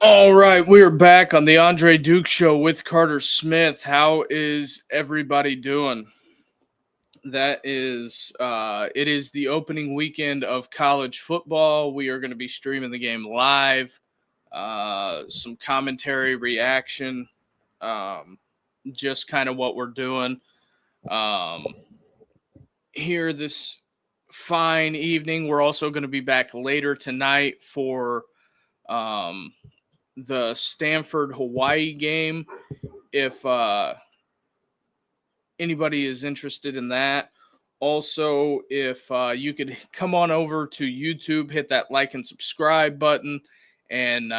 All right, we are back on the Andre Duke Show with Carter Smith. How is everybody doing? It is the opening weekend of college football. We are going to be streaming the game live, some commentary, reaction, just kind of what we're doing um, here this fine evening. We're also going to be back later tonight for um, the Stanford Hawaii game. If anybody is interested in that. Also, if you could come on over to YouTube, hit that like and subscribe button, and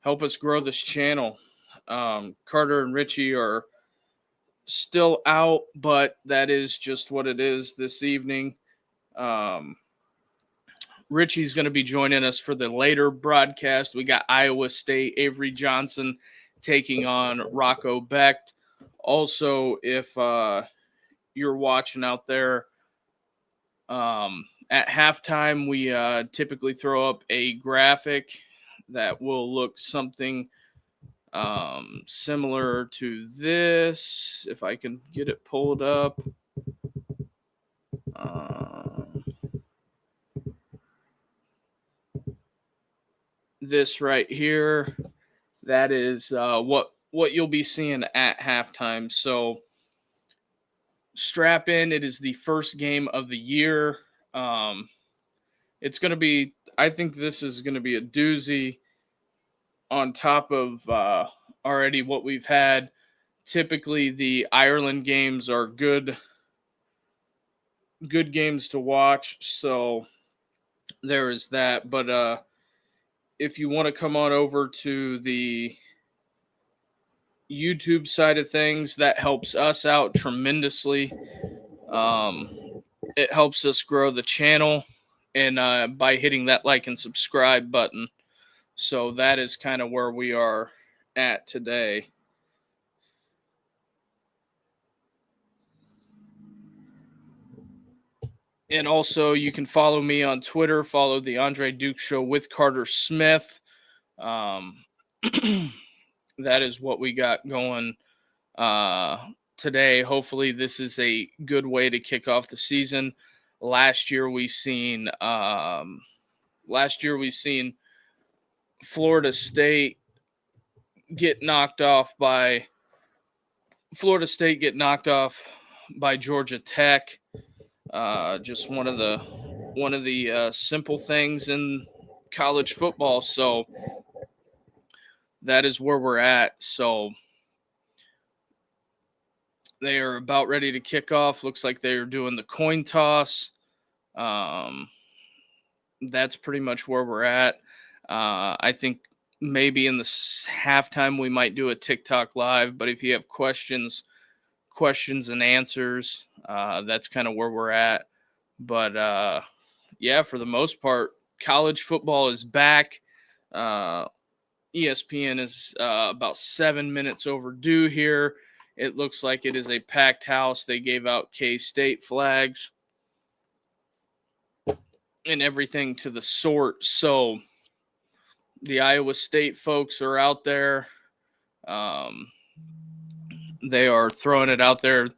help us grow this channel. Carter and Richie are still out, but that is just what it is this evening. Um, Richie's going to be joining us for the later broadcast. We got Iowa State, Avery Johnson taking on Rocco Becht. Also, if you're watching out there, at halftime, we typically throw up a graphic that will look something similar to this. If I can get it pulled up. This right here, that is what you'll be seeing at halftime. So strap in. It is the first game of the year. It's going to be, I think this is going to be a doozy on top of already what we've had. Typically, the Ireland games are good games to watch. So there is that. But if you want to come on over to the YouTube side of things, that helps us out tremendously. It helps us grow the channel, and by hitting that like and subscribe button. So that is kind of where we are at today. And also, you can follow me on Twitter. Follow the Andre Duke Show with Carter Smith. That is what we got going today. Hopefully, this is a good way to kick off the season. Last year, we seen Florida State get knocked off by Georgia Tech. Just one of the simple things in college football. So that is where we're at. So they are about ready to kick off. Looks like they are doing the coin toss. That's pretty much where we're at. I think maybe in the halftime we might do a TikTok live, but if you have questions and answers, that's kind of where we're at. But yeah, for the most part, college football is back. ESPN is about 7 minutes overdue here. It looks like it is a packed house. They gave out K-State flags and everything to the sort. So the Iowa State folks are out there. They are throwing it out there.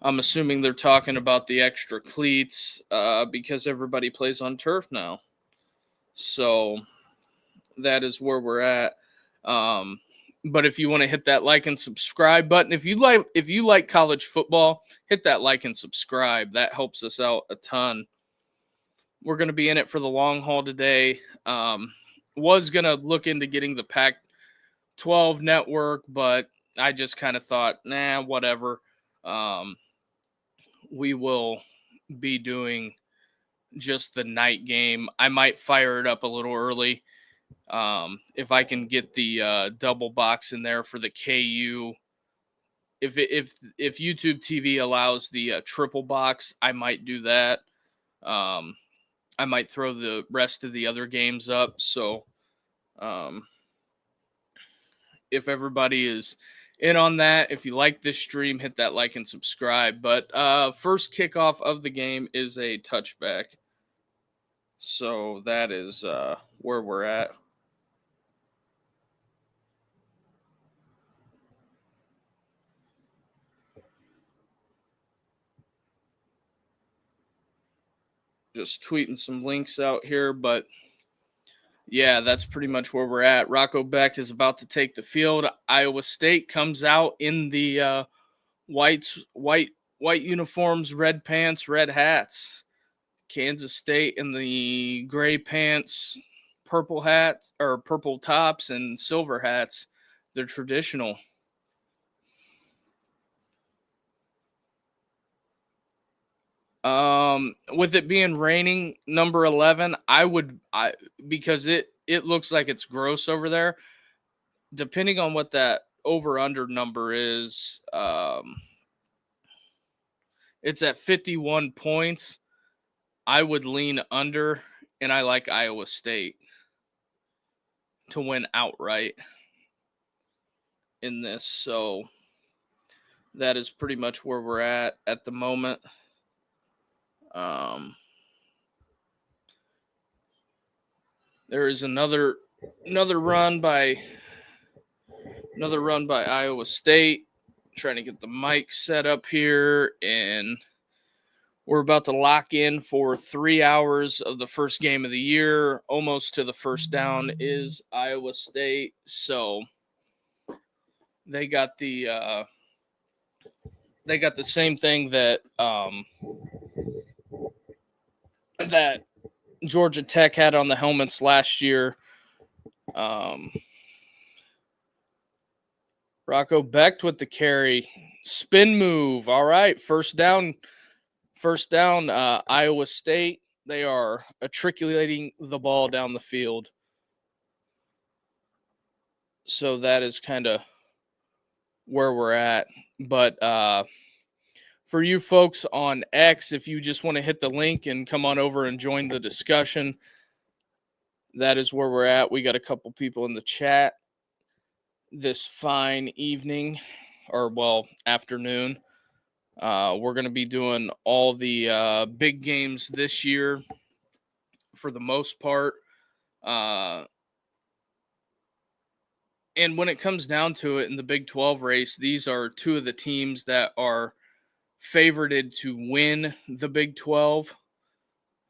I'm assuming they're talking about the extra cleats because everybody plays on turf now. So that is where we're at. But if you want to hit that like and subscribe button, if you like college football, hit that like and subscribe. That helps us out a ton. We're going to be in it for the long haul today. Was going to look into getting the Pac-12 network, but I just kind of thought, nah, whatever. We will be doing just the night game. I might fire it up a little early. If I can get the double box in there for the KU, if YouTube TV allows the triple box, I might do that. I might throw the rest of the other games up. So, if everybody is in on that, if you like this stream, hit that like and subscribe. But first kickoff of the game is a touchback. So that is where we're at. Just tweeting some links out here, but yeah, that's pretty much where we're at. Rocco Beck is about to take the field. Iowa State comes out in the white uniforms, red pants, red hats. Kansas State in the gray pants, purple hats or purple tops and silver hats. They're traditional. With it being raining, number 11, because it looks like it's gross over there. Depending on what that over under number is, it's at 51 points. I would lean under, and I like Iowa State to win outright in this. So that is pretty much where we're at the moment. There is another run by Iowa State. Trying to get the mic set up here, and we're about to lock in for 3 hours of the first game of the year. Almost to the first down is Iowa State. So they got the same thing that that Georgia Tech had on the helmets last year. Rocco Becht with the carry. Spin move. All right. First down, Iowa State. They are matriculating the ball down the field. So that is kind of where we're at. But for you folks on X, if you just want to hit the link and come on over and join the discussion, that is where we're at. We got a couple people in the chat this fine evening, or afternoon. We're going to be doing all the big games this year for the most part. And when it comes down to it in the Big 12 race, these are two of the teams that are favorited to win the Big 12.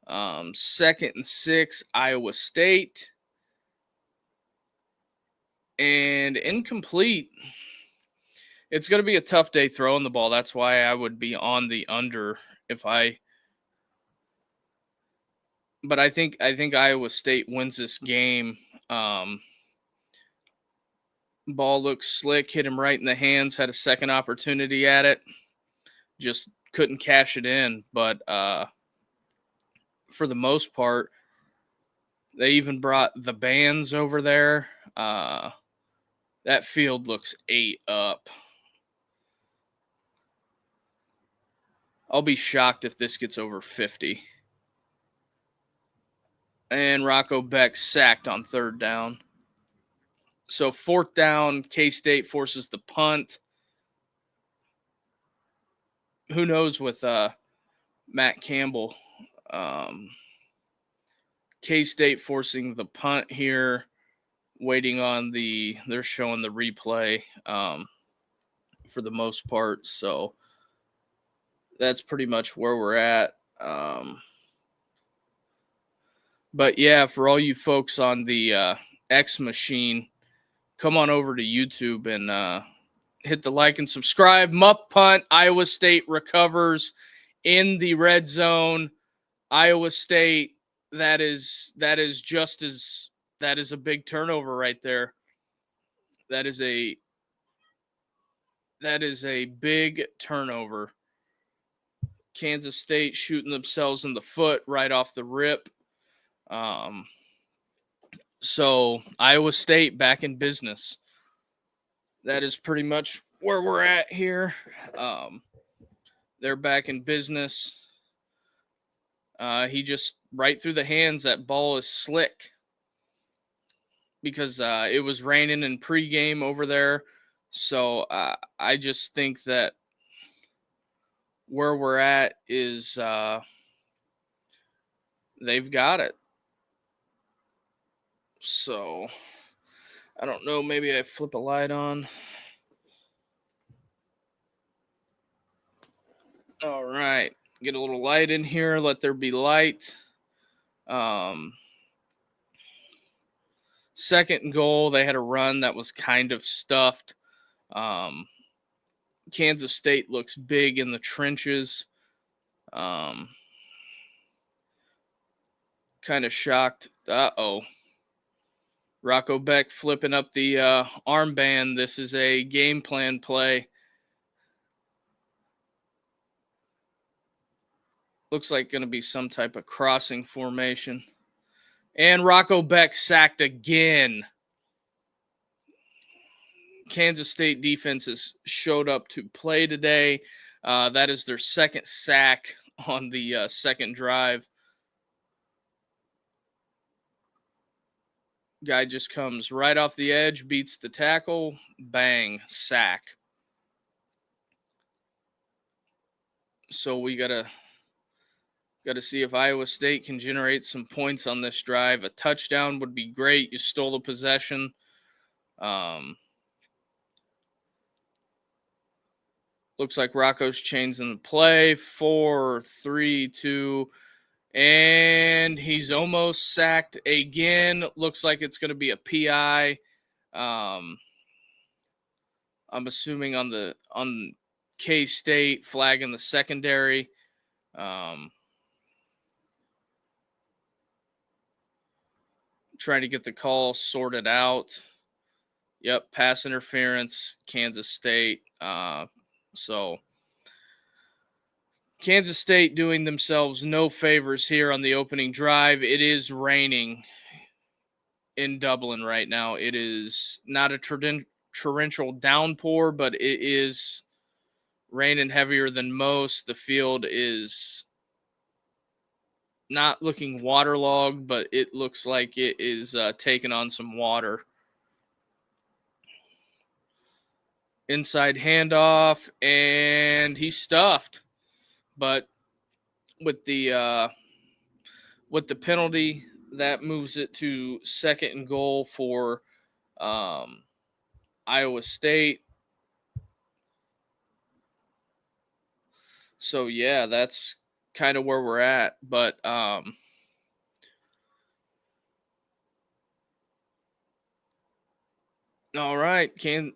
2nd and 6, Iowa State. And incomplete. It's going to be a tough day throwing the ball. That's why I would be on the under but I think Iowa State wins this game. Ball looks slick, hit him right in the hands, had a second opportunity at it. Just couldn't cash it in, but for the most part, they even brought the bands over there. That field looks 8 up. I'll be shocked if this gets over 50. And Rocco Beck sacked on 3rd down. So 4th down, K-State forces the punt. Who knows with Matt Campbell. K-State forcing the punt here, waiting on they're showing the replay for the most part. So that's pretty much where we're at. But yeah, for all you folks on the X machine, come on over to YouTube and hit the like and subscribe. Muff punt. Iowa State recovers in the red zone. Iowa State, that is a big turnover right there. That is a big turnover. Kansas State shooting themselves in the foot right off the rip. So Iowa State back in business. That is pretty much where we're at here. They're back in business. He just right through the hands. That ball is slick because it was raining in pregame over there. So I just think that where we're at is they've got it. So I don't know. Maybe I flip a light on. All right. Get a little light in here. Let there be light. Second and goal, they had a run that was kind of stuffed. Kansas State looks big in the trenches. Kind of shocked. Rocco Beck flipping up the armband. This is a game plan play. Looks like going to be some type of crossing formation. And Rocco Beck sacked again. Kansas State defenses showed up to play today. That is their second sack on the second drive. Guy just comes right off the edge, beats the tackle, bang, sack. So we gotta see if Iowa State can generate some points on this drive. A touchdown would be great. You stole the possession. Looks like Rocco's changing the play. 4, 3, 2, and he's almost sacked again. Looks like it's going to be a PI. I'm assuming on K-State, flag in the secondary. Trying to get the call sorted out. Yep, pass interference, Kansas State. So Kansas State doing themselves no favors here on the opening drive. It is raining in Dublin right now. It is not a torrential downpour, but it is raining heavier than most. The field is not looking waterlogged, but it looks like it is taking on some water. Inside handoff, and he's stuffed. But with the penalty, that moves it to second and goal for Iowa State. So yeah, that's kind of where we're at. But all right,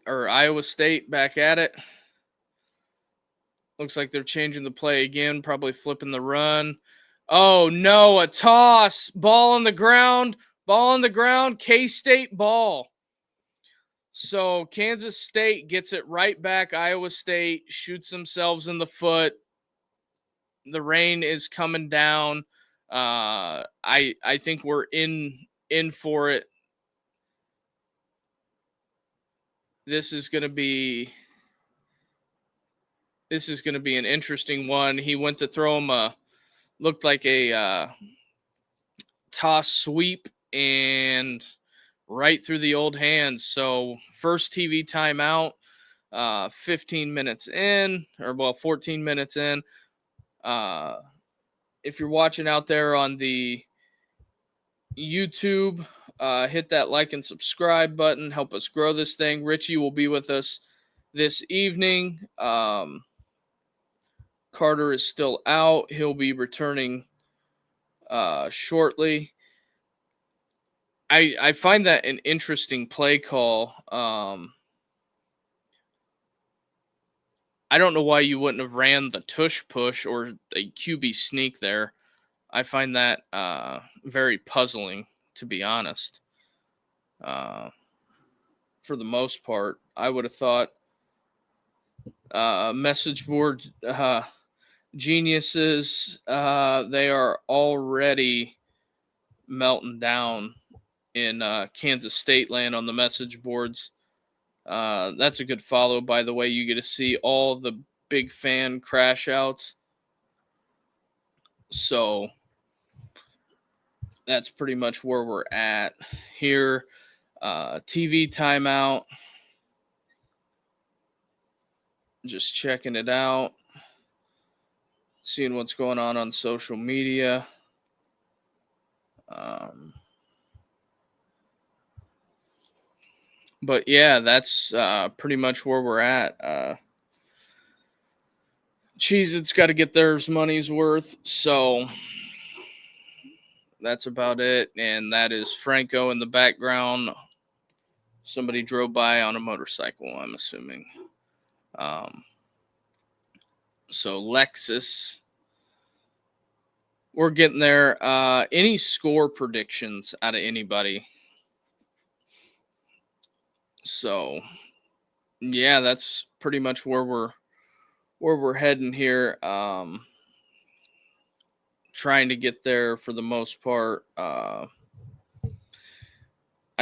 Iowa State back at it. Looks like they're changing the play again, probably flipping the run. Oh no, a toss. Ball on the ground. K-State ball. So Kansas State gets it right back. Iowa State shoots themselves in the foot. The rain is coming down. I think we're in for it. This is going to be an interesting one. He went to throw him looked like a toss sweep and right through the old hands. So first TV timeout, 14 minutes in. If you're watching out there on the YouTube, hit that like and subscribe button. Help us grow this thing. Richie will be with us this evening. Carter is still out. He'll be returning shortly. I find that an interesting play call. I don't know why you wouldn't have ran the tush push or a QB sneak there. I find that very puzzling, to be honest. For the most part, I would have thought message board geniuses, they are already melting down in Kansas State land on the message boards. That's a good follow, by the way. You get to see all the big fan crash outs. So that's pretty much where we're at here. TV timeout. Just checking it out. Seeing what's going on social media. But yeah, that's pretty much where we're at. Cheez-Its got to get theirs money's worth. So that's about it. And that is Franco in the background. Somebody drove by on a motorcycle, I'm assuming. So Lexus, we're getting there. Any score predictions out of anybody? So yeah, that's pretty much where we're heading here. Trying to get there for the most part. I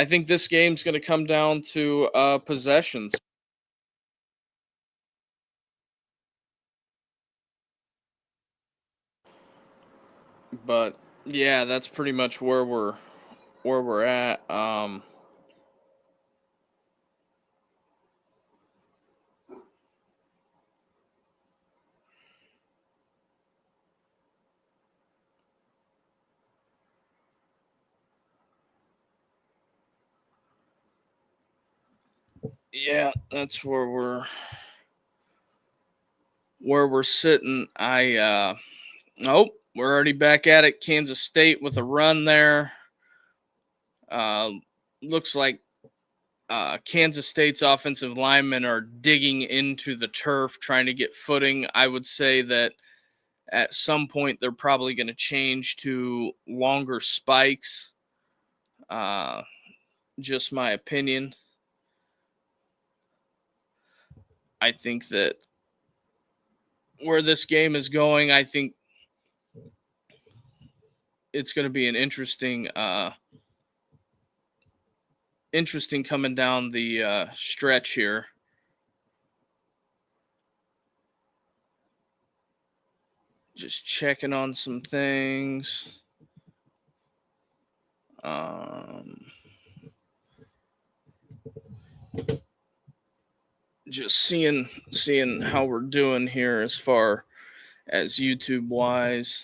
think this game's going to come down to possessions. But yeah, that's pretty much where we're at. Yeah, that's where we're sitting. We're already back at it. Kansas State with a run there. Looks like Kansas State's offensive linemen are digging into the turf, trying to get footing. I would say that at some point they're probably going to change to longer spikes. Just my opinion. I think that where this game is going, I think it's going to be an interesting coming down the stretch here. Just checking on some things. Just seeing how we're doing here as far as YouTube wise.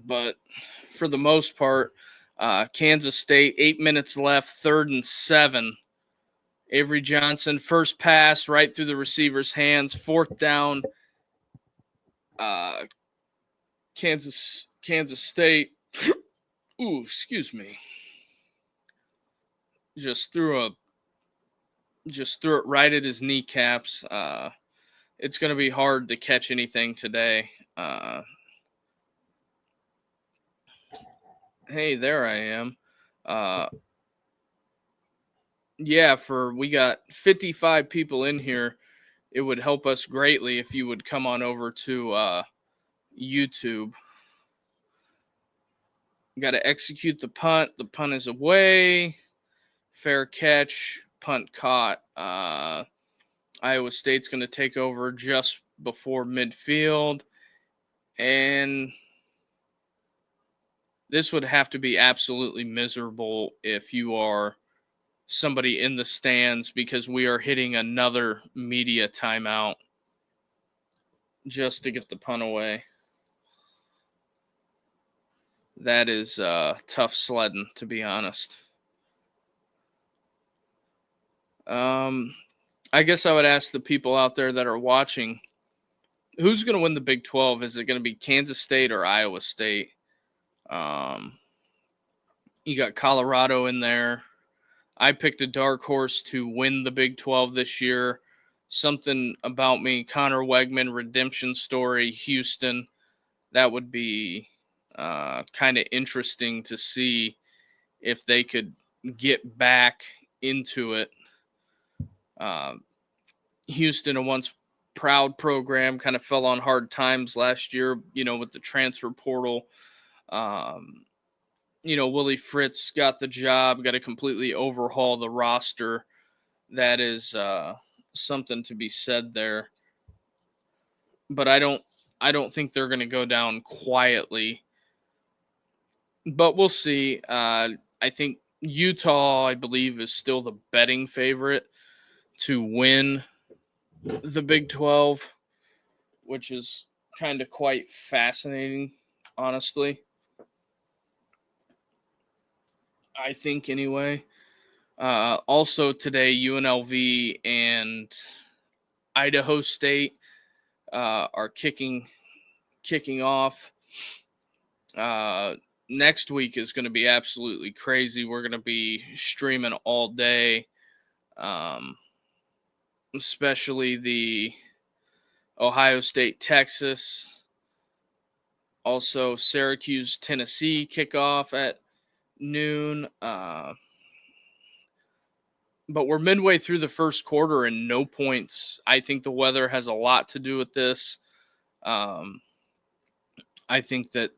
But for the most part, Kansas State, 8 minutes left, 3rd and 7. Avery Johnson, first pass right through the receiver's hands, 4th down. Kansas State. Ooh, excuse me. Just threw it right at his kneecaps. It's going to be hard to catch anything today. Hey, there I am. Yeah, we got 55 people in here. It would help us greatly if you would come on over to YouTube. Got to execute the punt. The punt is away. Fair catch. Punt caught. Iowa State's going to take over just before midfield. And this would have to be absolutely miserable if you are somebody in the stands, because we are hitting another media timeout just to get the punt away. That is tough sledding, to be honest. I guess I would ask the people out there that are watching, who's going to win the Big 12? Is it going to be Kansas State or Iowa State? You got Colorado in there. I picked a dark horse to win the Big 12 this year. Something about me, Connor Wegman, redemption story, Houston. That would be kind of interesting to see if they could get back into it. Houston, a once proud program, kind of fell on hard times last year, with the transfer portal. Willie Fritz got the job, got to completely overhaul the roster. That is something to be said there. But I don't think they're going to go down quietly. But we'll see. I think Utah, I believe, is still the betting favorite to win the Big 12, which is kind of quite fascinating, honestly. I think, anyway. Also today, UNLV and Idaho State are kicking off. Next week is going to be absolutely crazy. We're going to be streaming all day, especially the Ohio State, Texas. Also, Syracuse, Tennessee kickoff at noon. But we're midway through the first quarter and no points. I think the weather has a lot to do with this. I think that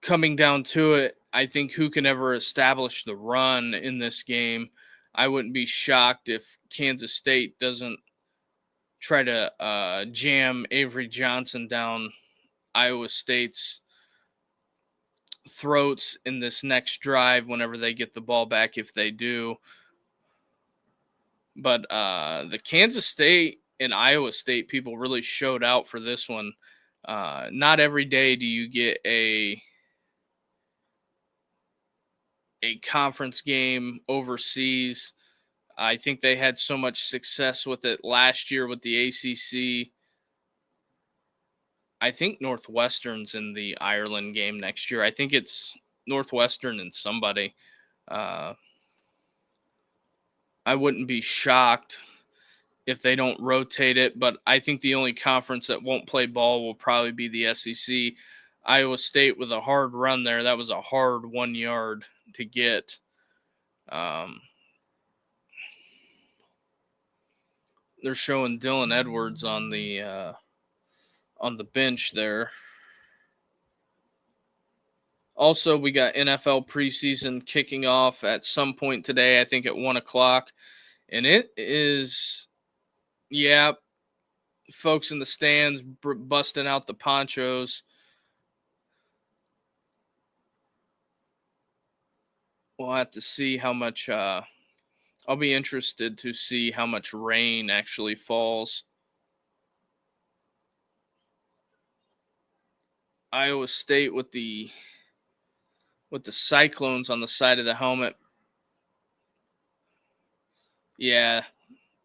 coming down to it, I think who can ever establish the run in this game. I wouldn't be shocked if Kansas State doesn't try to jam Avery Johnson down Iowa State's throats in this next drive whenever they get the ball back, if they do. But the Kansas State and Iowa State people really showed out for this one. Not every day do you get a conference game overseas. I think they had so much success with it last year with the ACC. I think Northwestern's in the Ireland game next year. I think it's Northwestern and somebody. I wouldn't be shocked if they don't rotate it, but I think the only conference that won't play ball will probably be the SEC. Iowa State with a hard run there. That was a hard 1 yard to get. They're showing Dylan Edwards on the bench there. Also, we got NFL preseason kicking off at some point today, I think at 1 o'clock. And it is, yeah, folks in the stands busting out the ponchos. We'll have to see how much, I'll be interested to see how much rain actually falls. Iowa State with the Cyclones on the side of the helmet. Yeah,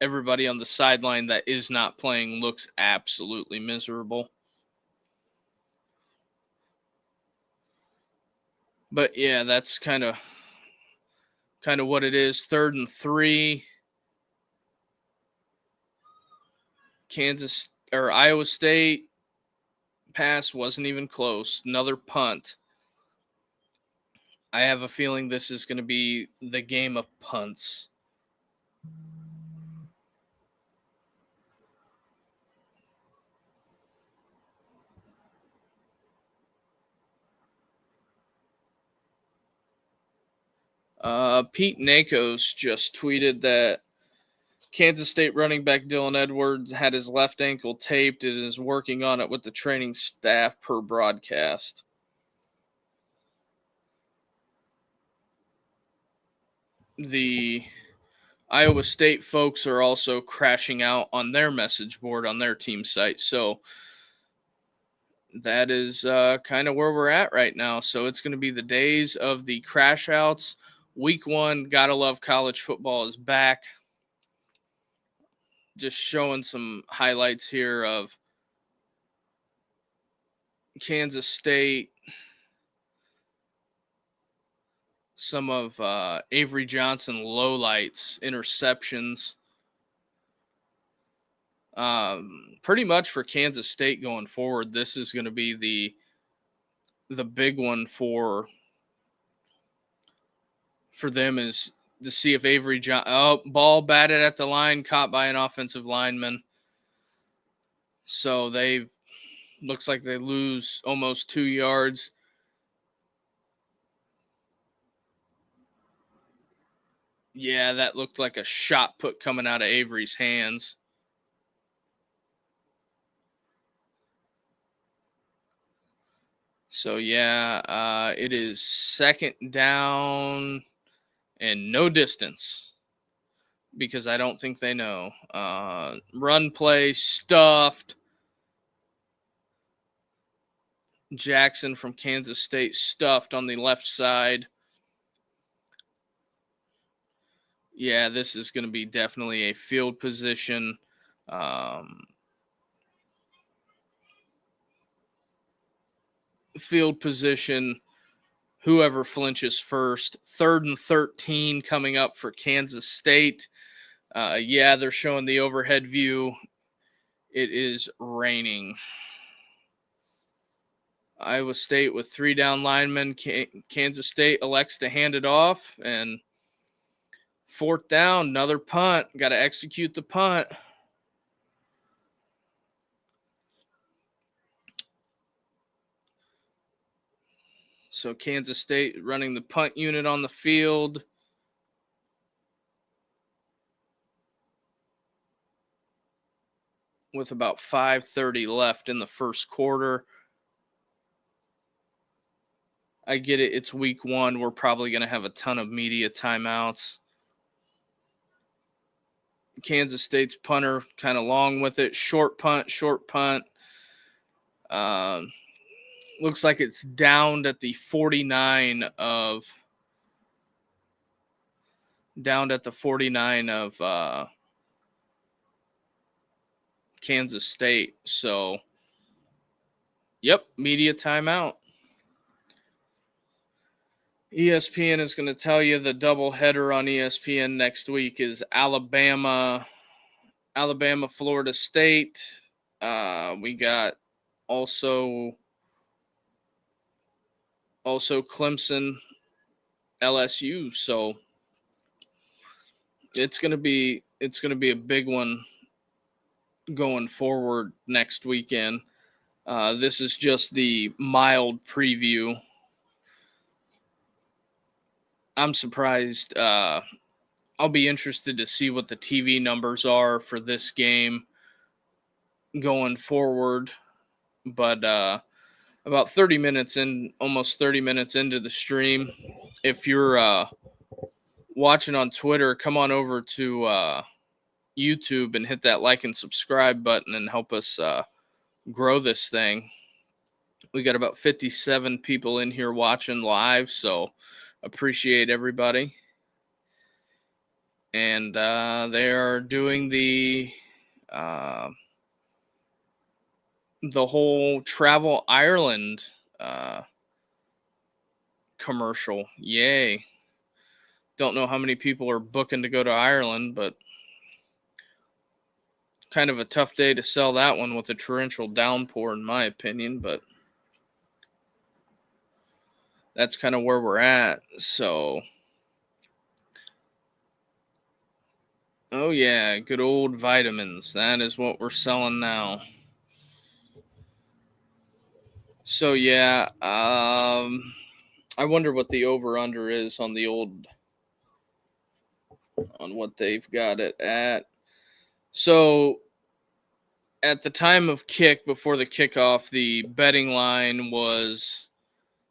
everybody on the sideline that is not playing looks absolutely miserable. But yeah, that's kind of what it is. 3rd and 3. Iowa State pass wasn't even close. Another punt. I have a feeling this is going to be the game of punts. Pete Nakos just tweeted that Kansas State running back Dylan Edwards had his left ankle taped and is working on it with the training staff per broadcast. The Iowa State folks are also crashing out on their message board on their team site. So that is kind of where we're at right now. So it's going to be the days of the crash outs. Week 1, gotta love college football is back. Just showing some highlights here of Kansas State, some of Avery Johnson lowlights, interceptions. Pretty much for Kansas State going forward, this is going to be the big one for them, is to see if Avery ball batted at the line, caught by an offensive lineman. So looks like they lose almost 2 yards. Yeah, that looked like a shot put coming out of Avery's hands. So yeah, it is 2nd down and no distance, because I don't think they know. Run play stuffed. Jackson from Kansas State stuffed on the left side. Yeah, this is going to be definitely a field position Field position, whoever flinches first. 3rd and 13 coming up for Kansas State. Yeah, they're showing the overhead view. It is raining. Iowa State with 3 down linemen. Kansas State elects to hand it off, and 4th down, another punt. Got to execute the punt. So Kansas State running the punt unit on the field. With about 5:30 left in the first quarter. I get it. It's week 1. We're probably going to have a ton of media timeouts. Kansas State's punter kind of long with it. Short punt. Looks like it's downed at the 49 of Kansas State. So, yep, media timeout. ESPN is going to tell you the doubleheader on ESPN next week is Alabama, Florida State. We got also Clemson, LSU. So it's going to be a big one going forward next weekend. This is just the mild preview. I'm surprised. I'll be interested to see what the TV numbers are for this game going forward. But about 30 minutes in, almost 30 minutes into the stream, if you're watching on Twitter, come on over to YouTube and hit that like and subscribe button and help us grow this thing. We got about 57 people in here watching live, so appreciate everybody. And they are doing the whole Travel Ireland commercial. Yay. Don't know how many people are booking to go to Ireland, but kind of a tough day to sell that one with a torrential downpour, in my opinion, but that's kind of where we're at. So, oh yeah, good old vitamins. That is what we're selling now. So yeah, I wonder what the over-under is on what they've got it at. So at the time of kick, before the kickoff, the betting line was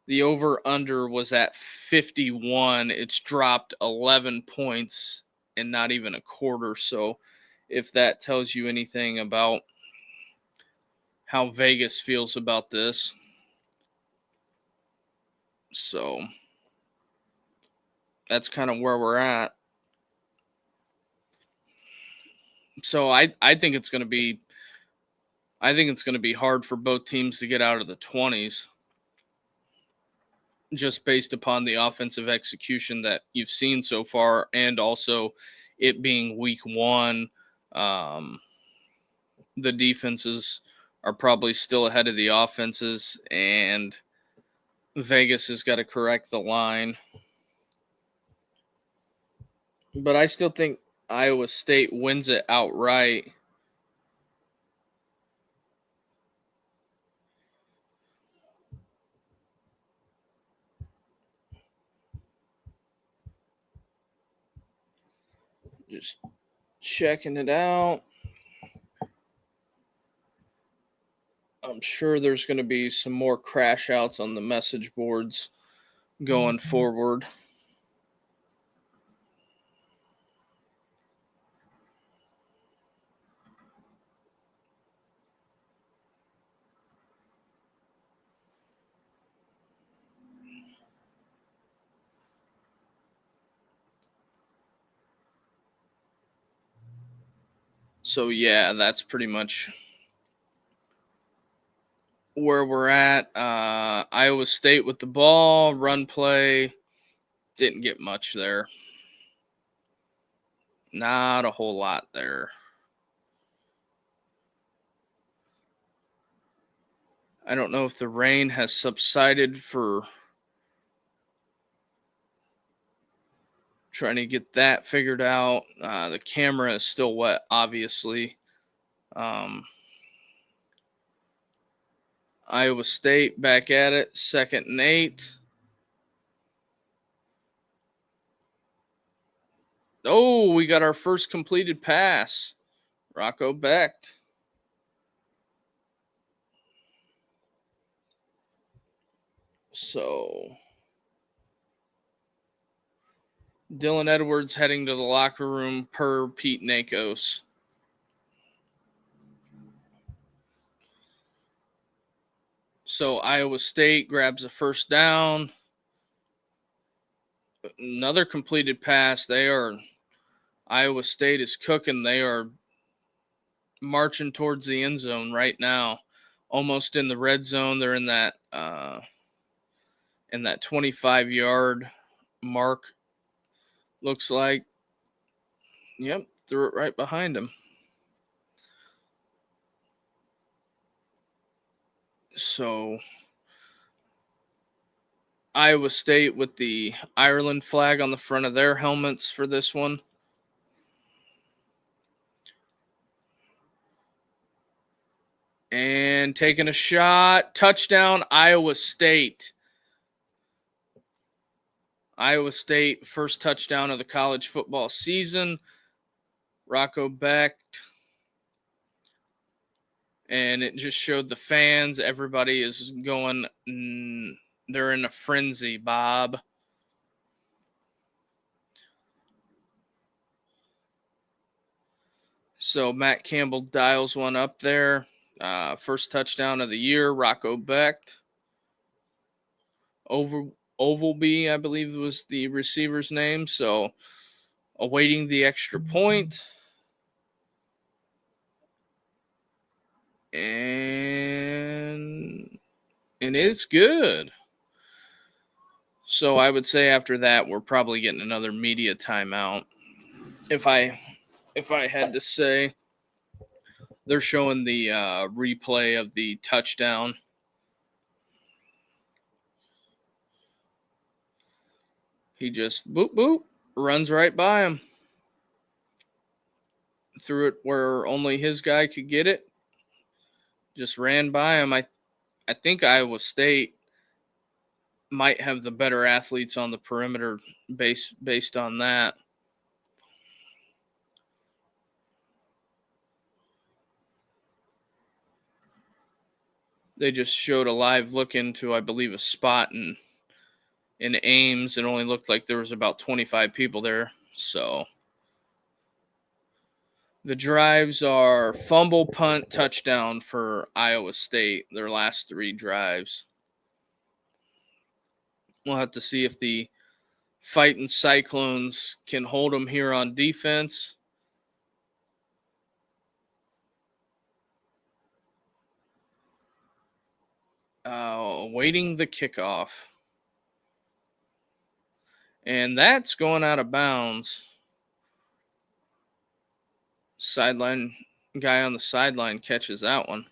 the over-under was at 51. It's dropped 11 points and not even a quarter. So if that tells you anything about how Vegas feels about this. So that's kind of where we're at. So I think it's going to be hard for both teams to get out of the 20s, just based upon the offensive execution that you've seen so far, and also it being week 1. The defenses are probably still ahead of the offenses, and Vegas has got to correct the line. But I still think Iowa State wins it outright. Just checking it out. I'm sure there's going to be some more crash outs on the message boards going forward. So yeah, that's pretty much where we're at. Iowa State with the ball, run play, didn't get much there. Not a whole lot there. I don't know if the rain has subsided for trying to get that figured out. The camera is still wet, obviously. Iowa State back at it, 2nd and 8. Oh, we got our first completed pass. Rocco Becht. So Dylan Edwards heading to the locker room per Pete Nakos. So Iowa State grabs a first down. Another completed pass. Iowa State is cooking. They are marching towards the end zone right now. Almost in the red zone. They're in that 25-yard mark. Looks like. Yep, threw it right behind him. So Iowa State with the Ireland flag on the front of their helmets for this one. And taking a shot. Touchdown, Iowa State. Iowa State, first touchdown of the college football season. Rocco Becht. And it just showed the fans. Everybody is going, they're in a frenzy, Bob. So Matt Campbell dials one up there. First touchdown of the year, Rocco Becht. Ovalby, I believe was the receiver's name. So awaiting the extra point. And it's good. So I would say after that, we're probably getting another media timeout. If I had to say, they're showing the replay of the touchdown. He just boop boop runs right by him. Threw it where only his guy could get it. Just ran by him. I think Iowa State might have the better athletes on the perimeter based on that. They just showed a live look into, I believe, a spot in Ames. It only looked like there was about 25 people there. So the drives are fumble, punt, touchdown for Iowa State, their last 3 drives. We'll have to see if the Fighting Cyclones can hold them here on defense. Awaiting the kickoff. And that's going out of bounds. Sideline guy on the sideline catches that one.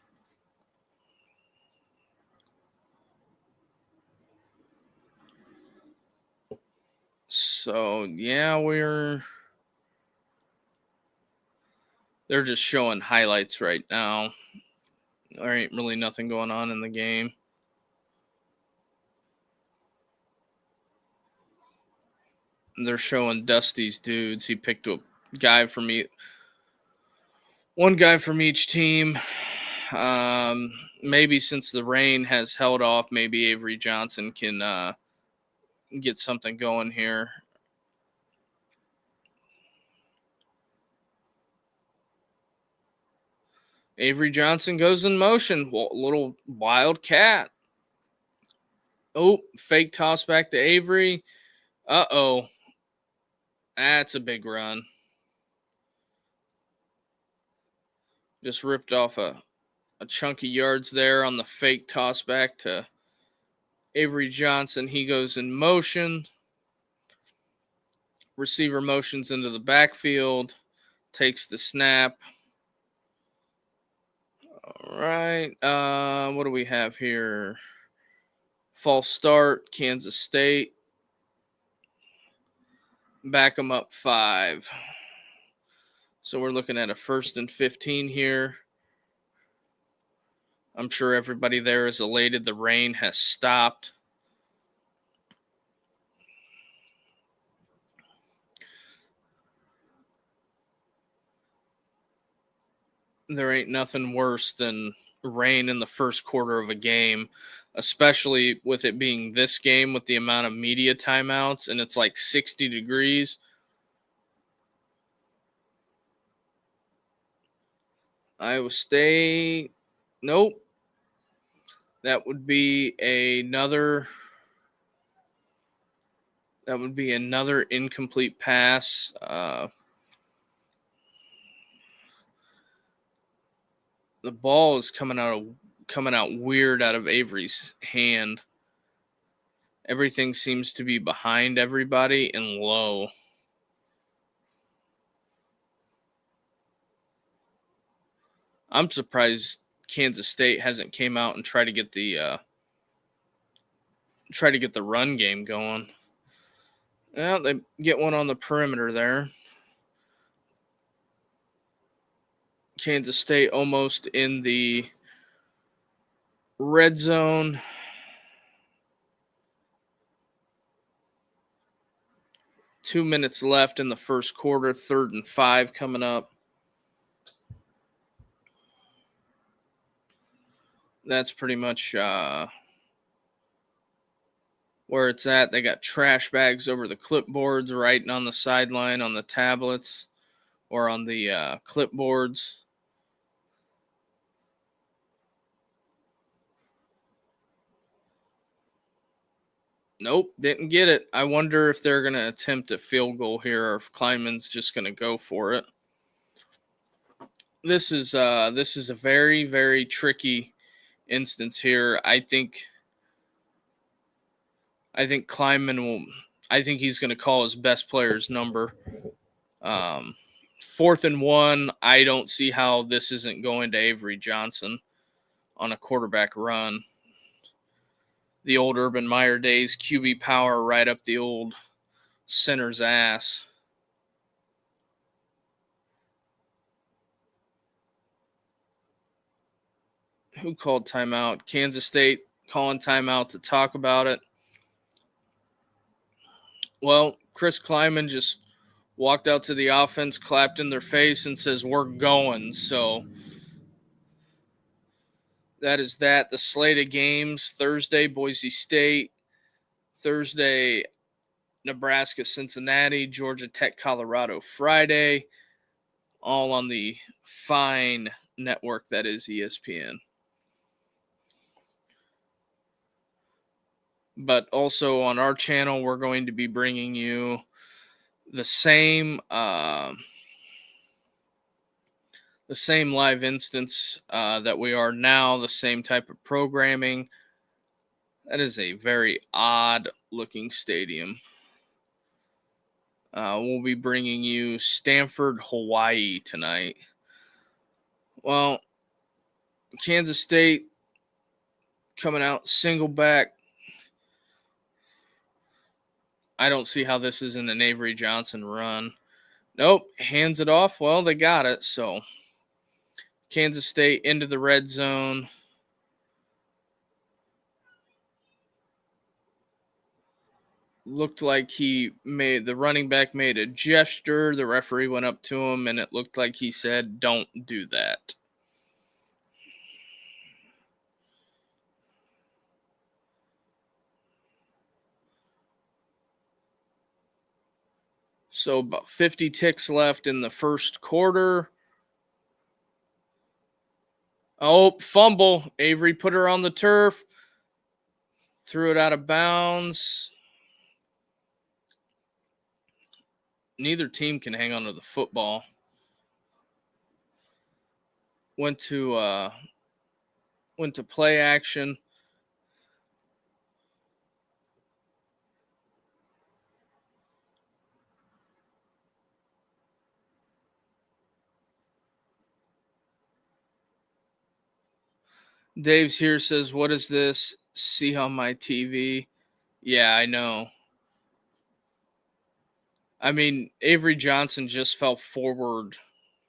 So, yeah, they're just showing highlights right now. There ain't really nothing going on in the game. They're showing Dusty's dudes. He picked a guy from one guy from each team. Maybe since the rain has held off, maybe Avery Johnson can get something going here. Avery Johnson goes in motion. Little wildcat. Oh, fake toss back to Avery. Uh-oh. That's a big run. Just ripped off a chunk of yards there on the fake toss back to Avery Johnson. He goes in motion. Receiver motions into the backfield. Takes the snap. All right. What do we have here? False start, Kansas State. Back them up 5. So we're looking at a 1st and 15 here. I'm sure everybody there is elated. The rain has stopped. There ain't nothing worse than rain in the first quarter of a game, especially with it being this game with the amount of media timeouts, and it's like 60 degrees. Iowa State, nope. That would be another incomplete pass. The ball is coming out weird out of Avery's hand. Everything seems to be behind everybody and low. I'm surprised Kansas State hasn't came out and tried to get the run game going. Well, they get one on the perimeter there. Kansas State almost in the red zone. Two minutes left in the first quarter. 3rd and 5 coming up. That's pretty much where it's at. They got trash bags over the clipboards, writing on the sideline on the tablets or on the clipboards. Nope, didn't get it. I wonder if they're going to attempt a field goal here or if Kleinman's just going to go for it. This is a very, very tricky instance here. I think Kleinman will. I think he's going to call his best player's number. 4th and 1. I don't see how this isn't going to Avery Johnson on a quarterback run. The old Urban Meyer days, QB power right up the old center's ass. Who called timeout? Kansas State calling timeout to talk about it. Well, Chris Klieman just walked out to the offense, clapped in their face, and says, "We're going." So that is that. The slate of games: Thursday, Boise State. Thursday, Nebraska, Cincinnati. Georgia Tech, Colorado, Friday. All on the fine network that is ESPN. But also on our channel, we're going to be bringing you the same live instance that we are now, the same type of programming. That is a very odd looking stadium. We'll be bringing you Stanford, Hawaii tonight. Well, Kansas State coming out single back. I don't see how this isn't an Avery Johnson run. Nope, hands it off. Well, they got it. So Kansas State into the red zone. Looked like the running back made a gesture. The referee went up to him, and it looked like he said, "Don't do that." So about 50 ticks left in the first quarter. Oh, fumble. Avery put her on the turf. Threw it out of bounds. Neither team can hang on to the football. went to play action. Dave's here says, "What is this? See on my TV?" Yeah, I know. I mean, Avery Johnson just fell forward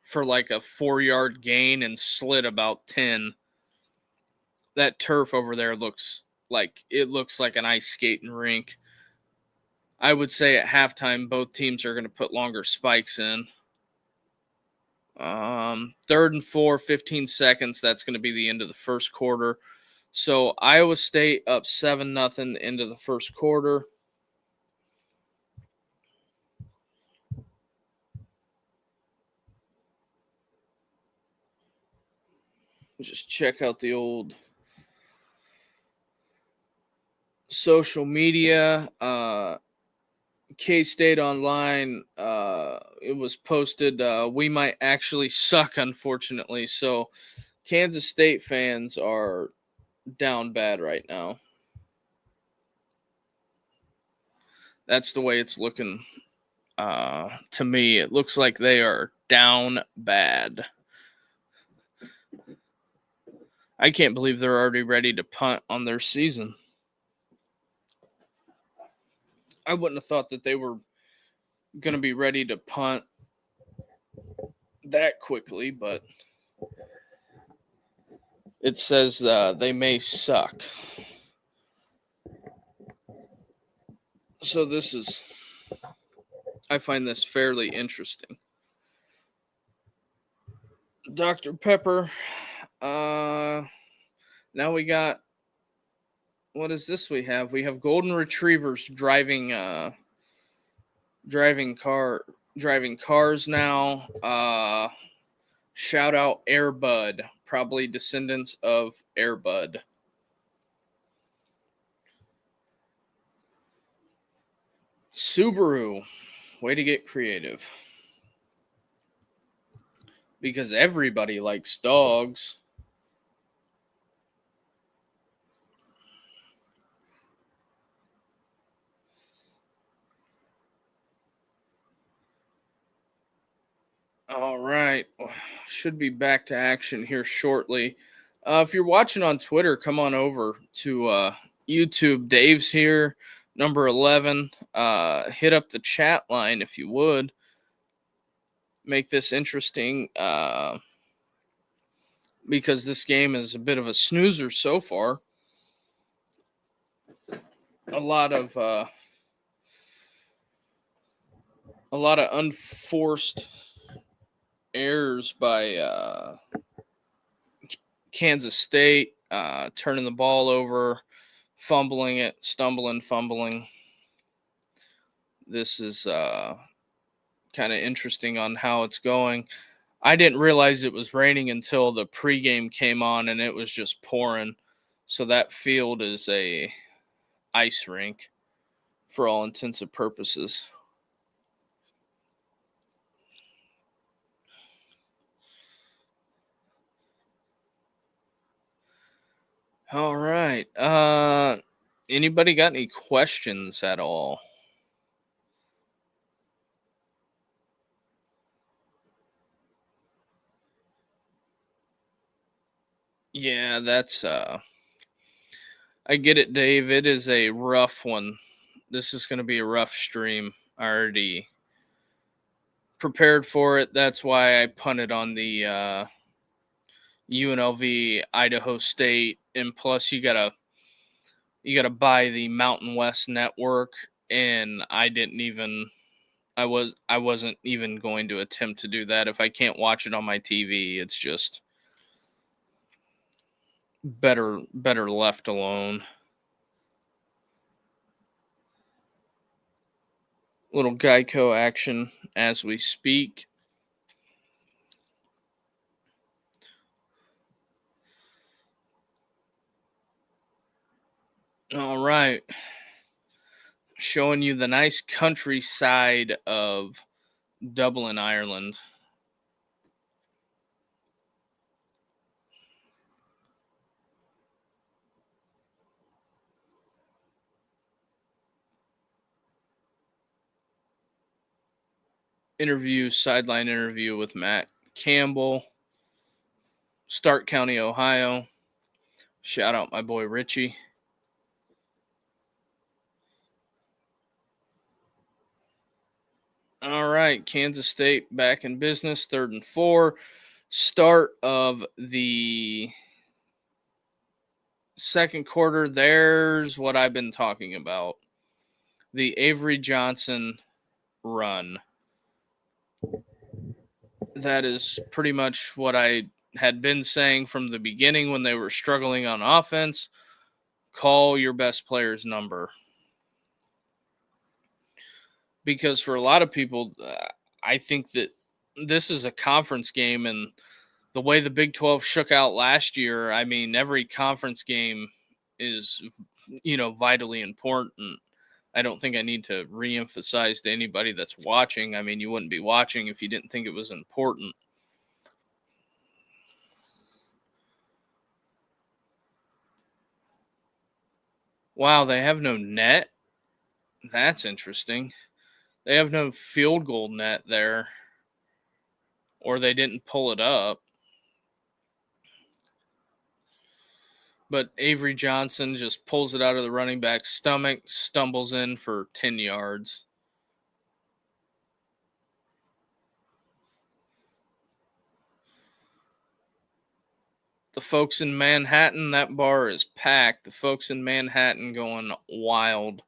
for like a 4-yard gain and slid about 10. That turf over there looks like an ice skating rink. I would say at halftime both teams are going to put longer spikes in. 3rd and 4, 15 seconds. That's going to be the end of the first quarter. So Iowa State up 7-0 into the first quarter. Just check out the old social media. K-State Online, it was posted, we might actually suck, unfortunately. So Kansas State fans are down bad right now. That's the way it's looking to me. It looks like they are down bad. I can't believe they're already ready to punt on their season. I wouldn't have thought that they were going to be ready to punt that quickly, but it says they may suck. So I find this fairly interesting. Dr. Pepper. Now we got, what is this we have? We have golden retrievers driving cars now. Shout out Air Bud, probably descendants of Air Bud. Subaru, way to get creative. Because everybody likes dogs. All right. Should be back to action here shortly. If you're watching on Twitter, come on over to YouTube. Dave's here, number 11. Hit up the chat line if you would. Make this interesting because this game is a bit of a snoozer so far. A lot of unforced errors by Kansas State, turning the ball over, fumbling it, fumbling. This is kind of interesting on how it's going. I didn't realize it was raining until the pregame came on and it was just pouring. So that field is a ice rink for all intents and purposes. All right. Anybody got any questions at all? Yeah, that's I get it, Dave. It is a rough one. This is going to be a rough stream. I already prepared for it. That's why I punted on the UNLV Idaho State, and plus you gotta buy the Mountain West network, and I wasn't even going to attempt to do that. If I can't watch it on my TV, it's just better left alone. Little Geico action as we speak. All right. Showing you the nice countryside of Dublin, Ireland. sideline interview with Matt Campbell, Stark County, Ohio. Shout out my boy Richie. All right, Kansas State back in business, 3rd and 4. Start of the second quarter. There's what I've been talking about. The Avery Johnson run. That is pretty much what I had been saying from the beginning when they were struggling on offense. Call your best player's number. Because for a lot of people, I think that this is a conference game, and the way the Big 12 shook out last year, I mean, every conference game is, vitally important. I don't think I need to reemphasize to anybody that's watching. I mean, you wouldn't be watching if you didn't think it was important. Wow, they have no net? That's interesting. They have no field goal net there, or they didn't pull it up. But Avery Johnson just pulls it out of the running back's stomach, stumbles in for 10 yards. The folks in Manhattan, that bar is packed. The folks in Manhattan going wild.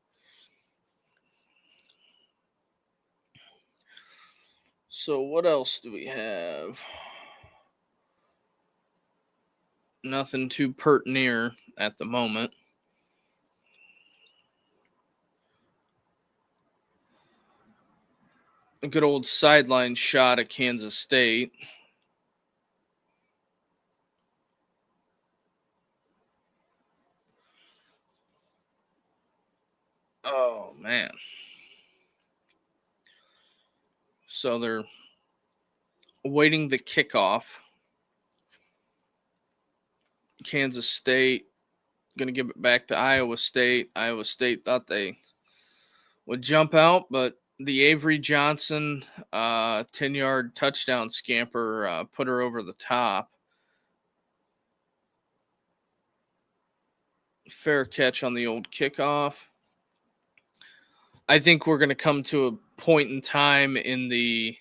So what else do we have? Nothing too pert near at the moment. A good old sideline shot of Kansas State. Oh, man. So they're awaiting the kickoff. Kansas State going to give it back to Iowa State. Iowa State thought they would jump out, but the Avery Johnson 10-yard touchdown scamper put her over the top. Fair catch on the old kickoff. I think we're going to come to a point in time in the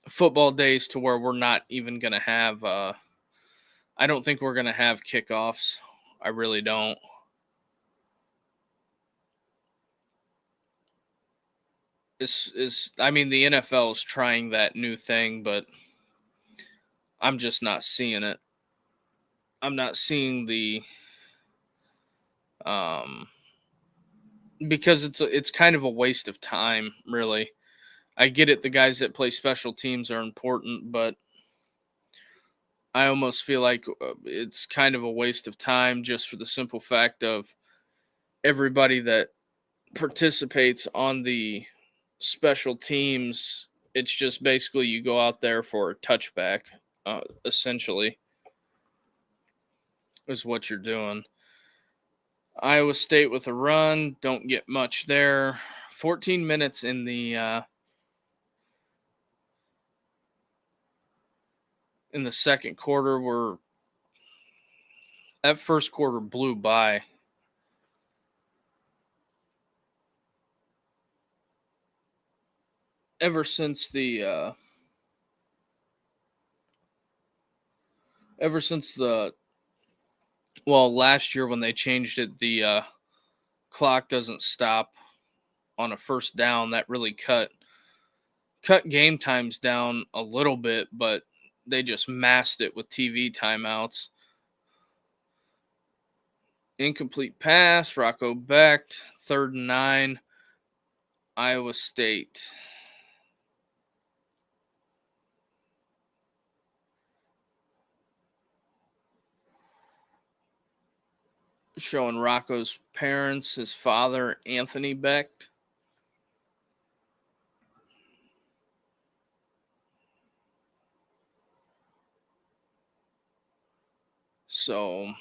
football days to where we're not even going to have I don't think we're going to have kickoffs. I really don't. I mean, the NFL is trying that new thing, but I'm just not seeing it. I'm not seeing the because it's kind of a waste of time, really. I get it, the guys that play special teams are important, but I almost feel like it's kind of a waste of time just for the simple fact of everybody that participates on the special teams. It's just basically you go out there for a touchback, essentially, is what you're doing. Iowa State with a run, don't get much there. 14 minutes in the second quarter. That first quarter blew by. Ever since the last year when they changed it, the clock doesn't stop on a first down. That really cut game times down a little bit, but they just masked it with TV timeouts. Incomplete pass, Rocco Becht, 3rd and 9, Iowa State. Showing Rocco's parents, his father, Anthony Becht. So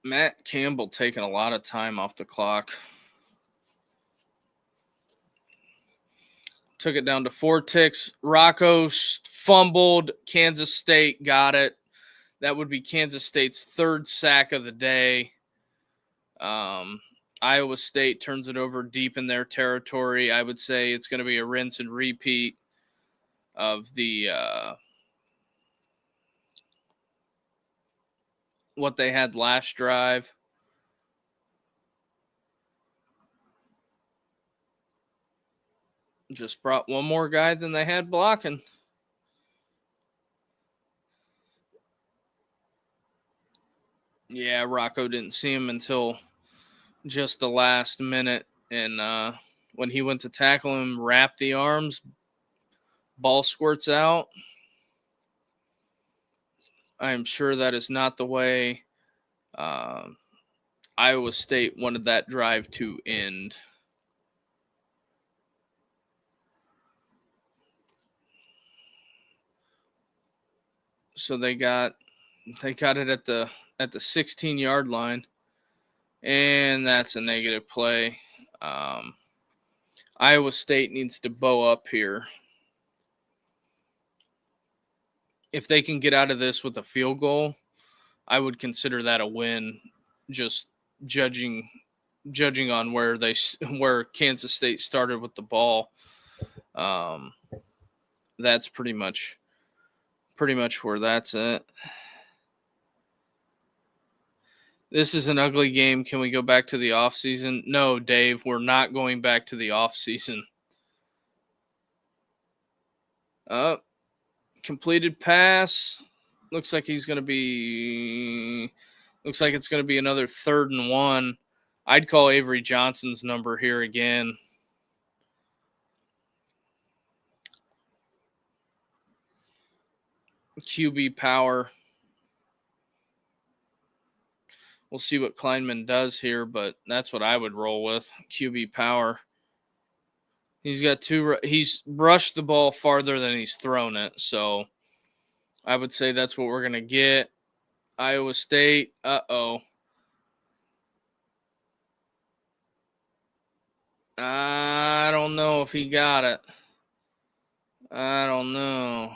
Matt Campbell taking a lot of time off the clock. took it down to 4 ticks. Rocco fumbled. Kansas State got it. That would be Kansas State's 3rd sack of the day. Iowa State turns it over deep in their territory. I would say it's going to be a rinse and repeat of the what they had last drive. Just brought one more guy than they had blocking. Yeah, Rocco didn't see him until just the last minute. And when he went to tackle him, wrapped the arms, ball squirts out. I am sure that is not the way Iowa State wanted that drive to end. So they got it at the 16-yard line, and that's a negative play. Iowa State needs to bow up here. If they can get out of this with a field goal, I would consider that a win. Just judging on where Kansas State started with the ball, that's pretty much where that's at. This is an ugly game. Can we go back to the offseason? No, Dave, we're not going back to the offseason. Completed pass. Looks like it's going to be another 3rd and 1. I'd call Avery Johnson's number here again. QB power. We'll see what Kleinman does here, but that's what I would roll with. QB power. He's rushed the ball farther than he's thrown it, so I would say that's what we're going to get. Iowa State, I don't know if he got it. I don't know.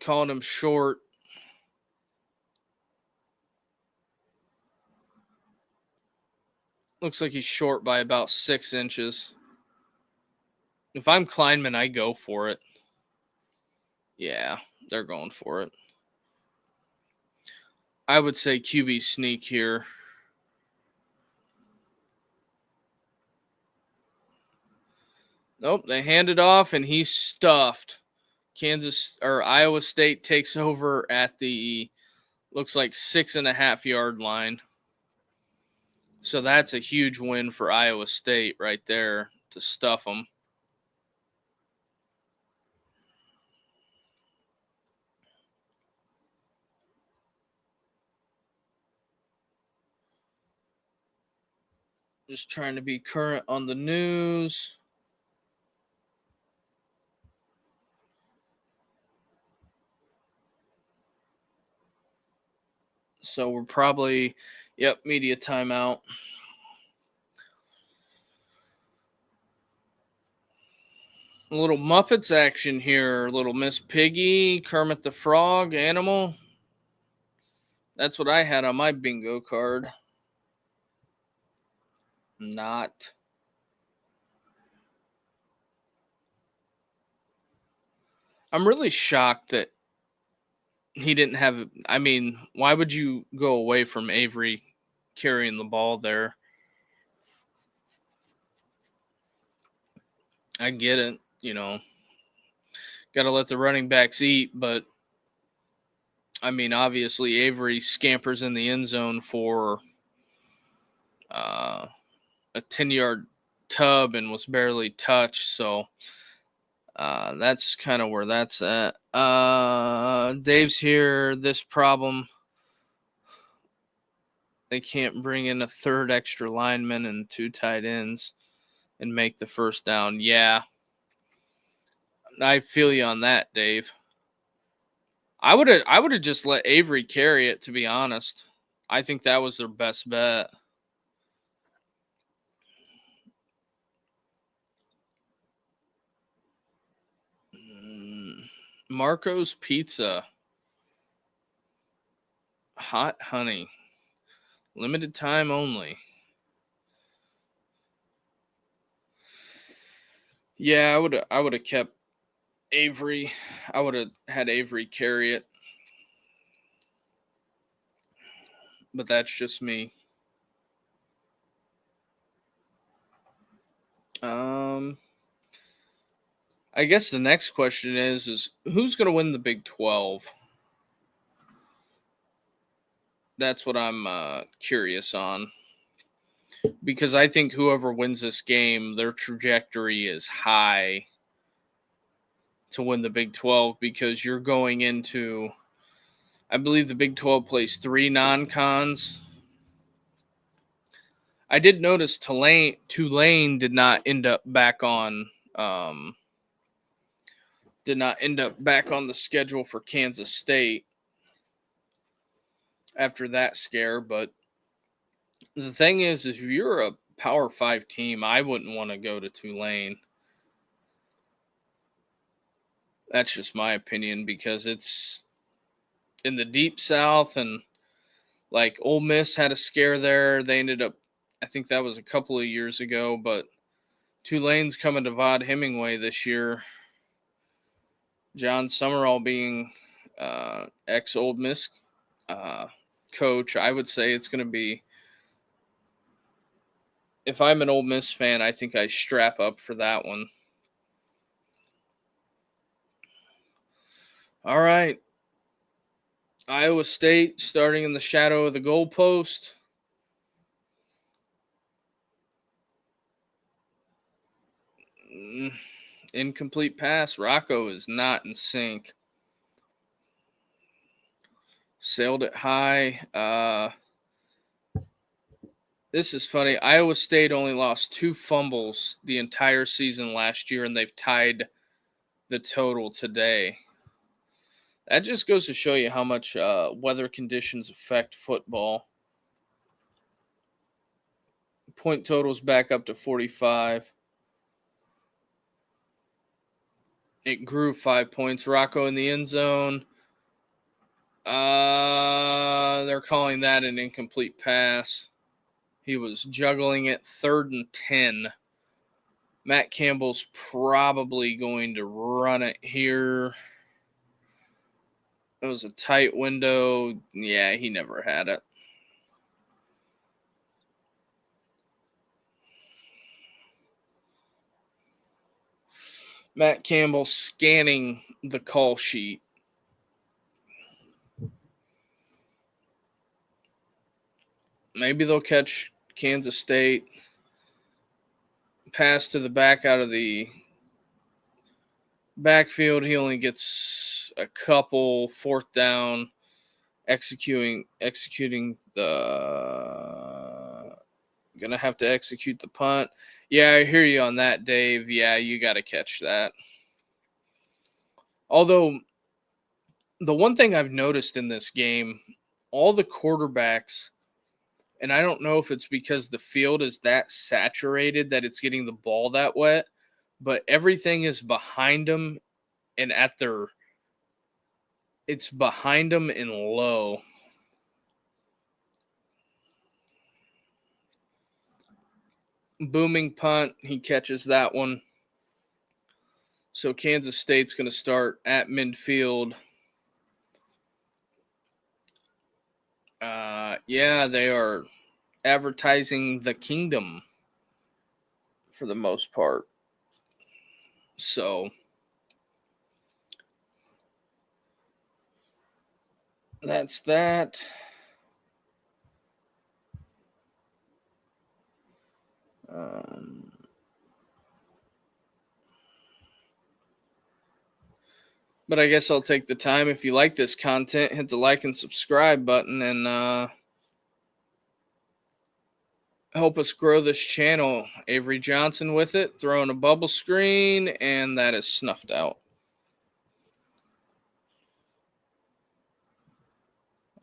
Calling him short. Looks like he's short by about 6 inches. If I'm Kleinman, I go for it. Yeah, they're going for it. I would say QB sneak here. Nope, they hand it off and he's stuffed. Iowa State takes over at the looks like 6.5-yard line. So that's a huge win for Iowa State right there to stuff them. Just trying to be current on the news. So we're probably, media timeout. A little Muppets action here. A little Miss Piggy, Kermit the Frog, animal. That's what I had on my bingo card. Not. I'm really shocked that he didn't have. I mean, why would you go away from Avery carrying the ball there? I get it, got to let the running backs eat, but I mean, obviously Avery scampers in the end zone for a 10-yard tub and was barely touched, so that's kind of where that's at. Dave's here. This problem, they can't bring in a 3rd extra lineman and 2 tight ends and make the first down. Yeah, I feel you on that, Dave. I would have just let Avery carry it, to be honest. I think that was their best bet. Marco's Pizza. Hot honey. Limited time only. Yeah, I would have kept Avery. I would have had Avery carry it. But that's just me. I guess the next question is who's going to win the Big 12? That's what I'm curious on. Because I think whoever wins this game, their trajectory is high to win the Big 12 because you're going into, I believe the Big 12 plays 3 non-cons. I did notice Tulane did not end up back on the schedule for Kansas State after that scare. But the thing is if you're a Power 5 team, I wouldn't want to go to Tulane. That's just my opinion because it's in the deep South, and like Ole Miss had a scare there. They ended up, I think that was a couple of years ago, but Tulane's coming to Vaught Hemingway this year. John Summerall being ex-Ole Miss coach, I would say it's going to be, if I'm an Ole Miss fan, I think I strap up for that one. All right. Iowa State starting in the shadow of the goalpost. Incomplete pass. Rocco is not in sync. Sailed it high. This is funny. Iowa State only lost 2 fumbles the entire season last year, and they've tied the total today. That just goes to show you how much weather conditions affect football. Point totals back up to 45. It grew 5 points. Rocco in the end zone. They're calling that an incomplete pass. He was juggling it. 3rd and 10. Matt Campbell's probably going to run it here. It was a tight window. Yeah, he never had it. Matt Campbell scanning the call sheet. Maybe they'll catch Kansas State. Pass to the back out of the backfield. He only gets a couple. 4th down. Executing the. Gonna have to execute the punt. Yeah, I hear you on that, Dave. Yeah, you got to catch that. Although, the one thing I've noticed in this game, all the quarterbacks, and I don't know if it's because the field is that saturated that it's getting the ball that wet, but everything is behind them and it's behind them and low. Booming punt. He catches that one. So Kansas State's going to start at midfield. Yeah, they are advertising the kingdom for the most part. So that's that. But I guess I'll take the time. If you like this content, hit the like and subscribe button and help us grow this channel. Avery Johnson with it, throwing a bubble screen, and that is snuffed out.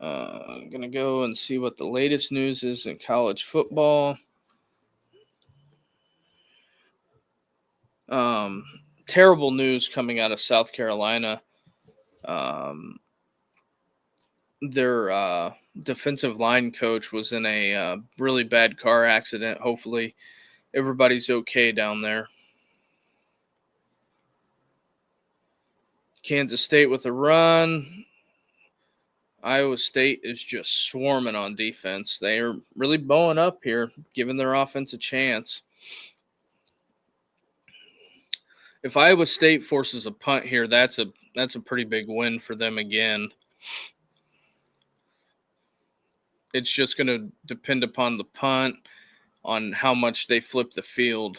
I'm going to go and see what the latest news is in college football. Terrible news coming out of South Carolina. Their defensive line coach was in a really bad car accident. Hopefully, everybody's okay down there. Kansas State with a run. Iowa State is just swarming on defense. They are really bowing up here, giving their offense a chance. If Iowa State forces a punt here, that's a pretty big win for them again. It's just going to depend upon the punt, on how much they flip the field.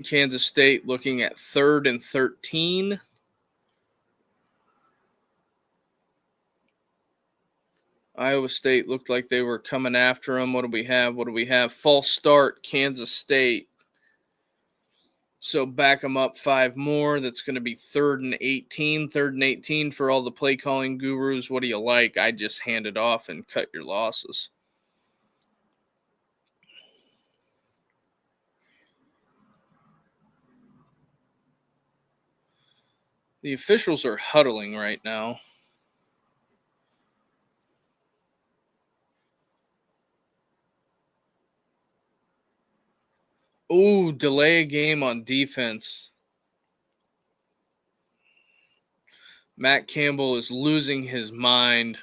Kansas State looking at 3rd and 13. Iowa State looked like they were coming after them. What do we have? False start, Kansas State. So back them up 5 more. That's going to be 3rd and 18. 3rd and 18 for all the play calling gurus. What do you like? I just hand it off and cut your losses. The officials are huddling right now. Ooh, delay a game on defense. Matt Campbell is losing his mind.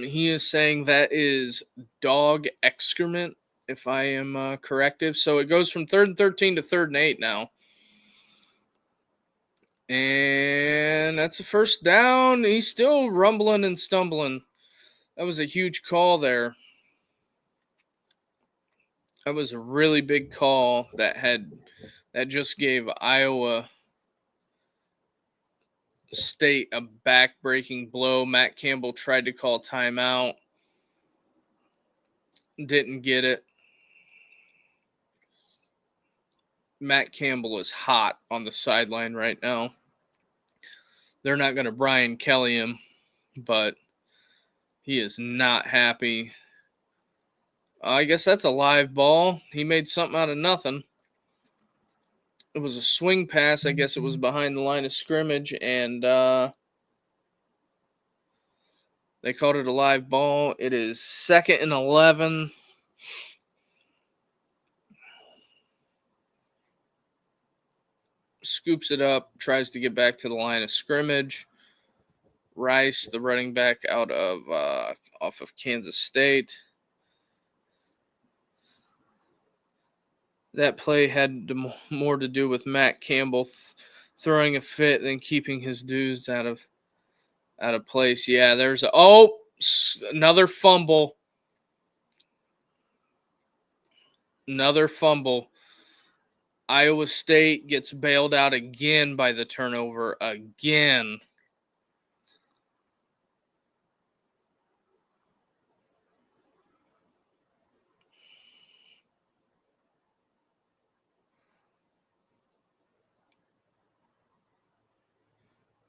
He is saying that is dog excrement, if I am corrective. So it goes from 3rd and 13 to 3rd and 8 now. And that's a first down. He's still rumbling and stumbling. That was a huge call there. That was a really big call that just gave Iowa State a back-breaking blow. Matt Campbell tried to call timeout. Didn't get it. Matt Campbell is hot on the sideline right now. They're not going to Brian Kelly him, but he is not happy. I guess that's a live ball. He made something out of nothing. It was a swing pass. I guess it was behind the line of scrimmage, and they called it a live ball. It is 2nd and 11. Scoops it up, tries to get back to the line of scrimmage. Rice, the running back out of off of Kansas State. That play had more to do with Matt Campbell throwing a fit than keeping his dudes out of place. Yeah, there's another fumble. Another fumble. Iowa State gets bailed out again by the turnover again.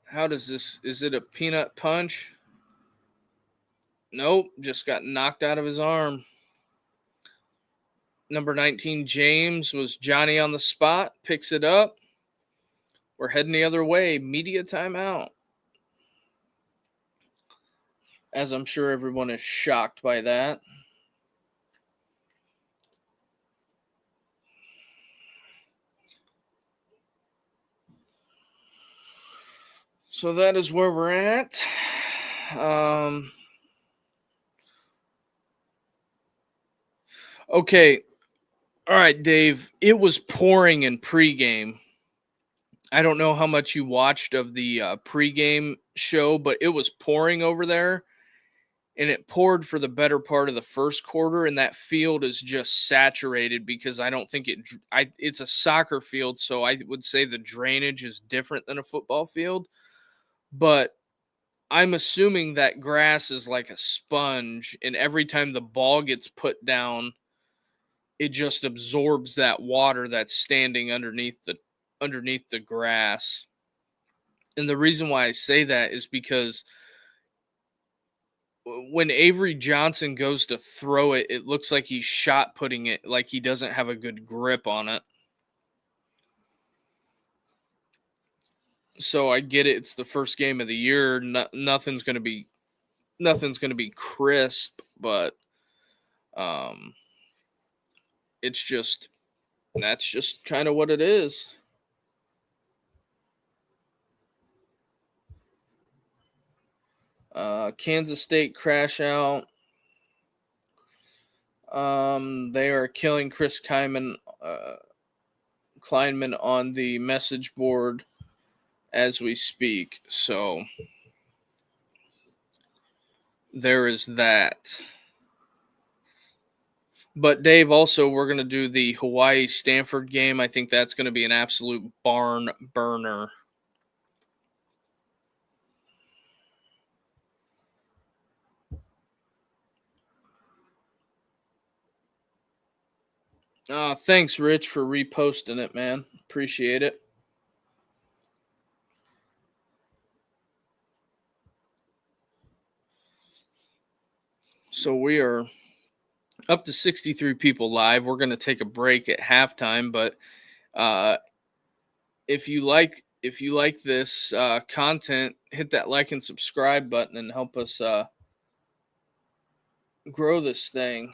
How does this? Is it a peanut punch? Nope, just got knocked out of his arm. Number 19, James, was Johnny on the spot, picks it up. We're heading the other way. Media timeout. As I'm sure everyone is shocked by that. So that is where we're at. Okay. All right, Dave. It was pouring in pregame. I don't know how much you watched of the pregame show, but it was pouring over there. And it poured for the better part of the first quarter, and that field is just saturated because I don't think it's a soccer field, so I would say the drainage is different than a football field. But I'm assuming that grass is like a sponge, and every time the ball gets put down, it just absorbs that water that's standing underneath the grass. And the reason why I say that is because when Avery Johnson goes to throw it, it looks like he's shot putting it, like he doesn't have a good grip on it. So I get it. It's the first game of the year. Nothing's going to be crisp, but it's just that's just kind of what it is. Kansas State crash out. They are killing Chris Kleinman on the message board as we speak. So there is that. But Dave, also we're going to do the Hawaii Stanford game. I think that's going to be an absolute barn burner. Thanks, Rich, for reposting it, man. Appreciate it. So we are up to 63 people live. We're going to take a break at halftime, but if you like this content, hit that like and subscribe button and help us grow this thing.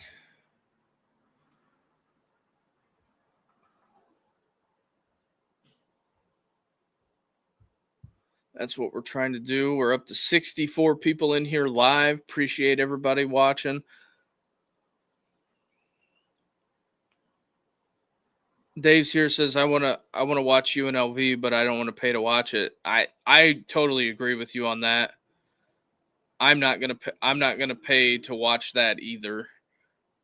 That's what we're trying to do. We're up to 64 people in here live. Appreciate everybody watching. Dave's here says I want to watch UNLV, but I don't want to pay to watch it. I totally agree with you on that. I'm not gonna pay to watch that either,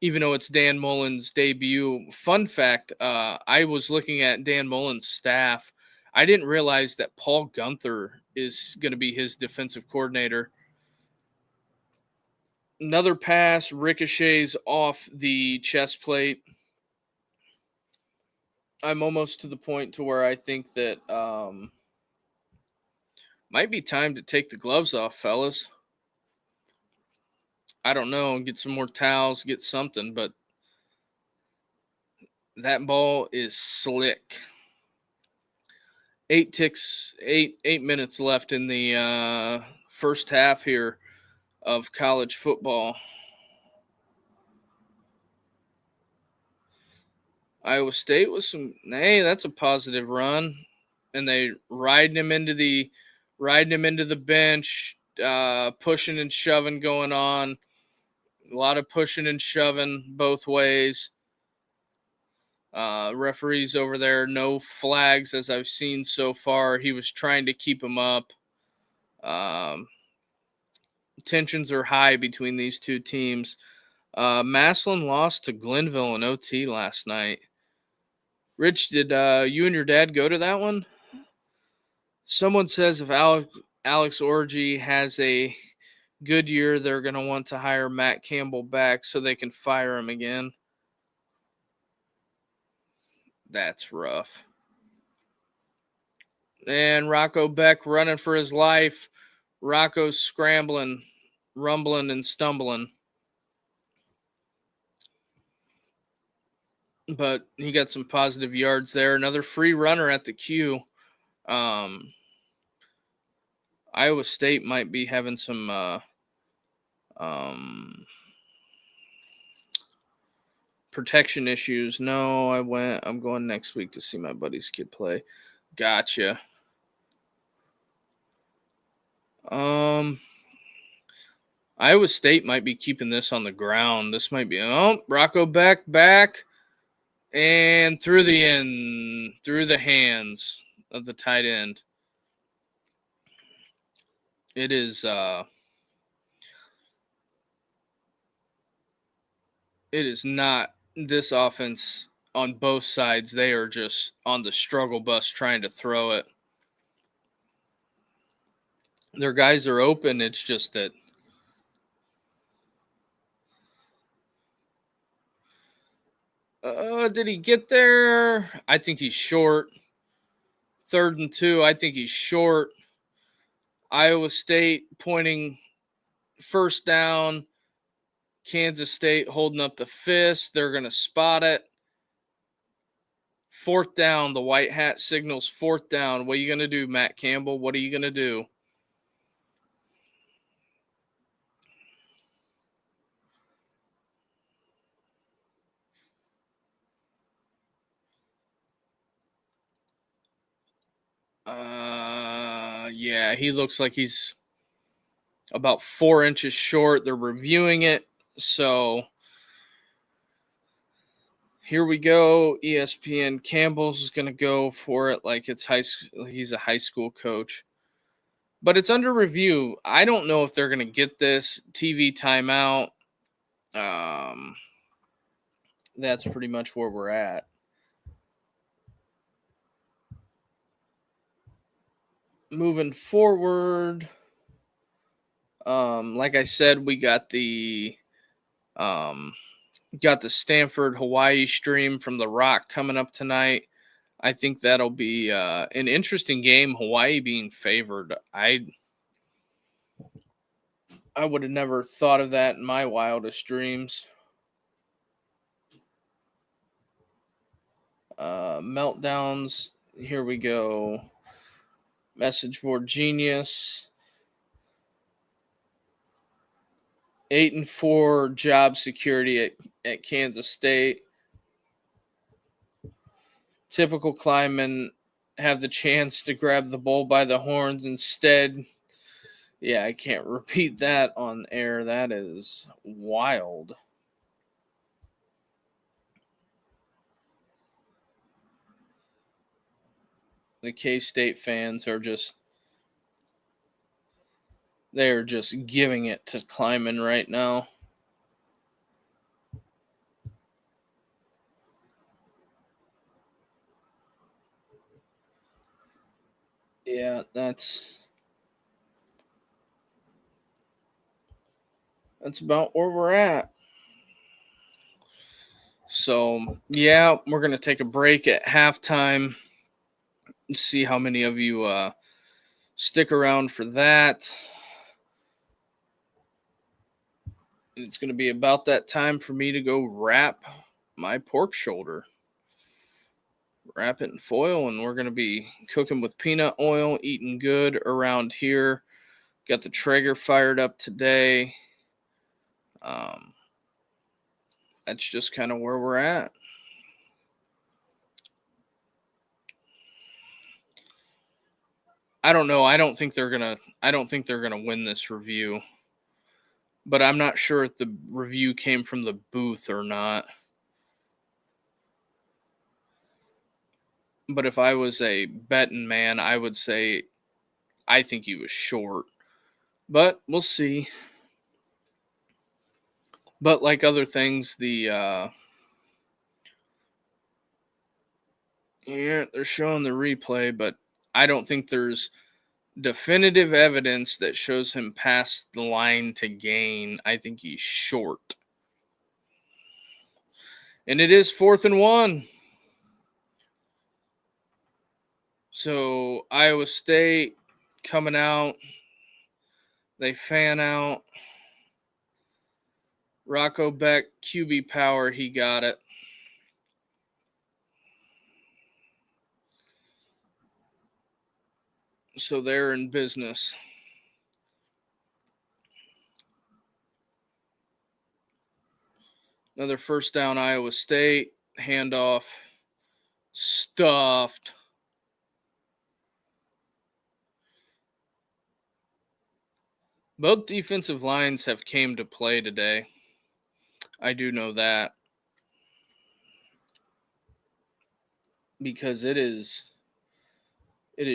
even though it's Dan Mullen's debut. Fun fact: I was looking at Dan Mullen's staff. I didn't realize that Paul Gunther is going to be his defensive coordinator. Another pass ricochets off the chest plate. I'm almost to the point to where I think that might be time to take the gloves off, fellas. I don't know, get some more towels, get something, but that ball is slick. 8 minutes left in the first half here of college football. Iowa State was that's a positive run, and they riding him into the bench, pushing and shoving going on. A lot of pushing and shoving both ways. Referees over there, no flags as I've seen so far. He was trying to keep him up. Tensions are high between these two teams. Massillon lost to Glenville in OT last night. Rich, did you and your dad go to that one? Someone says if Alex Orgy has a good year, they're going to want to hire Matt Campbell back so they can fire him again. That's rough. And Rocco Beck running for his life. Rocco's scrambling, rumbling, and stumbling. But he got some positive yards there. Another free runner at the Q. Iowa State might be having some protection issues. No, I'm going next week to see my buddy's kid play. Gotcha. Iowa State might be keeping this on the ground. This might be Rocco Beck back and through the hands of the tight end. It is not this offense on both sides. They are just on the struggle bus trying to throw it. Their guys are open. It's just that did he get there? I think he's short. 3rd and 2. I think he's short. Iowa State pointing first down. Kansas State holding up the fist. They're going to spot it. Fourth down. The white hat signals fourth down. What are you going to do, Matt Campbell? What are you going to do? Yeah, he looks like he's about 4 inches short. They're reviewing it. So here we go. ESPN Campbell's is going to go for it like it's he's a high school coach. But it's under review. I don't know if they're going to get this TV timeout. That's pretty much where we're at. Moving forward, like I said, we got the Stanford Hawaii stream from The Rock coming up tonight. I think that'll be an interesting game. Hawaii being favored. I would have never thought of that in my wildest dreams. Meltdowns. Here we go. Message board genius. 8-4 job security at Kansas State. Typical Klieman have the chance to grab the bull by the horns instead. Yeah, I can't repeat that on air. That is wild. The K-State fans are they're just giving it to Klieman right now. Yeah, that's about where we're at. So, yeah, we're going to take a break at halftime. See how many of you stick around for that. It's going to be about that time for me to go wrap my pork shoulder. Wrap it in foil, and we're going to be cooking with peanut oil, eating good around here. Got the Traeger fired up today. That's just kind of where we're at. I don't know. I don't think they're gonna win this review. But I'm not sure if the review came from the booth or not. But if I was a betting man, I would say I think he was short. But we'll see. But like other things, they're showing the replay, but I don't think there's definitive evidence that shows him past the line to gain. I think he's short. And it is 4th and 1. So Iowa State coming out. They fan out. Rocco Beck, QB power, he got it. So they're in business. Another first down, Iowa State. Handoff. Stuffed. Both defensive lines have came to play today. I do know that. Because it is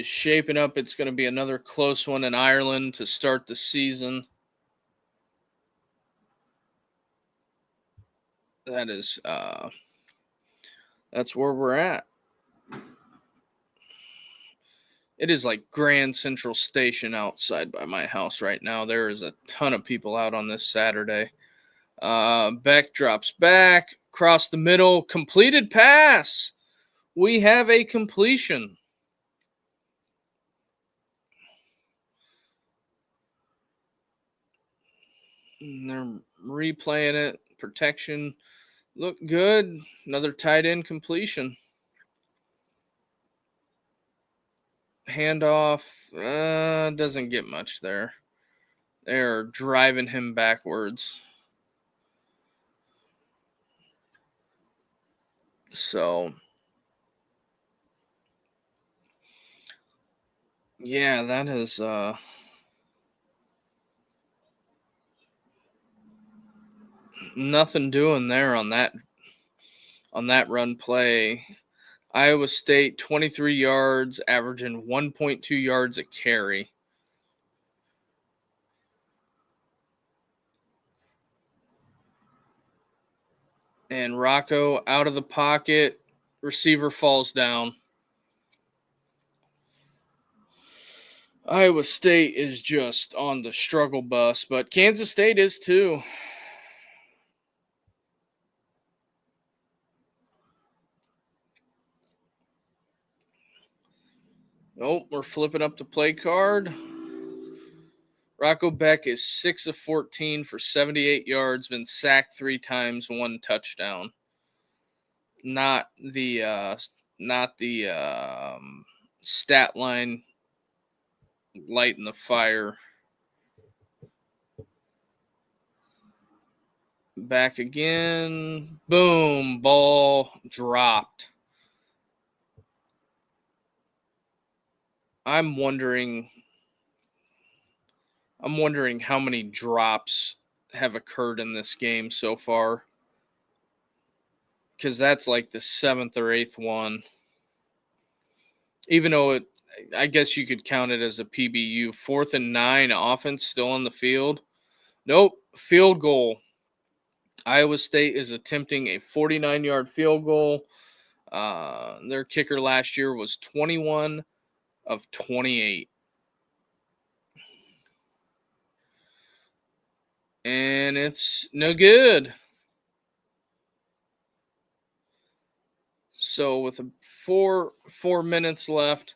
shaping up. It's going to be another close one in Ireland to start the season. That's where we're at. It is like Grand Central Station outside by my house right now. There is a ton of people out on this Saturday. Beck drops back, across the middle, completed pass. We have a completion. And they're replaying it. Protection looked good. Another tight end completion. Handoff doesn't get much there. They're driving him backwards. So, yeah, that is nothing doing there on that run play. Iowa State 23 yards, averaging 1.2 yards a carry. And Rocco out of the pocket, receiver falls down. Iowa State is just on the struggle bus, but Kansas State is too. Oh, we're flipping up the play card. Rocco Beck is 6 of 14 for 78 yards, been sacked 3 times, 1 touchdown. Not the stat line lighting the fire. Back again. Boom. Ball dropped. I'm wondering how many drops have occurred in this game so far. Because that's like the 7th or 8th one. Even though I guess you could count it as a PBU. 4th and 9, offense still on the field. Nope. Field goal. Iowa State is attempting a 49-yard field goal. Their kicker last year was 21 of 28. And it's no good. So with 4 minutes left,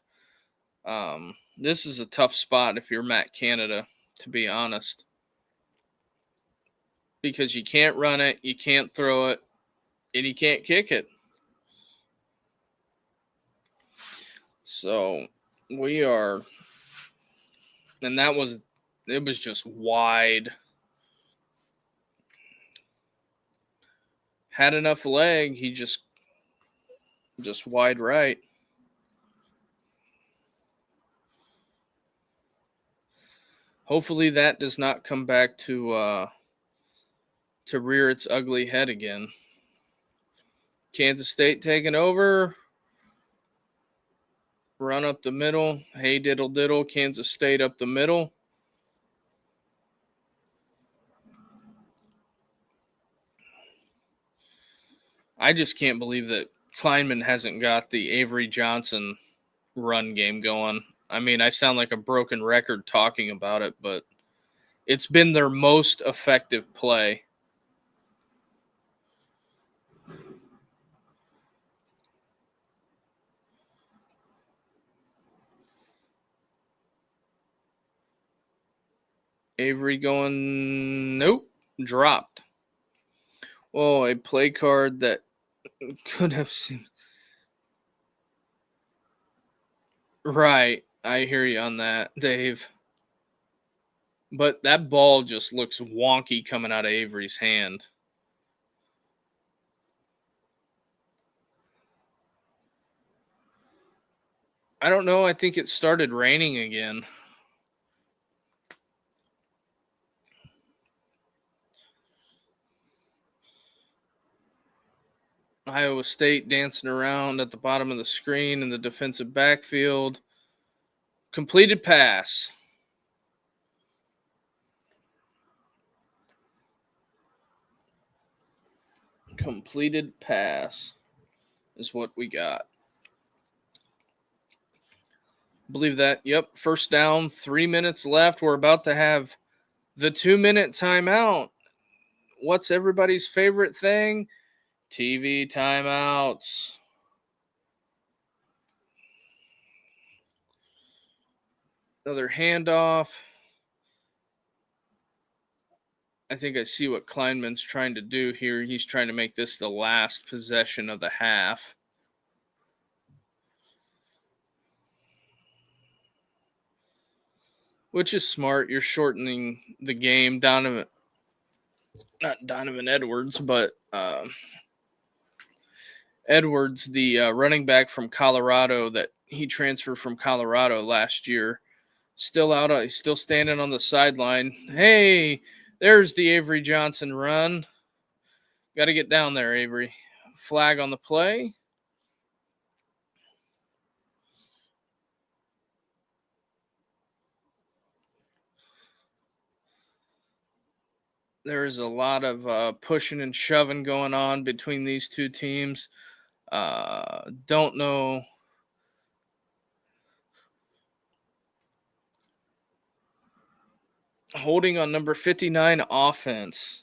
this is a tough spot if you're Matt Canada, to be honest. Because you can't run it, you can't throw it, and you can't kick it. So we are, and it was just wide. Had enough leg, he just wide right. Hopefully that does not come back to rear its ugly head again. Kansas State taking over. Run up the middle. Hey, diddle diddle. Kansas State up the middle. I just can't believe that Kleinman hasn't got the Avery Johnson run game going. I mean, I sound like a broken record talking about it, but it's been their most effective play. Avery going, nope, dropped. Oh, a play card that could have seen. Right. I hear you on that, Dave. But that ball just looks wonky coming out of Avery's hand. I don't know. I think it started raining again. Iowa State dancing around at the bottom of the screen in the defensive backfield. Completed pass. Completed pass is what we got. Believe that. Yep. First down, 3 minutes left. We're about to have the 2-minute timeout. What's everybody's favorite thing? TV timeouts. Another handoff. I think I see what Kleinman's trying to do here. He's trying to make this the last possession of the half. Which is smart. You're shortening the game. Not Donovan Edwards, but Edwards, the running back from Colorado that he transferred from Colorado last year, still out. He's still standing on the sideline. Hey, there's the Avery Johnson run. Got to get down there, Avery. Flag on the play. There is a lot of pushing and shoving going on between these two teams. Don't know. Holding on number 59 offense.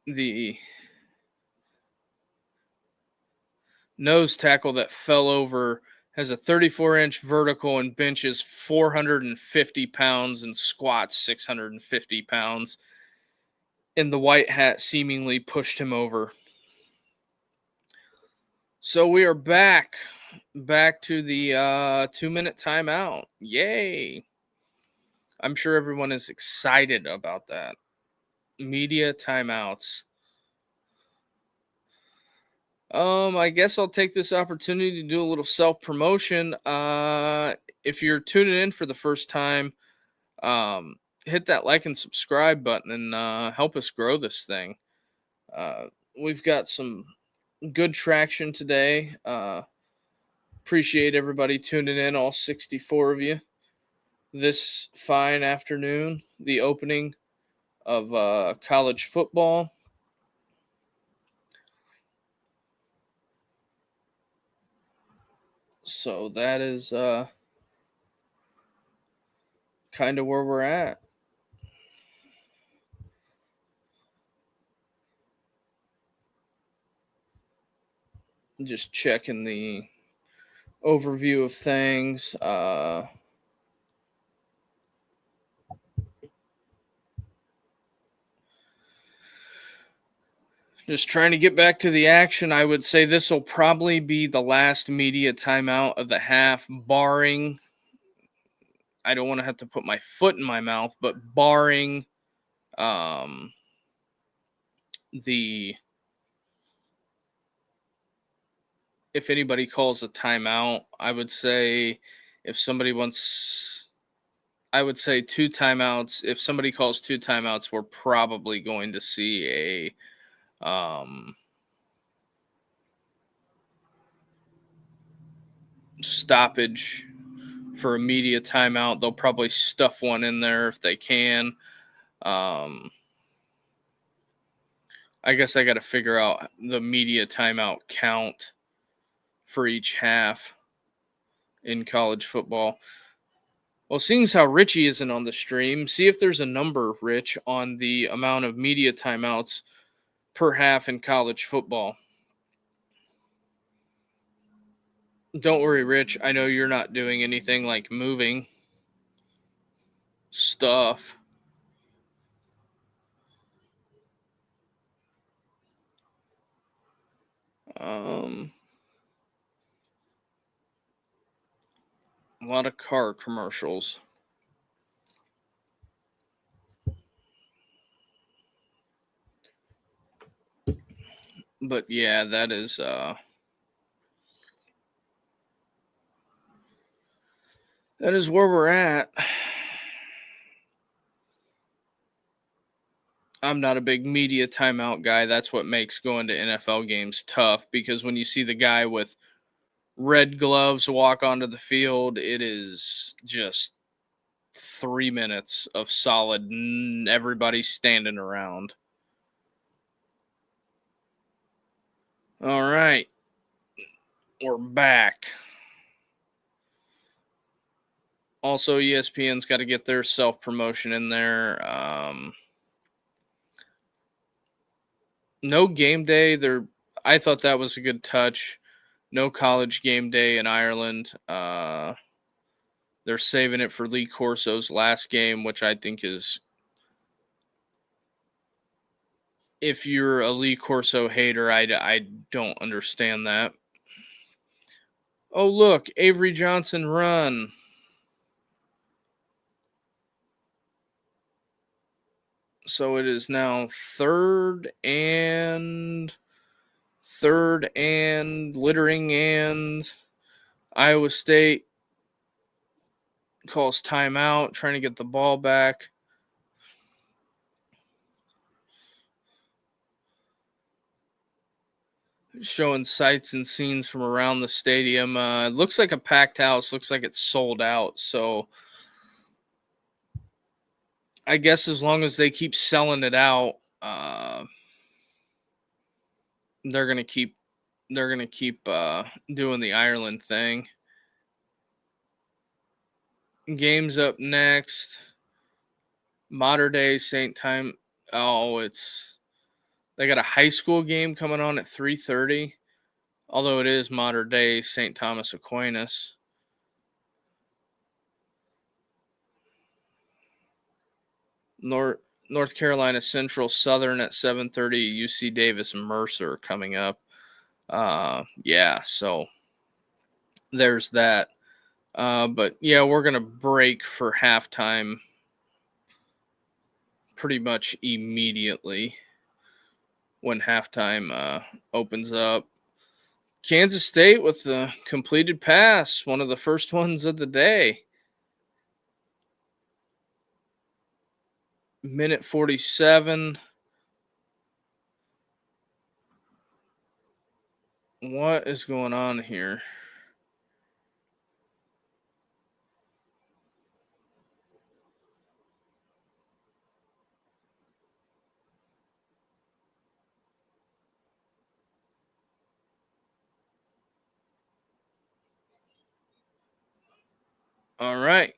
The nose tackle that fell over has a 34-inch vertical and benches 450 pounds and squats 650 pounds. And the white hat seemingly pushed him over. So we are back to the 2-minute timeout. Yay. I'm sure everyone is excited about that. Media timeouts. I guess I'll take this opportunity to do a little self-promotion. If you're tuning in for the first time, hit that like and subscribe button and help us grow this thing. We've got some good traction today. Appreciate everybody tuning in, all 64 of you, this fine afternoon, the opening of college football. So that is kind of where we're at. Just checking the overview of things. Just trying to get back to the action. I would say this will probably be the last media timeout of the half, barring, I don't want to have to put my foot in my mouth, but barring the if anybody calls a timeout, I would say if somebody wants, I would say 2 timeouts. If somebody calls 2 timeouts, we're probably going to see a stoppage for a media timeout. They'll probably stuff one in there if they can. I guess I got to figure out the media timeout count for each half in college football. Well, seeing as how Richie isn't on the stream, see if there's a number, Rich, on the amount of media timeouts per half in college football. Don't worry, Rich. I know you're not doing anything like moving stuff. A lot of car commercials. But yeah, that is where we're at. I'm not a big media timeout guy. That's what makes going to NFL games tough, because when you see the guy with red gloves walk onto the field, it is just 3 minutes of solid everybody standing around. All right. We're back Also, ESPN's got to get their self promotion in there. No game day. I thought that was a good touch. No college game day in Ireland. They're saving it for Lee Corso's last game, which I think is, if you're a Lee Corso hater, I don't understand that. Oh, look, Avery Johnson run. So it is now third and littering, and Iowa State calls timeout, trying to get the ball back. Showing sights and scenes from around the stadium. It looks like a packed house. Looks like it's sold out. So I guess as long as they keep selling it out, they're gonna keep doing the Ireland thing. Games up next. Mater Day St. Time. Oh, they got a high school game coming on at 3:30. Although it is Mater Day St. Thomas Aquinas. North Carolina Central Southern at 7:30. UC Davis Mercer coming up. Yeah, so there's that. But yeah, we're gonna break for halftime pretty much immediately when halftime opens up. Kansas State with the completed pass, one of the first ones of the day. Minute 47. What is going on here? All right.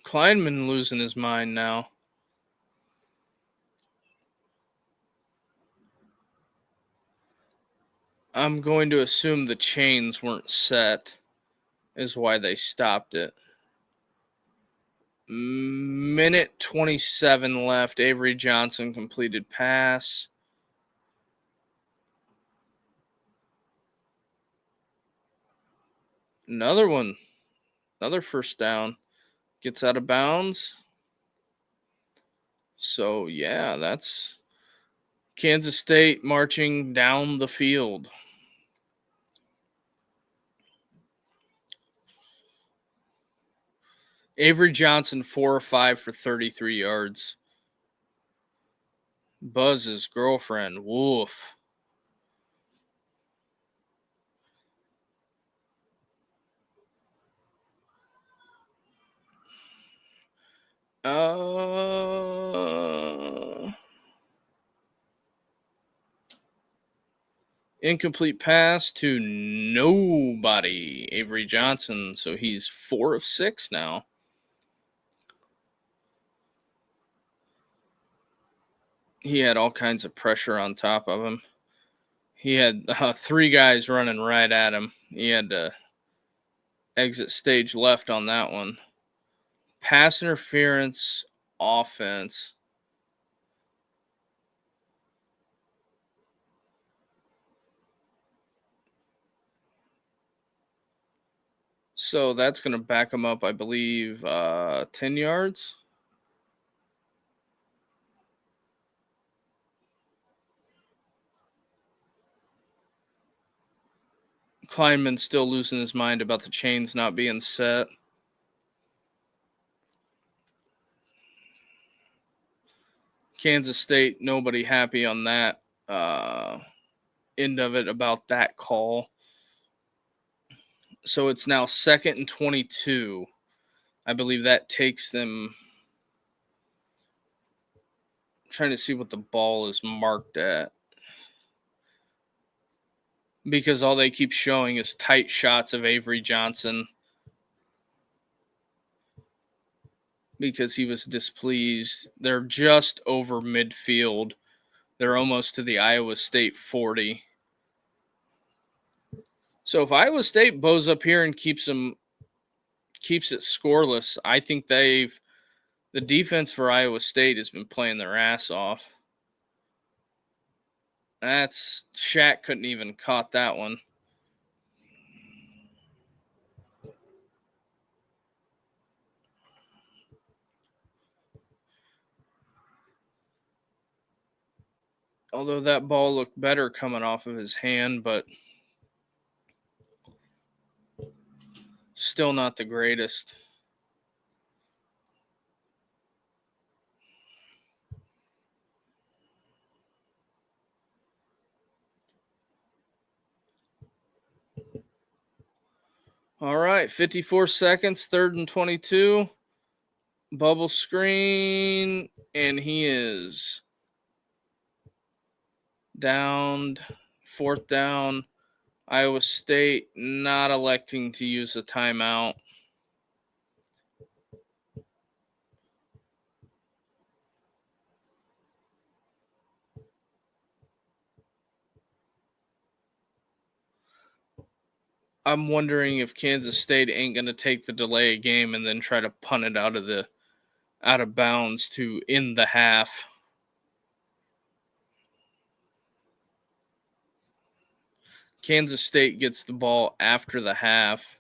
Kleinman losing his mind now. I'm going to assume the chains weren't set, is why they stopped it. Minute 27 left. Avery Johnson completed pass. Another one. Another first down. Gets out of bounds. So, yeah, that's Kansas State marching down the field. Avery Johnson, 4 or 5 for 33 yards. Buzz's girlfriend, woof. Incomplete pass to nobody. Avery Johnson. So he's 4 of 6 now. He had all kinds of pressure on top of him. He had 3 guys running right at him. He had to exit stage left on that one. Pass interference offense. So that's going to back him up, I believe, 10 yards. Kleinman still losing his mind about the chains not being set. Kansas State, nobody happy on that end of it about that call. So it's now 2nd and 22. I believe that takes them. I'm trying to see what the ball is marked at, because all they keep showing is tight shots of Avery Johnson. because he was displeased. They're just over midfield. They're almost to the Iowa State 40. So if Iowa State bows up here and keeps it scoreless, I think the defense for Iowa State has been playing their ass off. That's Shaq couldn't even caught that one. Although that ball looked better coming off of his hand, but still not the greatest. All right, 54 seconds, 3rd and 22. Bubble screen, and he is downed. 4th down. Iowa State not electing to use a timeout. I'm wondering if Kansas State ain't going to take the delay of game and then try to punt it out of bounds to end the half. Kansas State gets the ball after the half.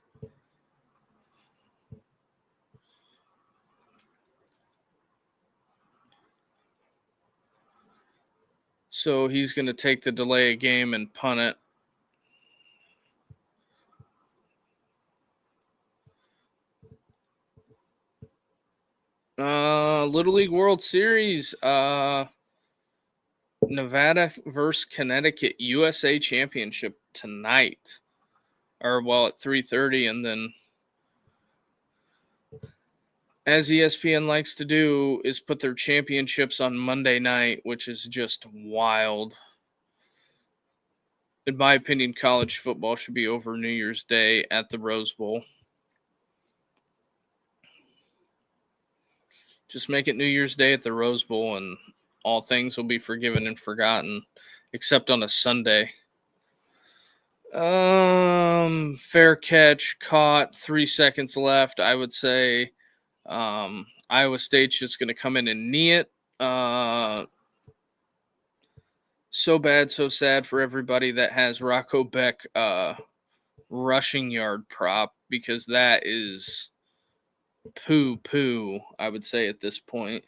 So he's going to take the delay of game and punt it. Little League World Series. Nevada versus Connecticut USA Championship tonight. Or at 3:30, and then as ESPN likes to do is put their championships on Monday night, which is just wild. In my opinion, college football should be over New Year's Day at the Rose Bowl. Just make it New Year's Day at the Rose Bowl, and all things will be forgiven and forgotten, except on a Sunday. Fair catch, caught, 3 seconds left. I would say Iowa State's just going to come in and knee it. So bad, so sad for everybody that has Rocco Beck rushing yard prop, because that is poo, I would say, at this point.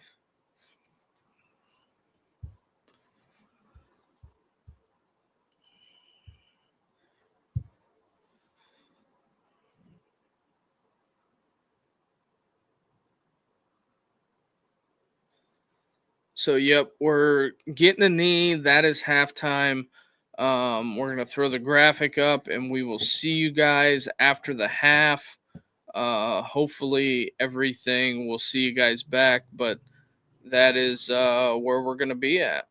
So, yep, we're getting a knee. That is halftime. We're going to throw the graphic up, and we will see you guys after the half. Hopefully, everything will see you guys back, but that is where we're going to be at.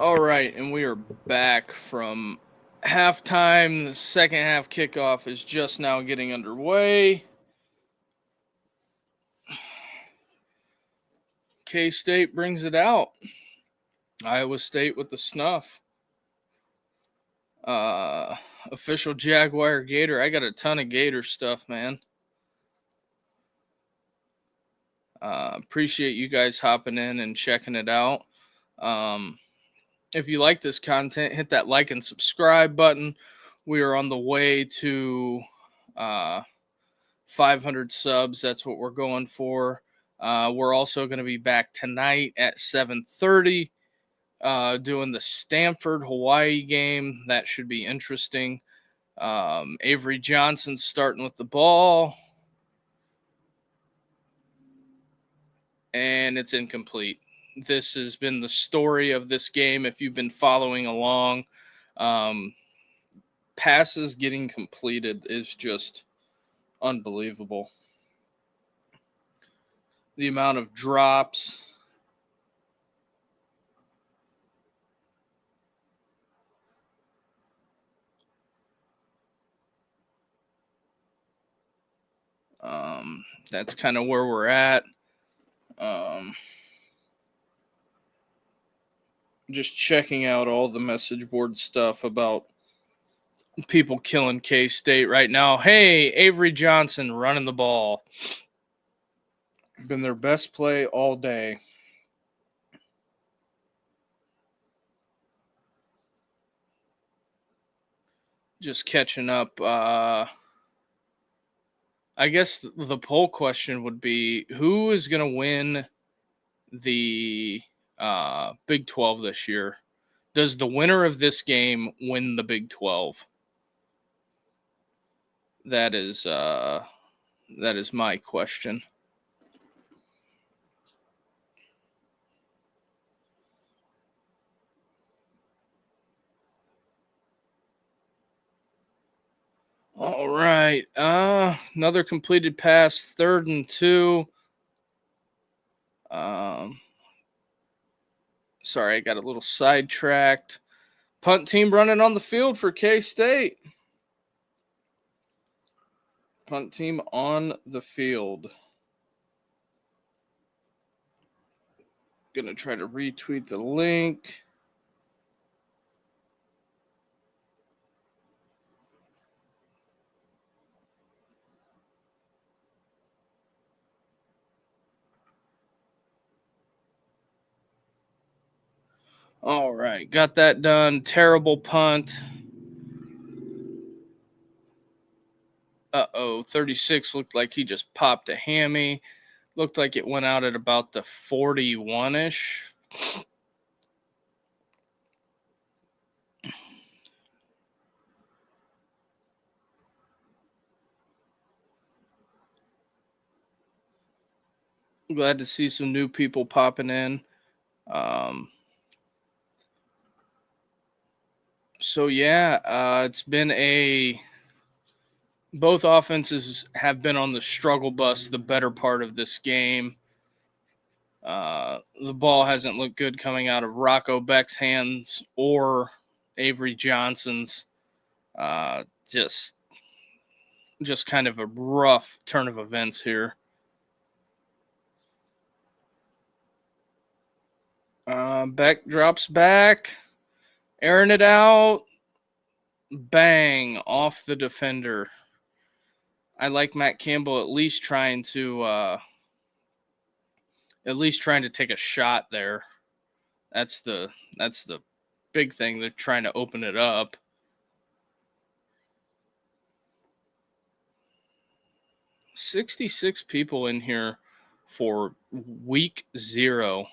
All right, and we are back from halftime. The second half kickoff is just now getting underway. K-State brings it out. Iowa State with the snuff. Official Jaguar Gator. I got a ton of Gator stuff, man. Appreciate you guys hopping in and checking it out. If you like this content, hit that like and subscribe button. We are on the way to 500 subs. That's what we're going for. We're also going to be back tonight at 7:30 doing the Stanford-Hawaii game. That should be interesting. Avery Johnson starting with the ball. And it's incomplete. This has been the story of this game. If you've been following along, passes getting completed is just unbelievable. The amount of drops. That's kind of where we're at. Just checking out all the message board stuff about people killing K-State right now. Hey, Avery Johnson running the ball. Been their best play all day. Just catching up. I guess the poll question would be, who is going to win the Big 12 this year? Does the winner of this game win the Big 12? That is my question. All right. Another completed pass, 3rd and 2. Sorry, I got a little sidetracked. Punt team running on the field for K-State. Punt team on the field. Gonna try to retweet the link. All right, got that done. Terrible punt. 36 looked like he just popped a hammy. Looked like it went out at about the 41-ish. Glad to see some new people popping in. So yeah, it's been both offenses have been on the struggle bus the better part of this game. The ball hasn't looked good coming out of Rocco Beck's hands or Avery Johnson's. Just kind of a rough turn of events here. Beck drops back, airing it out. Bang, off the defender. I like Matt Campbell at least trying to take a shot there. That's the big thing. They're trying to open it up. $66 people in here for week 0.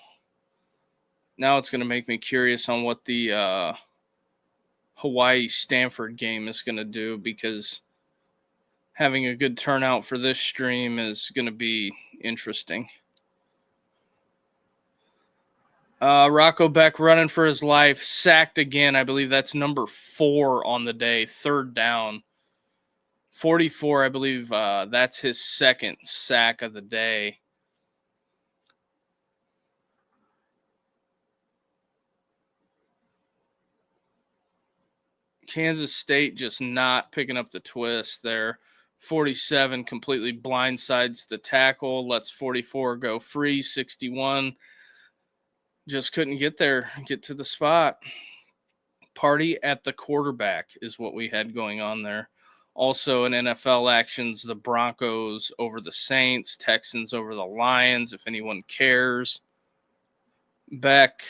Now it's going to make me curious on what the Hawaii-Stanford game is going to do, because having a good turnout for this stream is going to be interesting. Rocco Beck running for his life, sacked again. I believe that's number 4 on the day, 3rd down. 44, I believe that's his 2nd sack of the day. Kansas State just not picking up the twist there. 47 completely blindsides the tackle, lets 44 go free. 61 just couldn't get to the spot. Party at the quarterback is what we had going on there. Also in NFL actions, the Broncos over the Saints, Texans over the Lions, if anyone cares. Beck,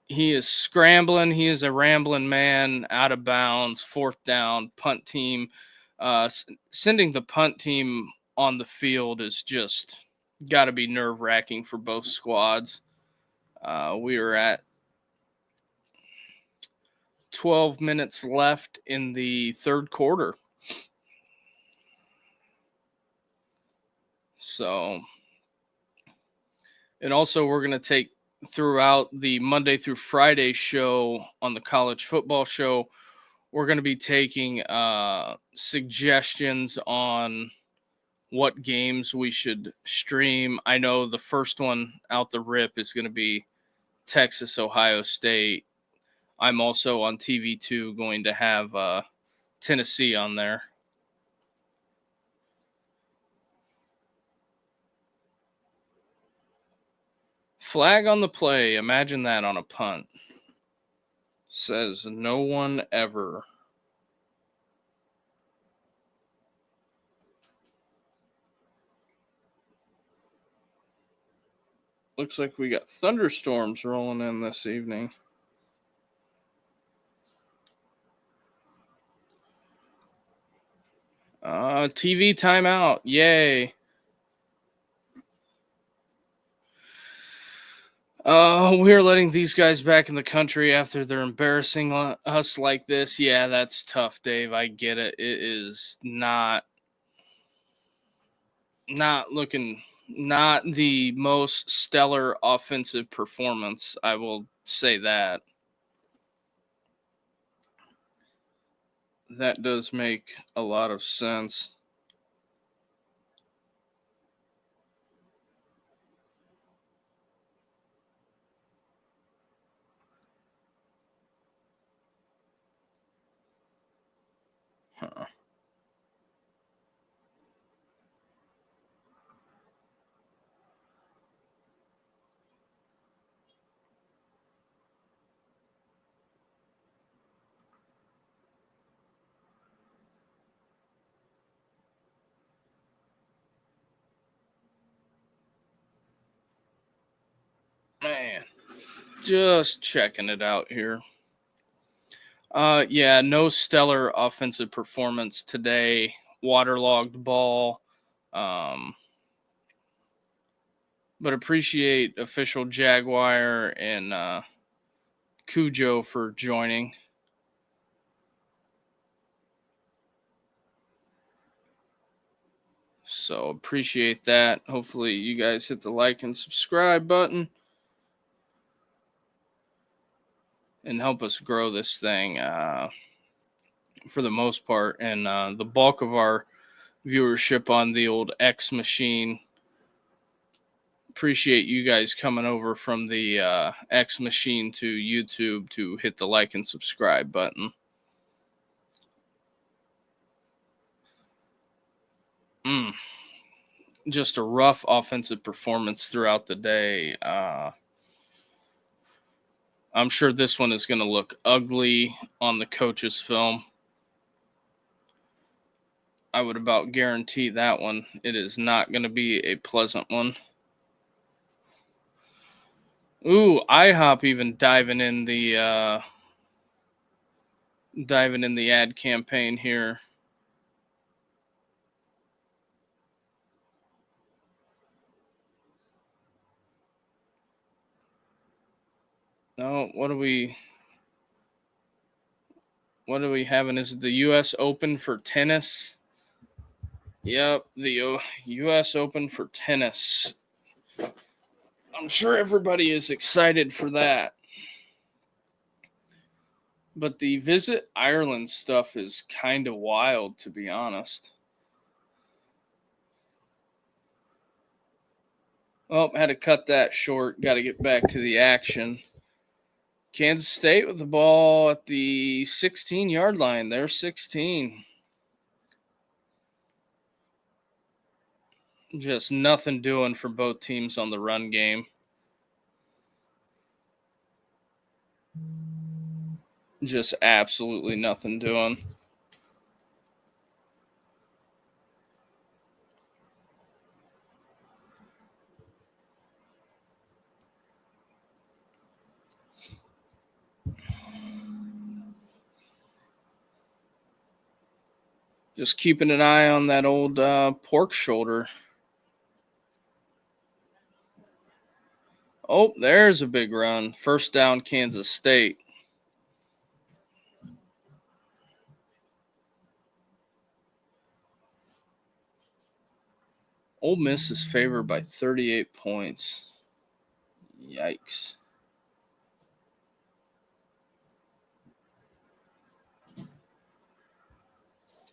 he is scrambling. He is a rambling man, out of bounds, fourth down, punt team. Sending the punt team on the field is just got to be nerve-wracking for both squads. We are at 12 minutes left in the third quarter. So, and also we're going to take throughout the Monday through Friday show on the college football show, we're going to be taking suggestions on what games we should stream. I know the first one out the rip is going to be Texas, Ohio State. I'm also on TV2 going to have Tennessee on there. Flag on the play. Imagine that on a punt. Says no one ever. Looks like we got thunderstorms rolling in this evening. TV timeout. Yay. We're letting these guys back in the country after they're embarrassing us like this. Yeah, that's tough, Dave. I get it. It is not looking, not the most stellar offensive performance. I will say that. That does make a lot of sense. Huh. Man, just checking it out here. Yeah, no stellar offensive performance today. Waterlogged ball. But appreciate official Jaguar and Cujo for joining. So appreciate that. Hopefully you guys hit the like and subscribe button and help us grow this thing for the most part. And the bulk of our viewership on the old X machine. Appreciate you guys coming over from the X machine to YouTube to hit the like and subscribe button. Just a rough offensive performance throughout the day. I'm sure this one is going to look ugly on the coach's film. I would about guarantee that one. It is not going to be a pleasant one. Ooh, IHOP even diving in the ad campaign here. No, what are we having? Is it the U.S. Open for tennis? Yep, the U.S. Open for tennis. I'm sure everybody is excited for that. But the Visit Ireland stuff is kind of wild, to be honest. Oh, had to cut that short. Got to get back to the action. Kansas State with the ball at the 16-yard line. They're 16. Just nothing doing for both teams on the run game. Just absolutely nothing doing. Just keeping an eye on that old pork shoulder. Oh, there's a big run. First down, Kansas State. Ole Miss is favored by 38 points. Yikes.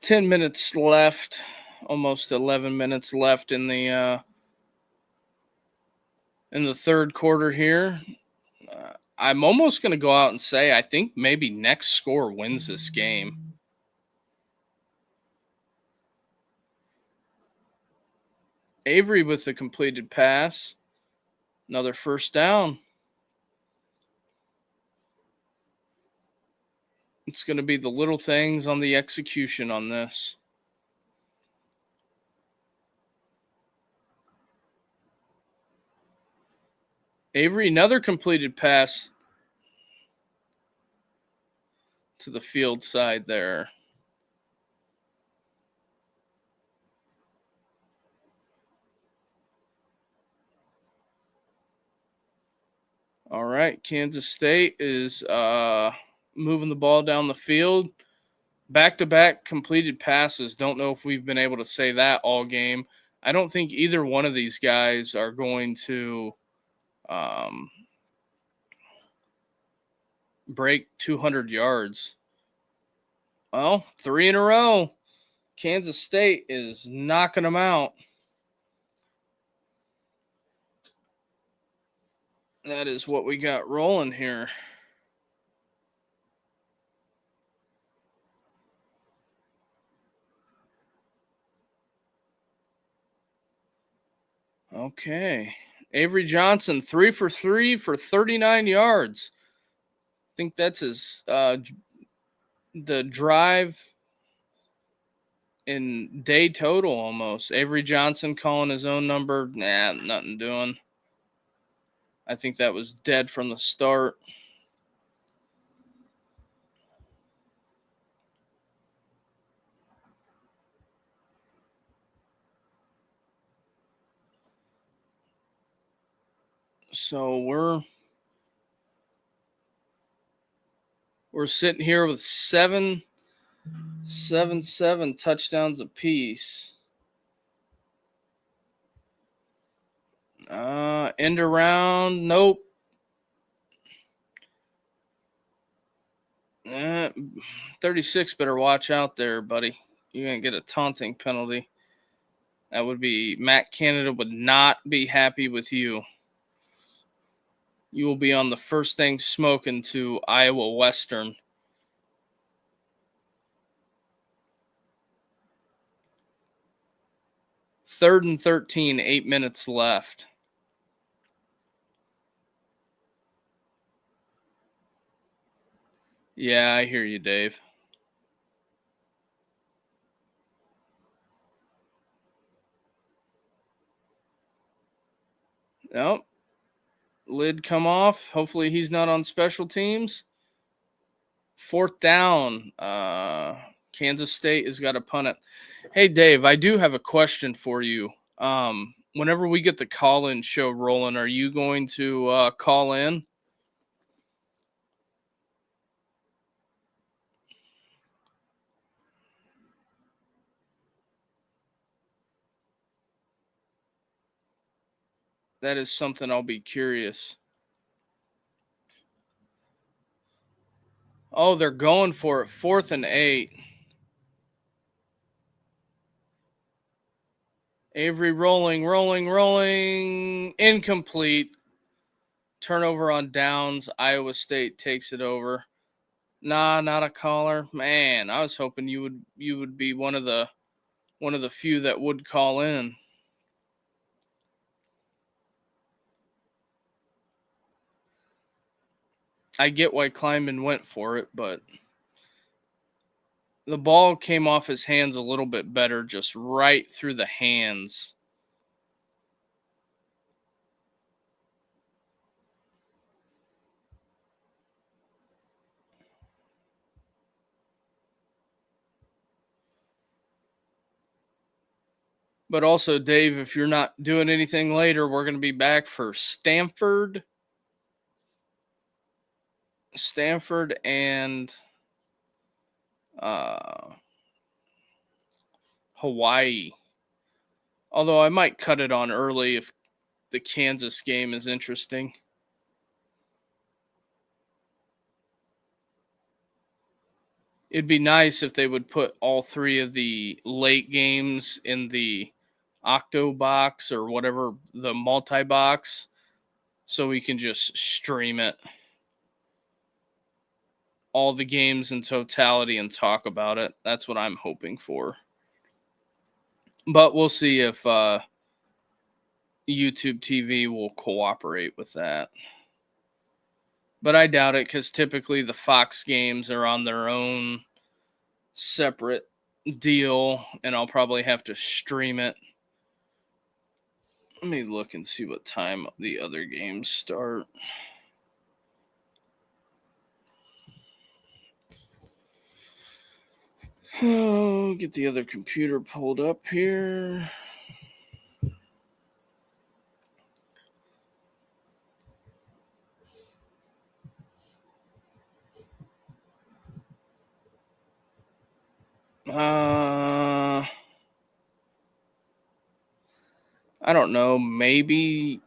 $10 minutes left. Almost 11 minutes left in the third quarter here. I'm almost going to go out and say I think maybe next score wins this game. Avery with the completed pass. Another first down. It's going to be the little things on the execution on this. Avery, another completed pass to the field side there. All right, Kansas State is moving the ball down the field. Back-to-back completed passes. Don't know if we've been able to say that all game. I don't think either one of these guys are going to break 200 yards. Well, 3 in a row. Kansas State is knocking them out. That is what we got rolling here. Okay. Avery Johnson, 3 for 3 for 39 yards. I think that's his the drive in day total almost. Avery Johnson calling his own number. Nah, nothing doing. I think that was dead from the start. So we're sitting here with seven touchdowns apiece. End around, nope. 36 better watch out there, buddy. You're going to get a taunting penalty. That would be Matt Canada would not be happy with you. You will be on the first thing smoking to Iowa Western. Third and 13, 8 minutes left. Yeah, I hear you, Dave. Nope. Lid come off. Hopefully he's not on special teams. Fourth down. Kansas State has got to punt it. Hey, Dave, I do have a question for you. Whenever we get the call-in show rolling, are you going to call in? That is something I'll be curious. Oh, they're going for it. 4th and 8. Avery rolling. Incomplete. turnover on downs. Iowa State takes it over. Nah, not a caller. Man, I was hoping you would be one of the few that would call in. I get why Kleinman went for it, but the ball came off his hands a little bit better, just right through the hands. But also, Dave, if you're not doing anything later, we're going to be back for Stanford and Hawaii. Although I might cut it on early if the Kansas game is interesting. It'd be nice if they would put all three of the late games in the Octo box or whatever, the multi box, so we can just stream it. All the games in totality and talk about it. That's what I'm hoping for. But we'll see if YouTube TV will cooperate with that. But I doubt it, because typically the Fox games are on their own separate deal, and I'll probably have to stream it. Let me look and see what time the other games start. Oh, get the other computer pulled up here. I don't know. Maybe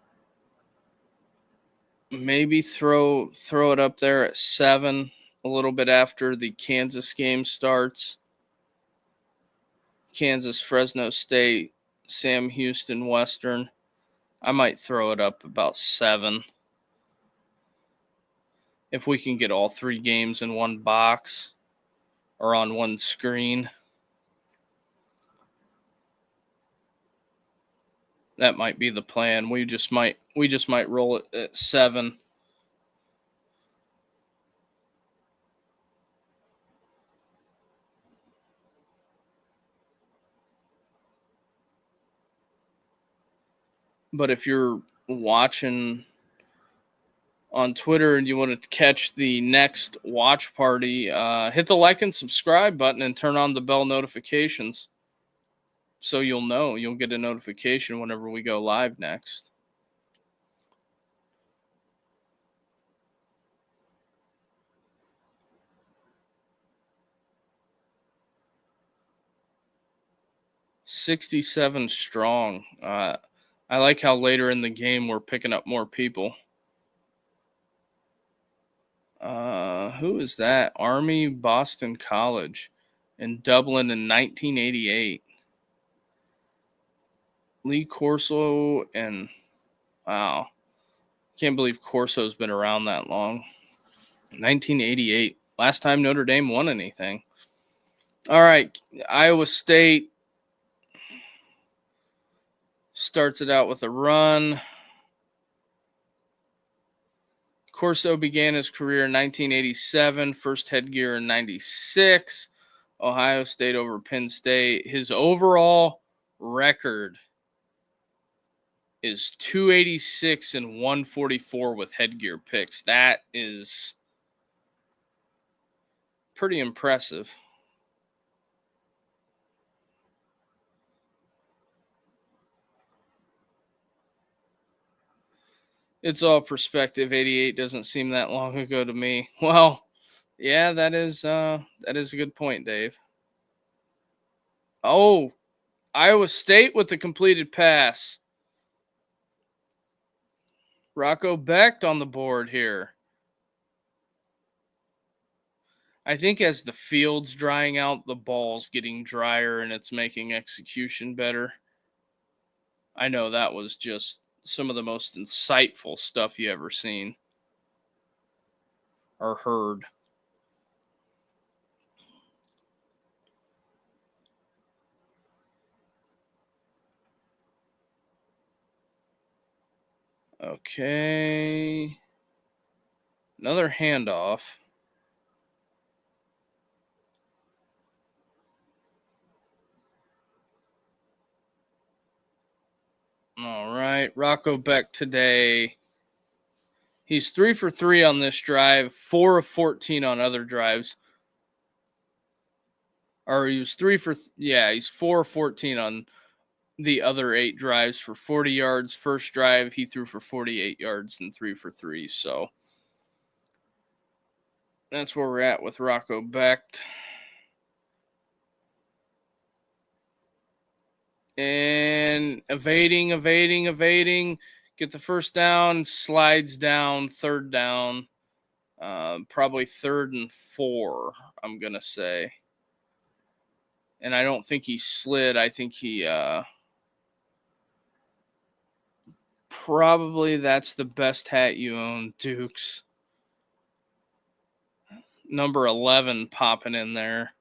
throw it up there at 7, a little bit after the Kansas game starts. Kansas, Fresno State, Sam Houston, Western. I might throw it up about 7. If we can get all 3 games in one box or on one screen. That might be the plan. We just might roll it at 7. But if you're watching on Twitter and you want to catch the next watch party, hit the like and subscribe button and turn on the bell notifications, so you'll get a notification whenever we go live next. $67 strong. I like how later in the game we're picking up more people. Who is that? Army Boston College in Dublin in 1988. Lee Corso, and wow, can't believe Corso's been around that long. 1988, last time Notre Dame won anything. All right, Iowa State starts it out with a run. Corso began his career in 1987, first headgear in 96. Ohio State over Penn State. His overall record is 286 and 144 with headgear picks. That is pretty impressive. It's all perspective. 88 doesn't seem that long ago to me. Well, yeah, that is a good point, Dave. Oh, Iowa State with the completed pass. Rocco Becht on the board here. I think as the field's drying out, the ball's getting drier and it's making execution better. I know that was just some of the most insightful stuff you ever seen or heard. Okay. Another handoff. All right. Rocco Beck today. He's 3 for 3 on this drive, 4 of 14 on other drives. Or he was 3 for, he's 4 of 14 on the other 8 drives for 40 yards. First drive, he threw for 48 yards and 3 for 3. So that's where we're at with Rocco Beck. And evading. Get the first down, slides down, third down. Probably 3rd and 4, I'm going to say. And I don't think he slid. I think he probably that's the best hat you own, Dukes. Number 11 popping in there.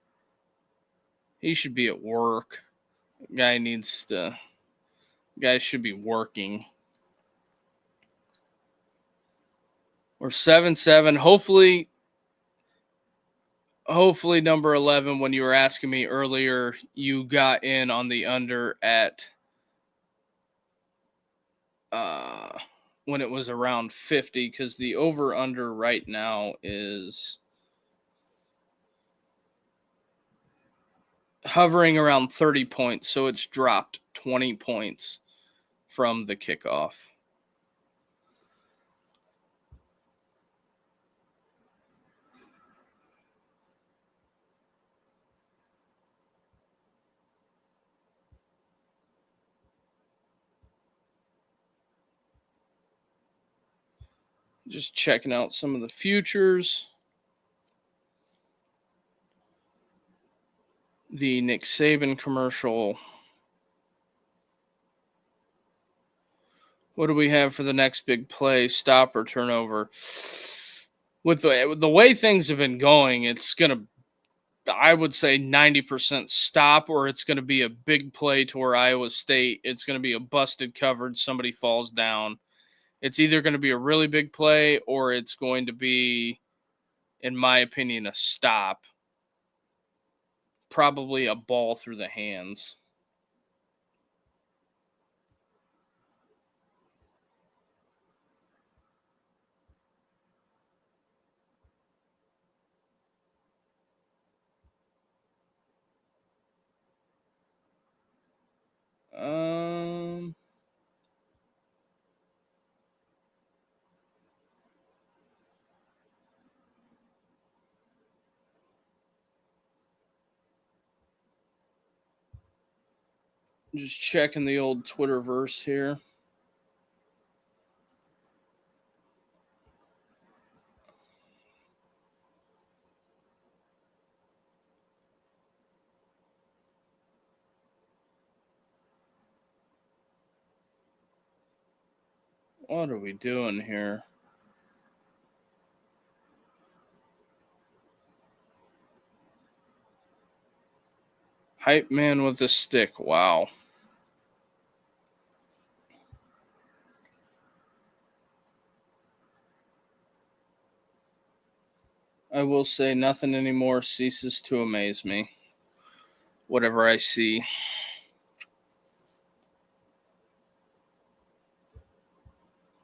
He should be at work. Guy should be working. We're 7-7. Hopefully number 11, when you were asking me earlier, you got in on the under at when it was around 50, because the over under right now is hovering around 30 points, so it's dropped 20 points from the kickoff. Just checking out some of the futures. The Nick Saban commercial. What do we have for the next big play? Stop or turnover? With the way things have been going, it's going to, I would say 90% stop, or it's going to be a big play to where Iowa State. It's going to be a busted coverage. Somebody falls down. It's either going to be a really big play or it's going to be, in my opinion, a stop. Probably a ball through the hands. Just checking the old Twitterverse here. What are we doing here? Hype man with a stick. Wow. I will say nothing anymore ceases to amaze me. Whatever I see.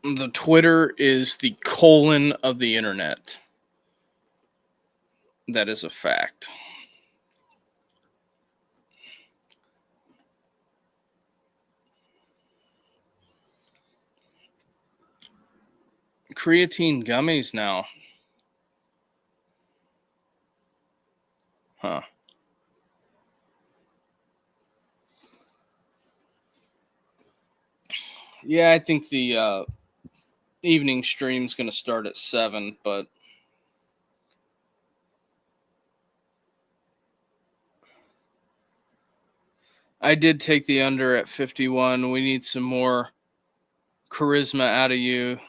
The Twitter is the colon of the internet. That is a fact. Creatine gummies now. Huh. Yeah, I think the evening stream's going to start at 7, but I did take the under at 51. We need some more charisma out of you.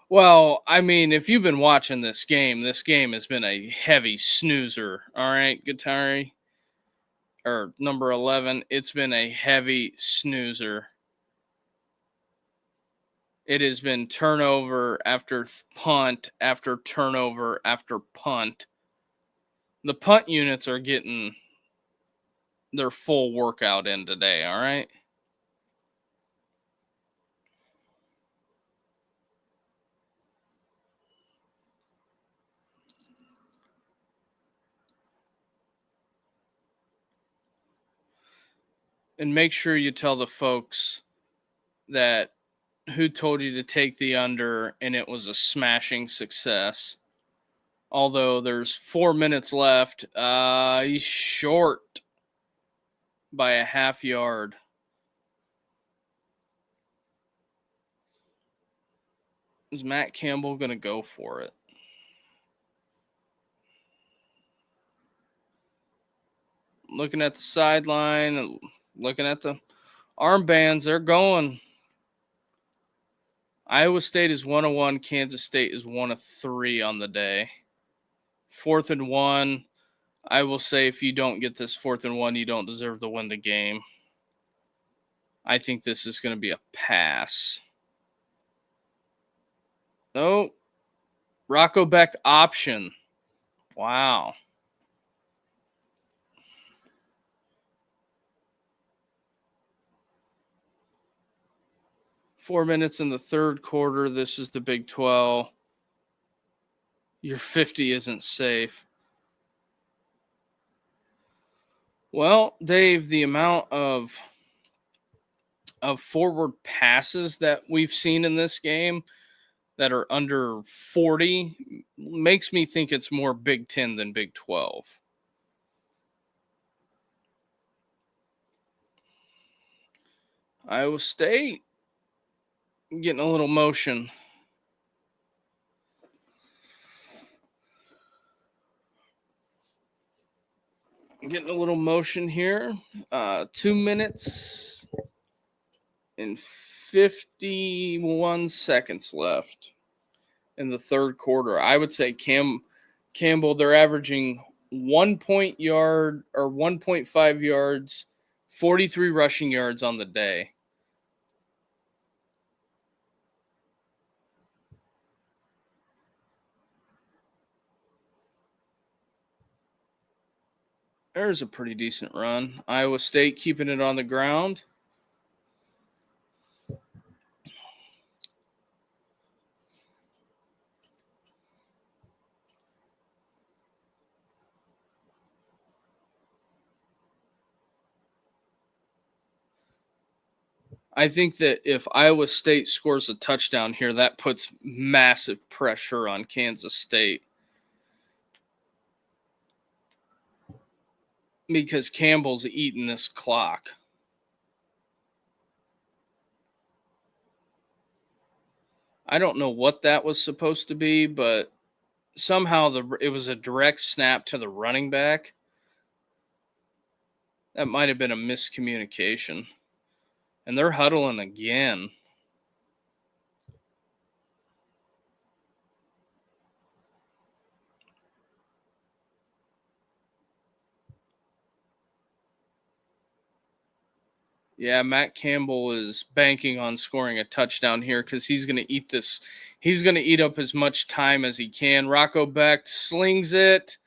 Well, I mean, if you've been watching this game has been a heavy snoozer. All right, Guitari or number 11, it's been a heavy snoozer. It has been turnover after punt after turnover after punt. The punt units are getting their full workout in today, all right? And make sure you tell the folks that who told you to take the under and it was a smashing success. Although there's 4 minutes left, he's short by a half yard. Is Matt Campbell going to go for it? Looking at the sideline, looking at the armbands, they're going. Iowa State is 101. Kansas State is 1 of 3 on the day. 4th and 1. I will say if you don't get this 4th and 1, you don't deserve to win the game. I think this is going to be a pass. No. Rocco Beck option. Wow. Four minutes in the third quarter. This is the Big 12. Your 50 isn't safe. Well, Dave, the amount of forward passes that we've seen in this game that are under 40 makes me think it's more Big 10 than Big 12. Iowa State getting a little motion. Getting a little motion here. 2 minutes and 51 seconds left in the third quarter. I would say Campbell, they're averaging 1 point yard or 1.5 yards, 43 rushing yards on the day. There's a pretty decent run. Iowa State keeping it on the ground. I think that if Iowa State scores a touchdown here, that puts massive pressure on Kansas State. Because Campbell's eating this clock. I don't know what that was supposed to be, but somehow it was a direct snap to the running back. That might have been a miscommunication. And they're huddling again. Yeah, Matt Campbell is banking on scoring a touchdown here because he's going to eat this. He's going to eat up as much time as he can. Rocco Beck slings it.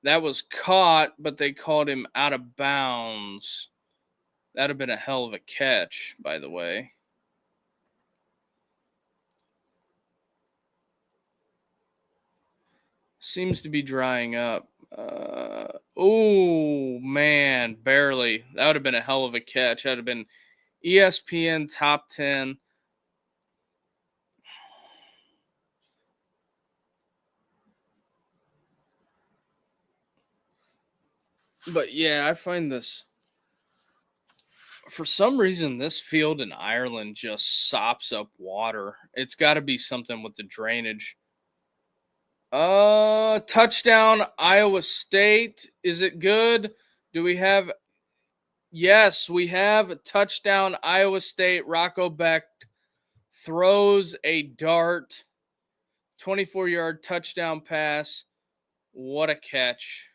That was caught, but they called him out of bounds. That'd have been a hell of a catch, by the way. Seems to be drying up. Oh, man, barely. That would have been a hell of a catch. That would have been ESPN top 10. But yeah, I find this. For some reason, this field in Ireland just sops up water. It's got to be something with the drainage. Touchdown Iowa State. Is it good? Do we have? Yes, we have a touchdown Iowa State. Rocco Beck throws a dart, 24-yard touchdown pass. What a catch.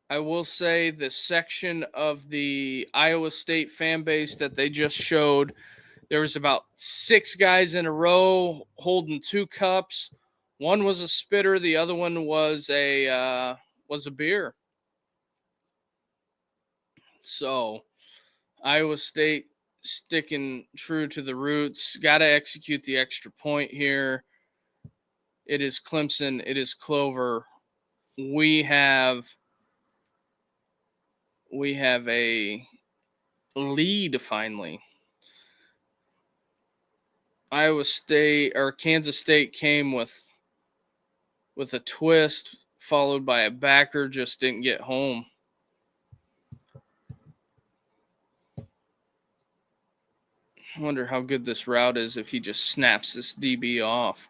I will say the section of the Iowa State fan base that they just showed, there was about 6 guys in a row holding 2 cups. One was a spitter, the other one was a beer. So Iowa State sticking true to the roots. Got to execute the extra point here. It is Clemson. It is Clover. We have a lead finally. Iowa State or Kansas State came with a twist followed by a backer, just didn't get home. I wonder how good this route is if he just snaps this DB off.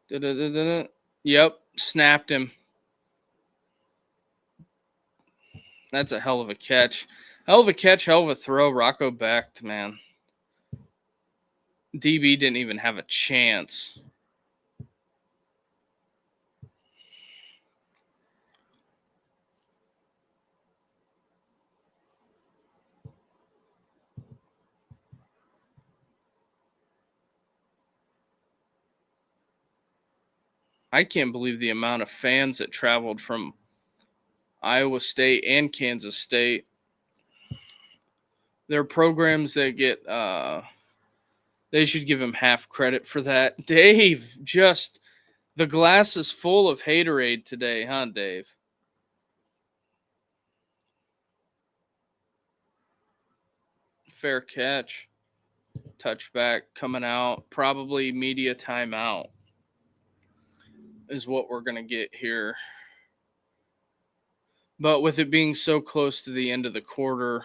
Da-da-da-da-da. Yep, snapped him. That's a hell of a catch. Hell of a catch, hell of a throw. Rocco Becht, man. DB didn't even have a chance. I can't believe the amount of fans that traveled from Iowa State and Kansas State. There are programs that get they should give him half credit for that. Dave, just the glass is full of haterade today, huh, Dave? Fair catch. Touchback coming out. Probably media timeout is what we're going to get here. But with it being so close to the end of the quarter,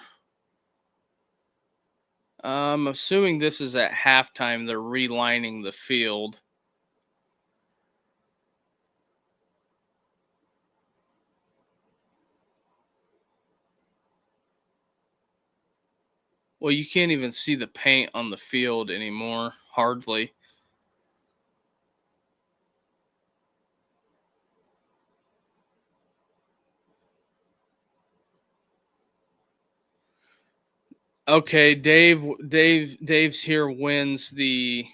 I'm assuming this is at halftime. They're relining the field. Well, you can't even see the paint on the field anymore, hardly. Okay, Dave's here wins the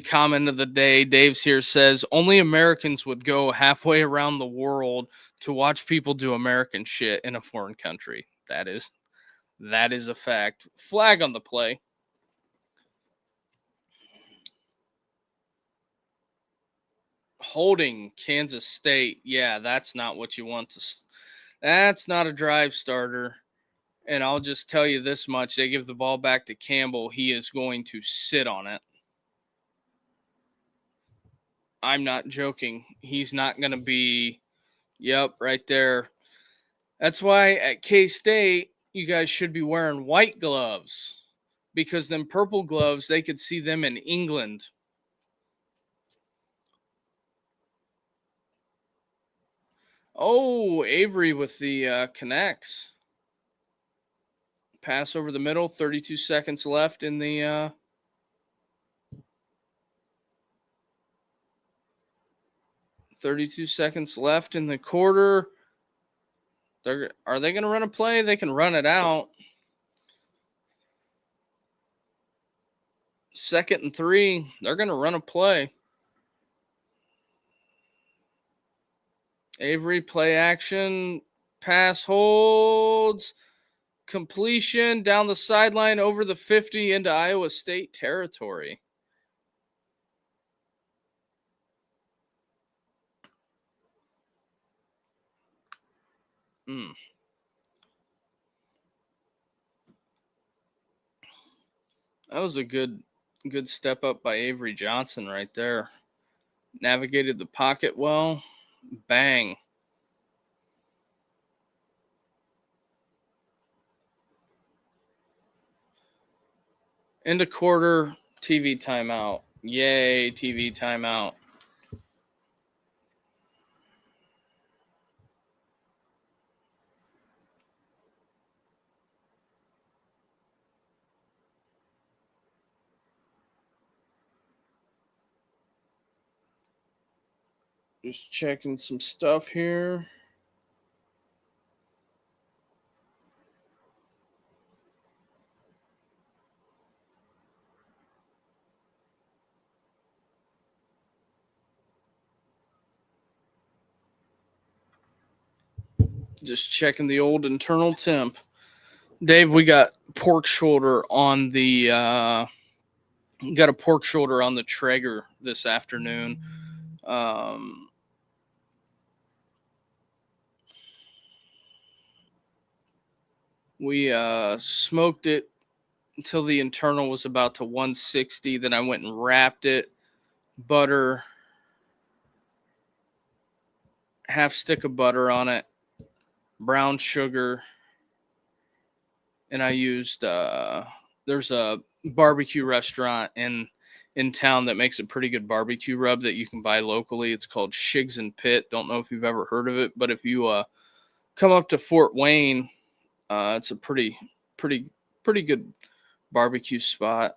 comment of the day. Dave's here says only Americans would go halfway around the world to watch people do American shit in a foreign country. That is a fact. Flag on the play. Holding Kansas State. Yeah, that's not what you want to. That's not a drive starter. And I'll just tell you this much. They give the ball back to Campbell. He is going to sit on it. I'm not joking. He's not going to be. Yep, right there. That's why at K-State, you guys should be wearing white gloves. Because them purple gloves, they could see them in England. Oh, Avery with the connects. Pass over the middle, 32 seconds left in the 32 seconds left in the quarter. Are they going to run a play? They can run it out. 2nd and 3. They're going to run a play. Avery, play action. Pass holds. Completion down the sideline over the 50 into Iowa State territory. That was a good step up by Avery Johnson right there. Navigated the pocket well. Bang. End of quarter, TV timeout. Yay, TV timeout. Just checking some stuff here. Just checking the old internal temp. Dave, we got pork shoulder on the got a pork shoulder on the Traeger this afternoon. We smoked it until the internal was about to 160. Then I went and wrapped it, butter, half stick of butter on it, brown sugar, and I used there's a barbecue restaurant in town that makes a pretty good barbecue rub that you can buy locally. It's called Shigs and Pit. Don't know if you've ever heard of it, but if you come up to Fort Wayne, it's a pretty good barbecue spot.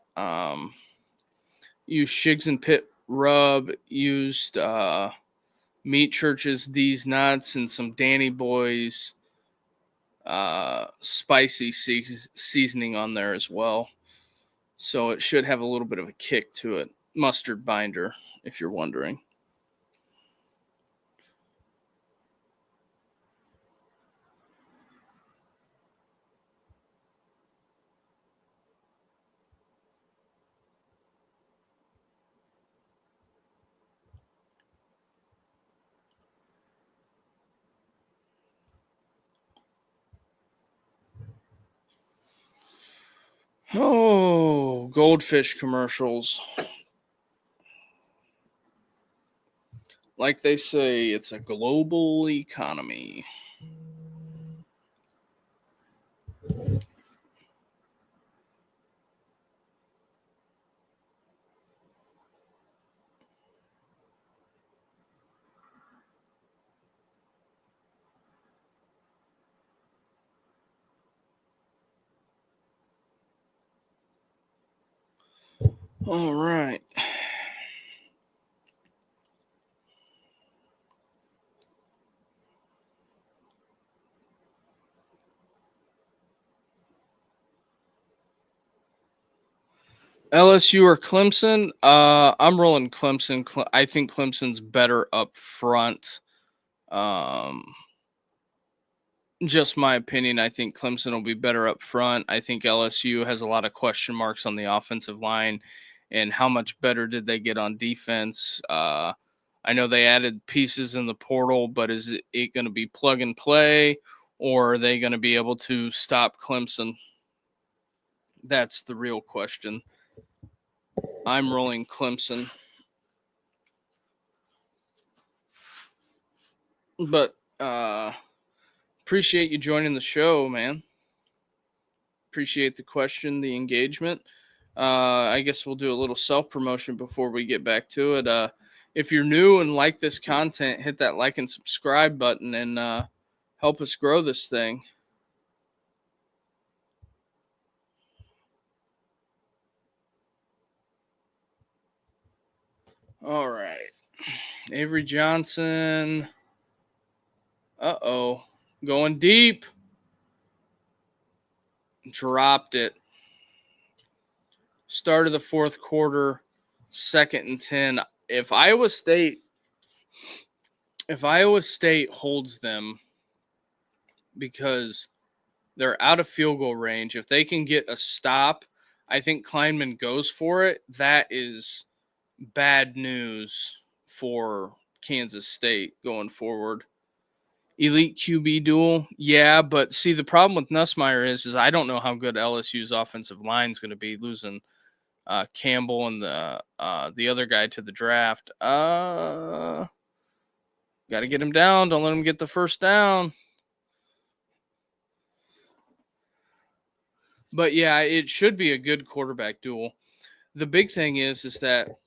Used Shigs and Pit rub, used Meat Church's These Nuts, and some Danny Boy's spicy seasoning on there as well. So it should have a little bit of a kick to it. Mustard binder, if you're wondering. Oh, goldfish commercials. Like they say, it's a global economy. All right. LSU or Clemson? I'm rolling Clemson. I think Clemson's better up front. Just my opinion. I think Clemson will be better up front. I think LSU has a lot of question marks on the offensive line, and how much better did they get on defense? I know they added pieces in the portal, but is it going to be plug and play, or are they going to be able to stop Clemson? That's the real question. I'm rolling Clemson. But appreciate you joining the show, man. Appreciate the question, the engagement. I guess we'll do a little self promotion before we get back to it. If you're new and like this content, hit that like and subscribe button and help us grow this thing. All right. Avery Johnson. Uh-oh. Going deep. Dropped it. Start of the fourth quarter, 2nd and 10. If Iowa State holds them because they're out of field goal range, if they can get a stop, I think Kleinman goes for it. That is bad news for Kansas State going forward. Elite QB duel, yeah, but see the problem with Nussmeier is I don't know how good LSU's offensive line is going to be, losing Campbell and the other guy to the draft. Got to get him down. Don't let him get the first down. But yeah, it should be a good quarterback duel. The big thing is that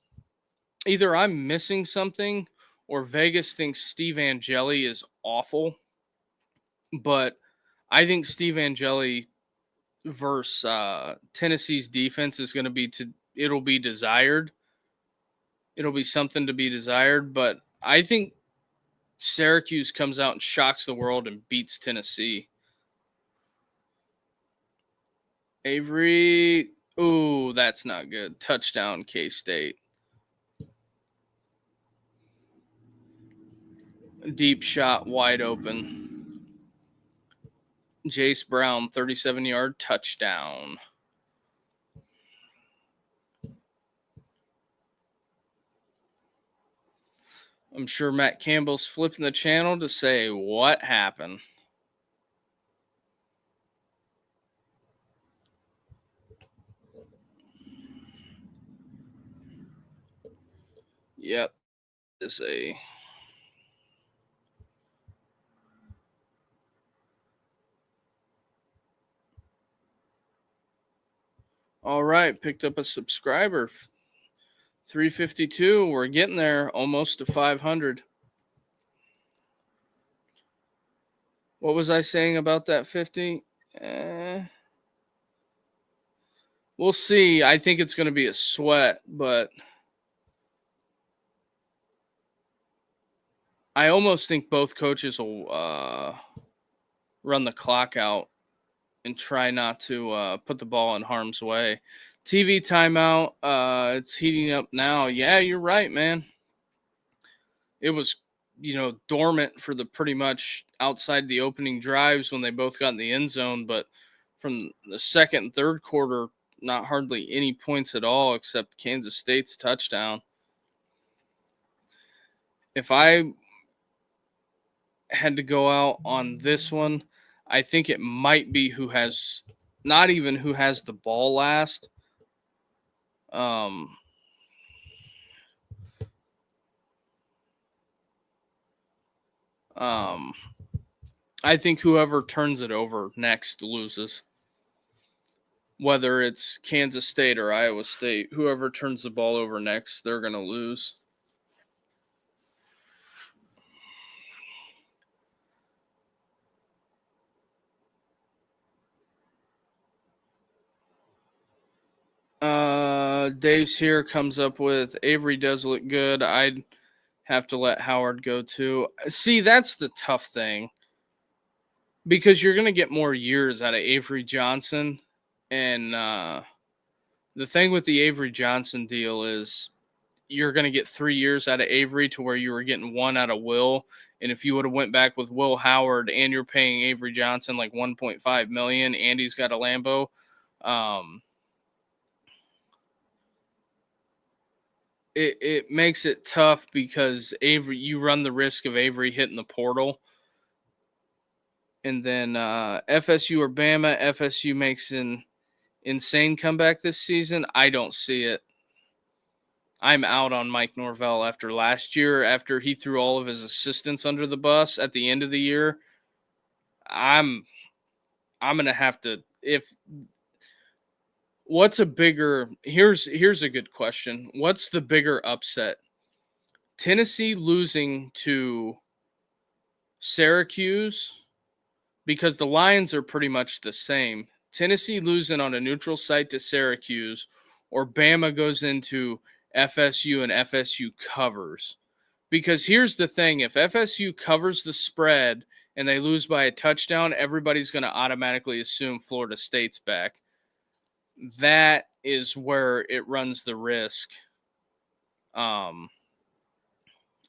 either I'm missing something or Vegas thinks Steve Angeli is awful. But I think Steve Angeli versus Tennessee's defense is going to be it'll be desired. It'll be something to be desired. But I think Syracuse comes out and shocks the world and beats Tennessee. Avery, ooh, that's not good. Touchdown, K-State. Deep shot, wide open. Jace Brown, 37-yard touchdown. I'm sure Matt Campbell's flipping the channel to say, what happened? Yep. Is a all right, picked up a subscriber. 352. We're getting there, almost to 500. What was I saying about that 50? We'll see. I think it's going to be a sweat, but I almost think both coaches will run the clock out and try not to put the ball in harm's way. TV timeout. It's heating up now. Yeah, you're right, man. It was, dormant for the pretty much outside the opening drives when they both got in the end zone, but from the second and third quarter, not hardly any points at all except Kansas State's touchdown. If I had to go out on this one, I think it might be not even who has the ball last. I think whoever turns it over next loses. Whether it's Kansas State or Iowa State, whoever turns the ball over next, they're going to lose. Dave's here comes up with Avery does look good. I'd have to let Howard go too. See, that's the tough thing. Because you're going to get more years out of Avery Johnson. And the thing with the Avery Johnson deal is you're going to get 3 years out of Avery to where you were getting one out of Will. And if you would have went back with Will Howard and you're paying Avery Johnson like $1.5 million and he's got a Lambo, it makes it tough because you run the risk of Avery hitting the portal. And then FSU or Bama, FSU makes an insane comeback this season. I don't see it. I'm out on Mike Norvell after last year, after he threw all of his assistants under the bus at the end of the year. I'm going to have to here's a good question. What's the bigger upset? Tennessee losing to Syracuse, because the lines are pretty much the same. Tennessee losing on a neutral site to Syracuse, or Bama goes into FSU and FSU covers. Because here's the thing, if FSU covers the spread and they lose by a touchdown, everybody's going to automatically assume Florida State's back. That is where it runs the risk. I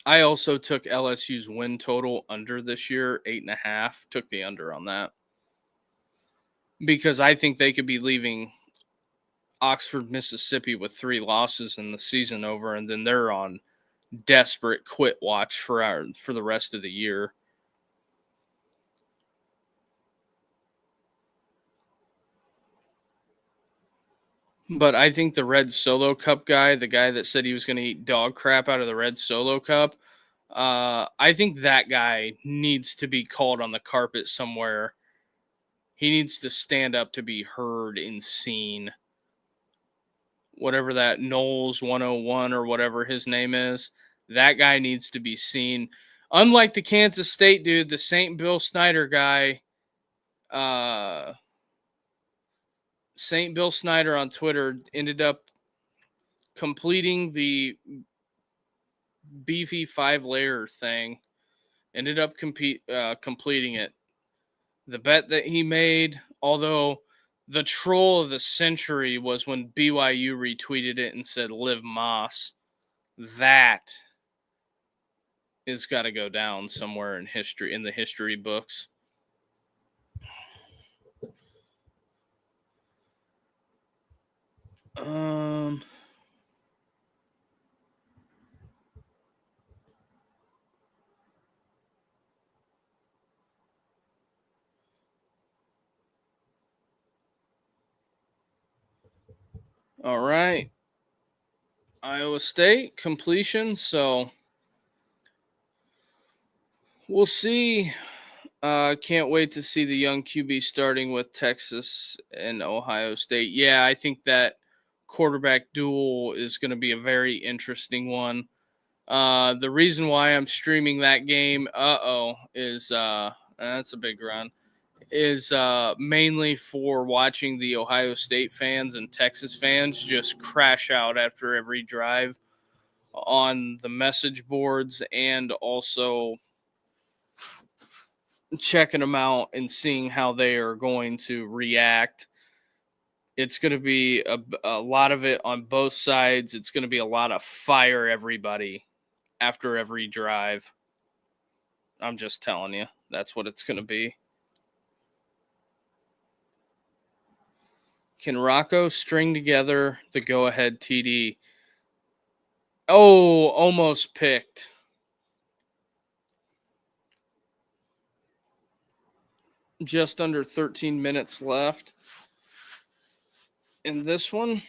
also took LSU's win total under this year, 8.5. Took the under on that. Because I think they could be leaving Oxford, Mississippi with 3 losses in the season over, and then they're on desperate quit watch for the rest of the year. But I think the Red Solo Cup guy, the guy that said he was going to eat dog crap out of the Red Solo Cup, I think that guy needs to be called on the carpet somewhere He needs to stand up to be heard and seen. Whatever that Knowles 101 or whatever his name is, that guy needs to be seen. Unlike the Kansas State dude, the St. Bill Snyder guy, St. Bill Snyder on Twitter ended up completing the beefy 5-layer thing, ended up completing it. The bet that he made, although the troll of the century was when BYU retweeted it and said "Live Moss." That is got to go down somewhere in history, in the history books. All right. Iowa State completion. So we'll see. Can't wait to see the young QB starting with Texas and Ohio State. Yeah, I think that quarterback duel is going to be a very interesting one. The reason why I'm streaming that game, is that's a big run, is mainly for watching the Ohio State fans and Texas fans just crash out after every drive on the message boards, and also checking them out and seeing how they are going to react. It's going to be a lot of it on both sides. It's going to be a lot of fire everybody after every drive. I'm just telling you, that's what it's going to be. Can Rocco string together the go-ahead TD? Oh, almost picked. Just under 13 minutes left in this one.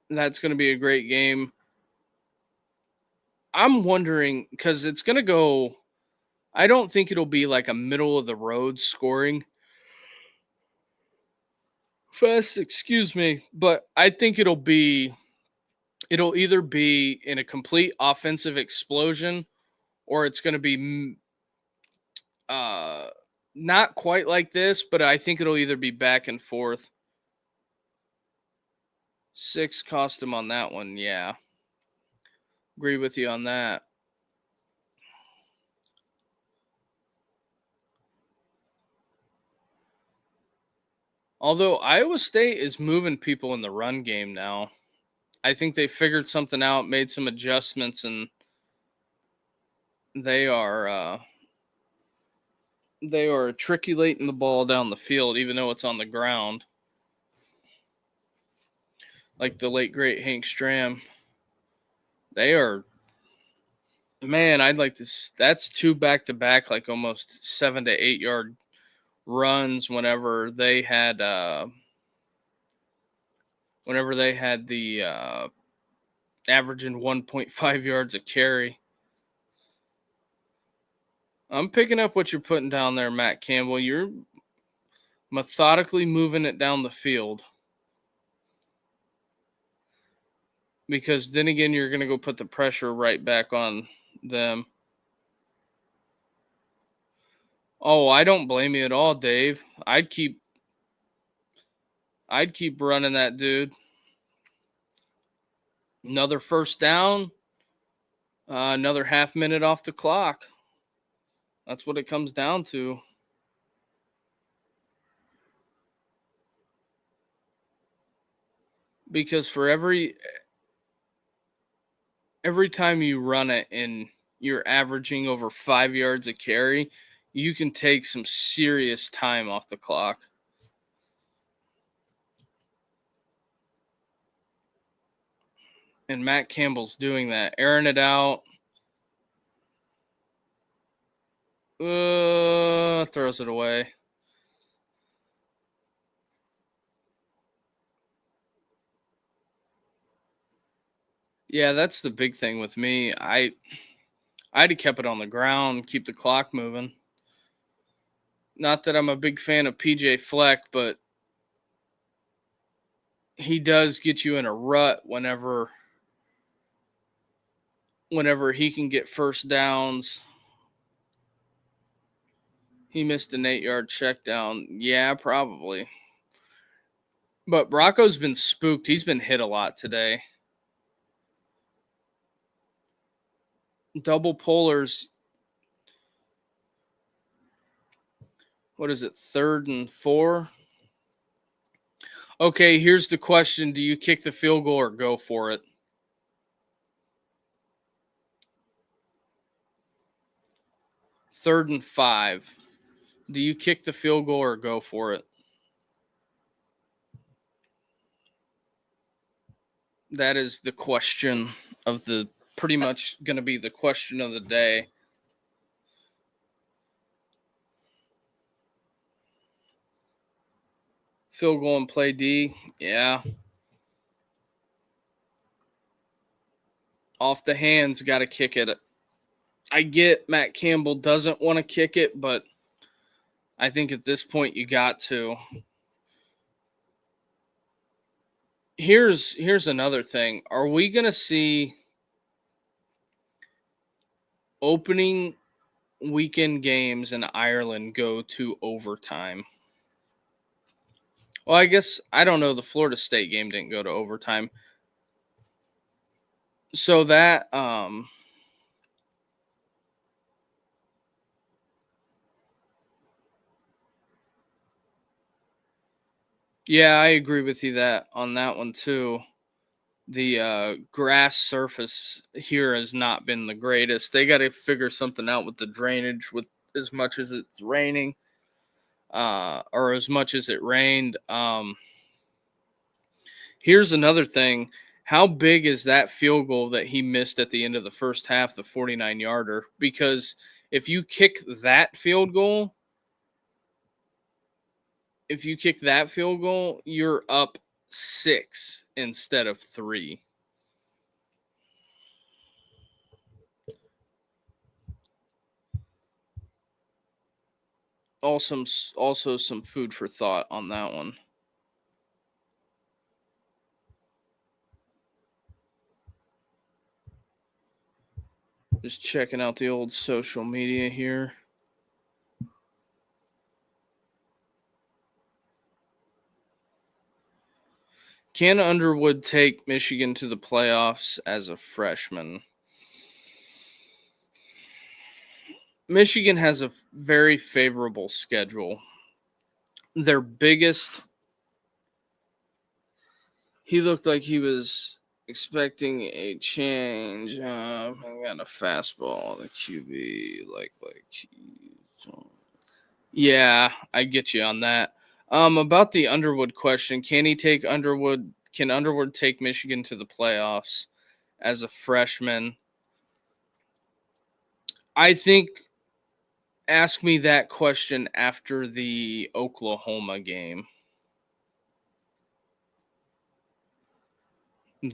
That's going to be a great game. I'm wondering, because it's going to go, I don't think it'll be like a middle of the road scoring fest, excuse me, but I think it'll either be in a complete offensive explosion, or it's going to be not quite like this, but I think it'll either be back and forth. 6 cost him on that one, yeah. Agree with you on that. Although Iowa State is moving people in the run game now. I think they figured something out, made some adjustments, and they are articulating the ball down the field, even though it's on the ground. Like the late great Hank Stram. They are, man, I'd like this. That's 2 back-to-back, like almost 7 to 8 yard runs whenever they had the averaging 1.5 yards a carry. I'm picking up what you're putting down there, Matt Campbell. You're methodically moving it down the field. Because then again, you're going to go put the pressure right back on them. Oh, I don't blame you at all, Dave. I'd keep running that dude. Another first down. Another half minute off the clock. That's what it comes down to. Because for every time you run it and you're averaging over 5 yards a carry, you can take some serious time off the clock. And Matt Campbell's doing that, airing it out. Throws it away. Yeah, that's the big thing with me. I'd have kept it on the ground, keep the clock moving. Not that I'm a big fan of PJ Fleck, but he does get you in a rut whenever he can get first downs. He missed an 8-yard check down. Yeah, probably. But Bracco's been spooked. He's been hit a lot today. Double polars. What is it? 3rd and 4? Okay, here's the question. Do you kick the field goal or go for it? 3rd and 5. Do you kick the field goal or go for it? That is the question of the pretty much going to be the question of the day. Field goal and play D. Yeah. Off the hands, got to kick it. I get Matt Campbell doesn't want to kick it, but I think at this point you got to. Here's another thing. Are we going to see opening weekend games in Ireland go to overtime? Well, I guess I don't know. The Florida State game didn't go to overtime. So that yeah, I agree with you on that one too. The grass surface here has not been the greatest. They got to figure something out with the drainage with as much as it's raining or as much as it rained. Here's another thing. How big is that field goal that he missed at the end of the first half, the 49-yarder? Because if you kick that field goal, you're up 6 instead of 3. Also some food for thought on that one. Just checking out the old social media here. Can Underwood take Michigan to the playoffs as a freshman? Michigan has a very favorable schedule. Their biggest. He looked like he was expecting a change. I got a fastball, the QB, like. Yeah, I get you on that. About the Underwood question, can Underwood take Michigan to the playoffs as a freshman? I think ask me that question after the Oklahoma game.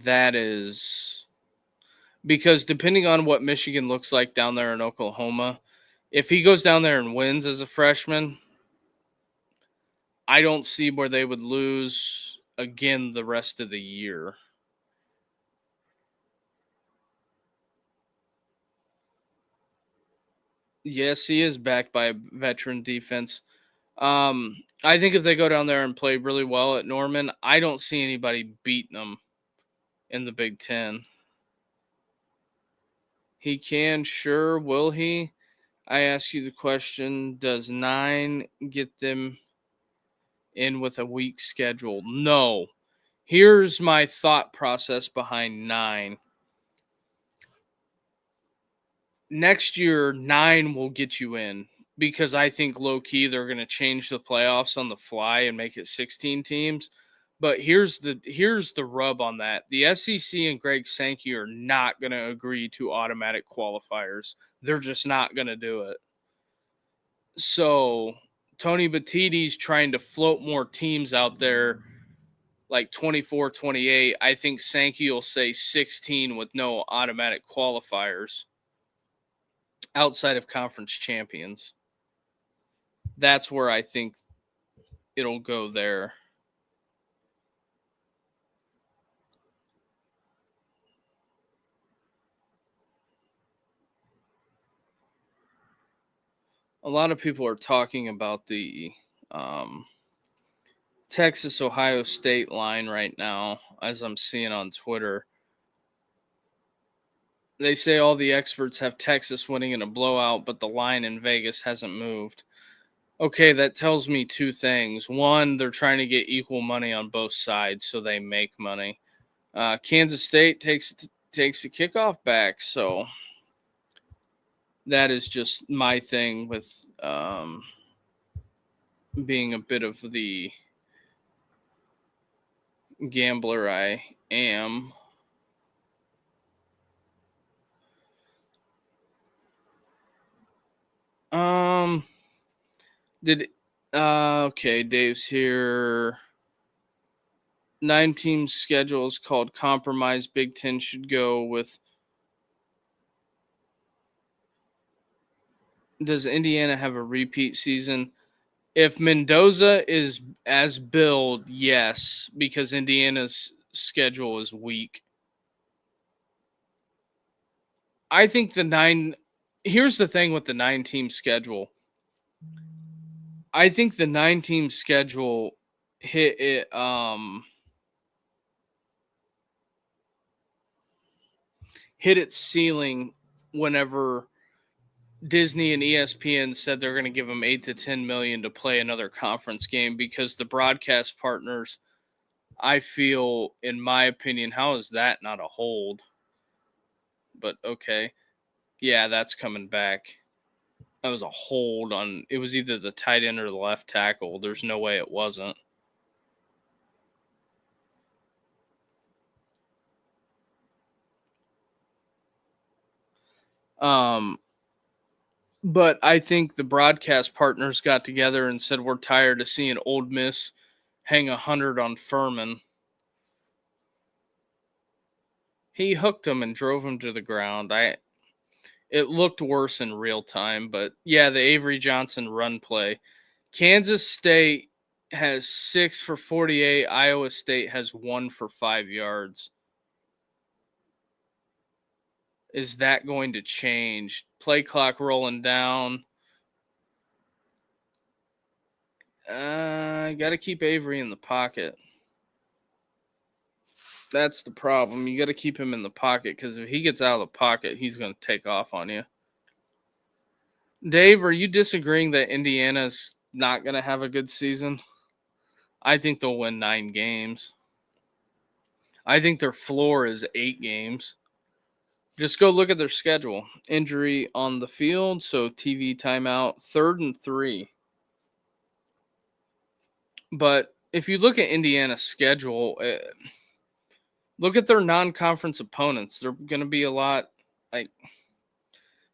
That is because depending on what Michigan looks like down there in Oklahoma, if he goes down there and wins as a freshman, I don't see where they would lose again the rest of the year. Yes, he is backed by a veteran defense. I think if they go down there and play really well at Norman, I don't see anybody beating them in the Big Ten. He can, sure. Will he? I ask you the question, does 9 get them in with a weak schedule? No. Here's my thought process behind 9. Next year, 9 will get you in because I think low key they're going to change the playoffs on the fly and make it 16 teams. But here's the rub on that. The SEC and Greg Sankey are not going to agree to automatic qualifiers. They're just not going to do it. So Tony Battidi's trying to float more teams out there like 24, 28. I think Sankey will say 16 with no automatic qualifiers. outside of conference champions. That's where I think it'll go there. A lot of people are talking about the Texas Ohio State line right now, as I'm seeing on Twitter. They say all the experts have Texas winning in a blowout, but the line in Vegas hasn't moved. Okay, that tells me two things. One, they're trying to get equal money on both sides so they make money. Kansas State takes the kickoff back, so that is just my thing with being a bit of the gambler I am. Okay, Dave's here. 9-team schedule is called compromise. Big Ten should go with. Does Indiana have a repeat season? If Mendoza is as billed, yes, because Indiana's schedule is weak. I think here's the thing with the 9-team schedule. I think the 9-team schedule hit its ceiling whenever Disney and ESPN said they're going to give them $8 to $10 million to play another conference game, because the broadcast partners, I feel, in my opinion, how is that not a hold? But okay. Yeah, that's coming back. That was a hold on. It was either the tight end or the left tackle. There's no way it wasn't. But I think the broadcast partners got together and said, we're tired of seeing Ole Miss hang 100 on Furman. He hooked him and drove him to the ground. It looked worse in real time, but yeah, the Avery Johnson run play. Kansas State has 6 for 48. Iowa State has 1 for 5 yards. Is that going to change? Play clock rolling down. Got to keep Avery in the pocket. That's the problem. You got to keep him in the pocket, because if he gets out of the pocket, he's going to take off on you. Dave, are you disagreeing that Indiana's not going to have a good season? I think they'll win 9 games. I think their floor is 8 games. Just go look at their schedule. Injury on the field, so TV timeout, 3rd and 3. But if you look at Indiana's schedule, look at their non-conference opponents. They're going to be a lot like,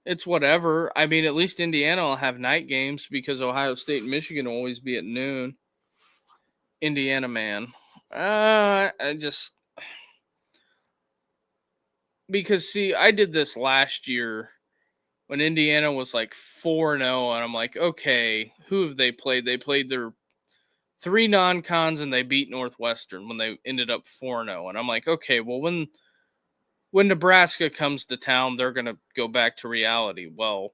it's whatever. I mean, at least Indiana will have night games, because Ohio State and Michigan will always be at noon. Indiana, man. Because see, I did this last year when Indiana was like 4-0, and I'm like, okay, who have they played? They played their 3 non-cons and they beat Northwestern when they ended up 4-0. And I'm like, okay, well, when Nebraska comes to town, they're going to go back to reality. Well,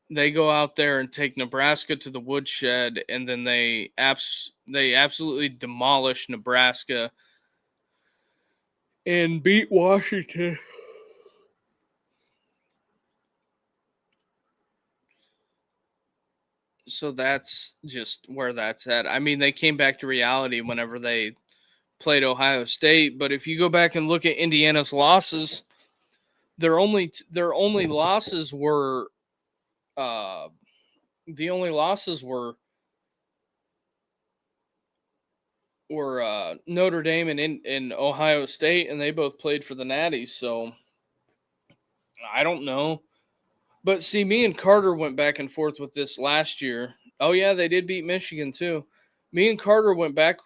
they go out there and take Nebraska to the woodshed, and then they absolutely demolish Nebraska and beat Washington. So that's just where that's at. I mean, they came back to reality whenever they played Ohio State, but if you go back and look at Indiana's losses, their only losses were Notre Dame and Ohio State, and they both played for the Natties. So I don't know. But see, me and Carter went back and forth with this last year. Oh yeah, they did beat Michigan too. Me and Carter went back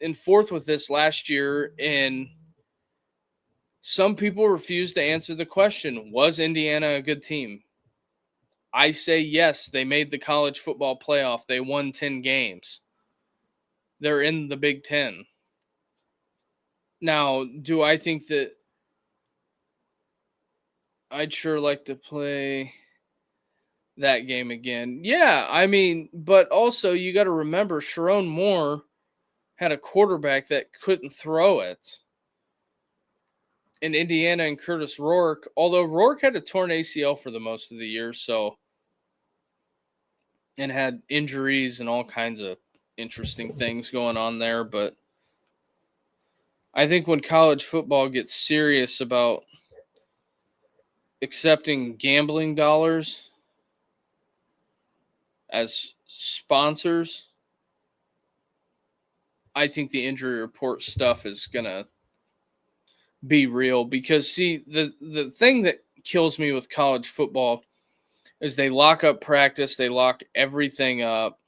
and forth with this last year, and Some people refuse to answer the question, was Indiana a good team? I say yes, they made the college football playoff. They won 10 games. They're in the Big Ten. Now, do I think that I'd sure like to play that game again? Yeah, I mean, but also you got to remember Sharon Moore had a quarterback that couldn't throw it. In Indiana and Curtis Rourke, although Rourke had a torn ACL for the most of the year, so and had injuries and all kinds of interesting things going on there, but I think when college football gets serious about accepting gambling dollars as sponsors, I think the injury report stuff is going to be real because see the thing that kills me with college football is they lock up practice, they lock everything up.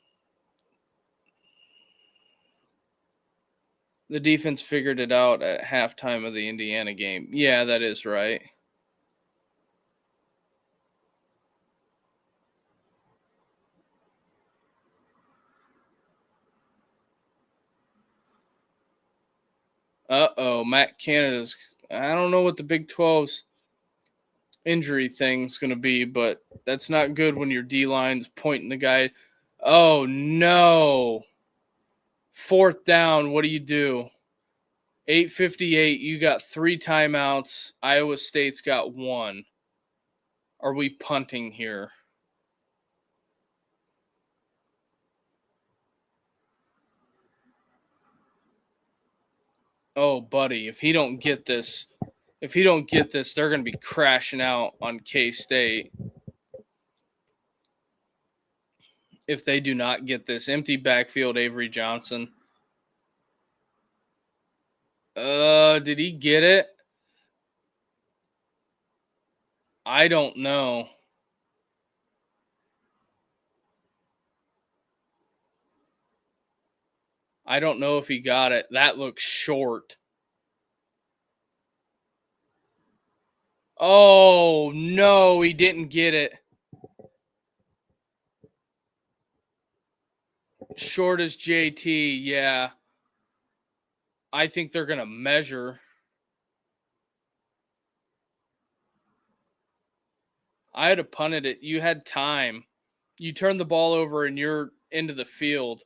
The defense figured it out at halftime of the Indiana game. Yeah, that is right. Uh-oh, Matt Canada's I don't know what the Big 12's injury thing's going to be, but that's not good when your D-line's pointing the guy. Oh, no. Fourth down, what do you do? 8:58, you got 3 timeouts. Iowa State's got 1. Are we punting here? Oh, buddy, if he don't get this, they're going to be crashing out on K-State. If they do not get this empty backfield, Avery Johnson. Did he get it? I don't know. I don't know if he got it. That looks short. Oh, no, he didn't get it. Short as JT, yeah. I think they're going to measure. I had to punted it. You had time. You turned the ball over and you're into the field.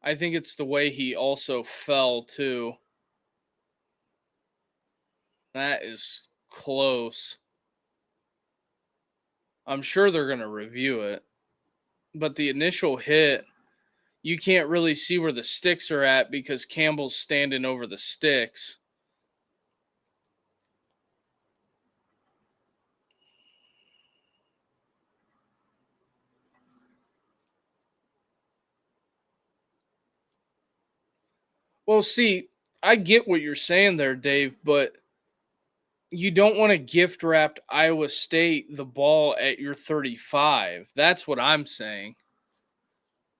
I think it's the way he also fell, too. That is close. I'm sure they're going to review it. But the initial hit, you can't really see where the sticks are at because Campbell's standing over the sticks. Well, see, I get what you're saying there, Dave, but you don't want to gift wrap Iowa State the ball at your 35. That's what I'm saying.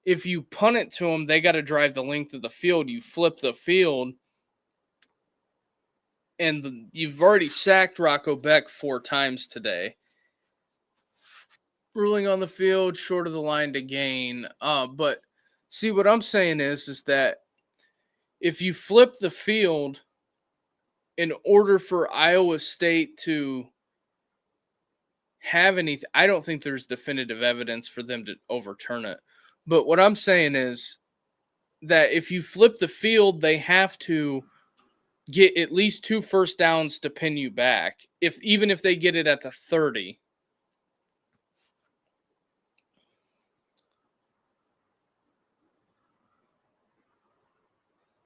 If you punt it to them, they got to drive the length of the field. You flip the field, and you've already sacked Rocco Beck 4 times today. Ruling on the field, short of the line to gain. But see, what I'm saying is that if you flip the field in order for Iowa State to have anything, I don't think there's definitive evidence for them to overturn it. But what I'm saying is that if you flip the field, they have to get at least 2 first downs to pin you back. Even if they get it at the 30.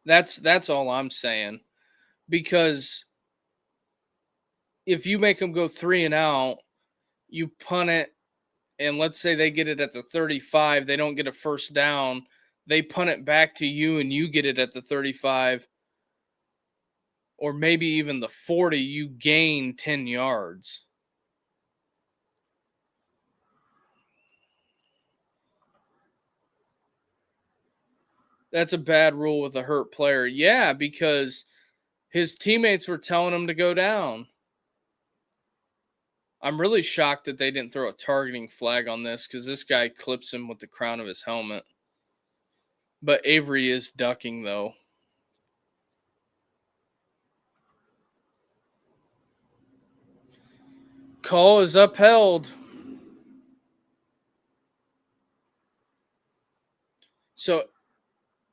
That's all I'm saying. Because if you make them go 3 and out, you punt it, and let's say they get it at the 35, they don't get a first down, they punt it back to you and you get it at the 35 or maybe even the 40, you gain 10 yards. That's a bad rule with a hurt player. Yeah, because his teammates were telling him to go down. I'm really shocked that they didn't throw a targeting flag on this because this guy clips him with the crown of his helmet. But Avery is ducking, though. Call is upheld.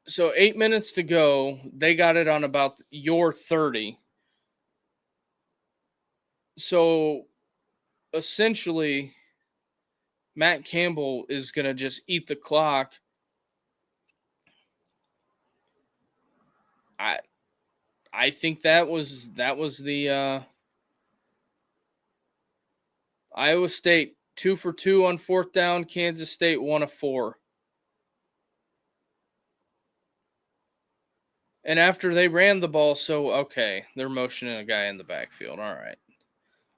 So 8 minutes to go. They got it on about your 30. So essentially, Matt Campbell is going to just eat the clock. I think that was the Iowa State 2 for 2 on fourth down. Kansas State 1 of 4. And after they ran the ball, so okay, they're motioning a guy in the backfield. All right.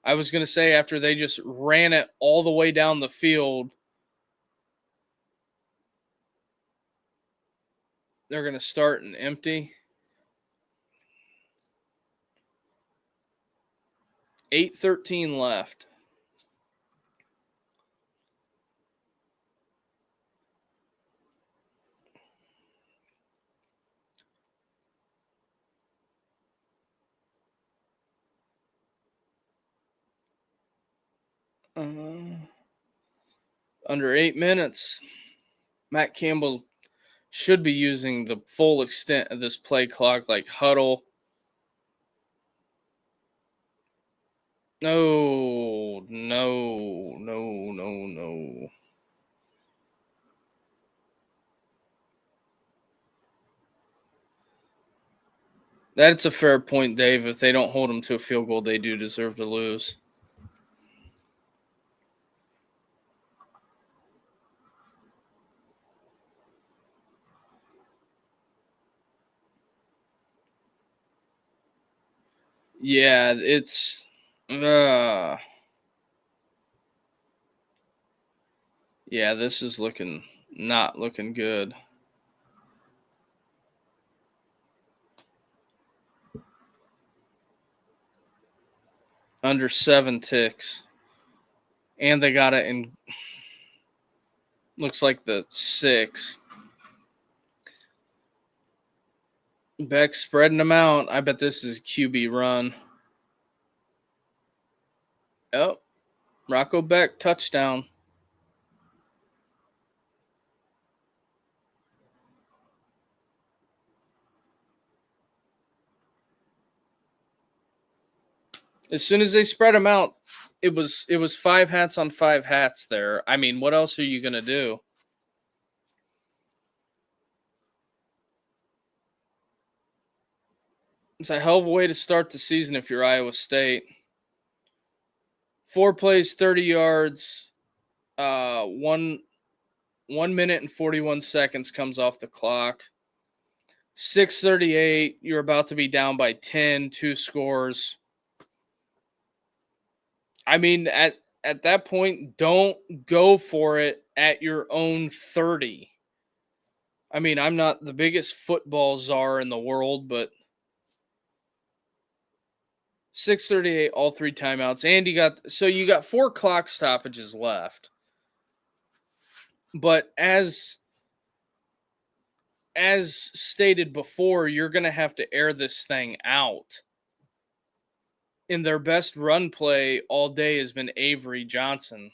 I was going to say after they just ran it all the way down the field, they're going to start an empty. 8:13 left. Under 8 minutes. Matt Campbell should be using the full extent of this play clock, like huddle. No. That's a fair point, Dave. If they don't hold them to a field goal, they do deserve to lose. Yeah, it's yeah, this is not looking good. Under 7 ticks. And they got it in looks like the 6. Beck spreading them out. I bet this is a QB run. Oh, Rocco Beck touchdown. As soon as they spread them out, it was 5 hats on 5 hats there. I mean, what else are you going to do? It's a hell of a way to start the season if you're Iowa State. 4 plays, 30 yards, 1 minute and 41 seconds comes off the clock. 6:38, you're about to be down by 10, 2 scores. I mean, at that point, don't go for it at your own 30. I mean, I'm not the biggest football czar in the world, but 6:38, all 3 timeouts, and you got 4 clock stoppages left. But as stated before, you're going to have to air this thing out. And their best run play all day has been Avery Johnson.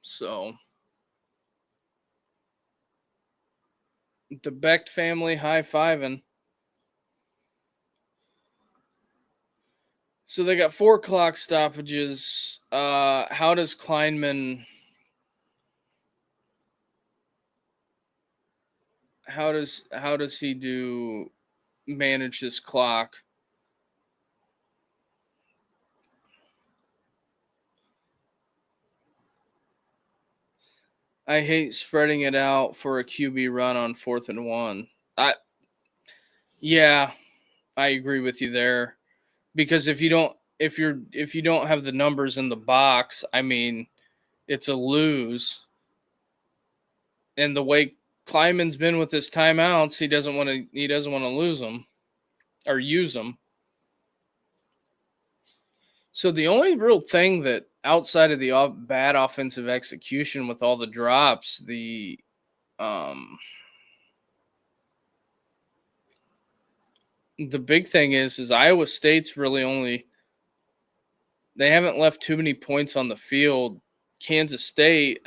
So the Beck family high-fiving. So they got 4 clock stoppages. How does Kleinman? How does he manage this clock? I hate spreading it out for a QB run on 4th and 1. Yeah, I agree with you there. because if you don't have the numbers in the box, I mean, it's a lose. And the way Kleiman's been with his timeouts, he doesn't want to lose them or use them. So the only real thing that outside of the bad offensive execution with all the drops, the big thing is Iowa State's really they haven't left too many points on the field. Kansas State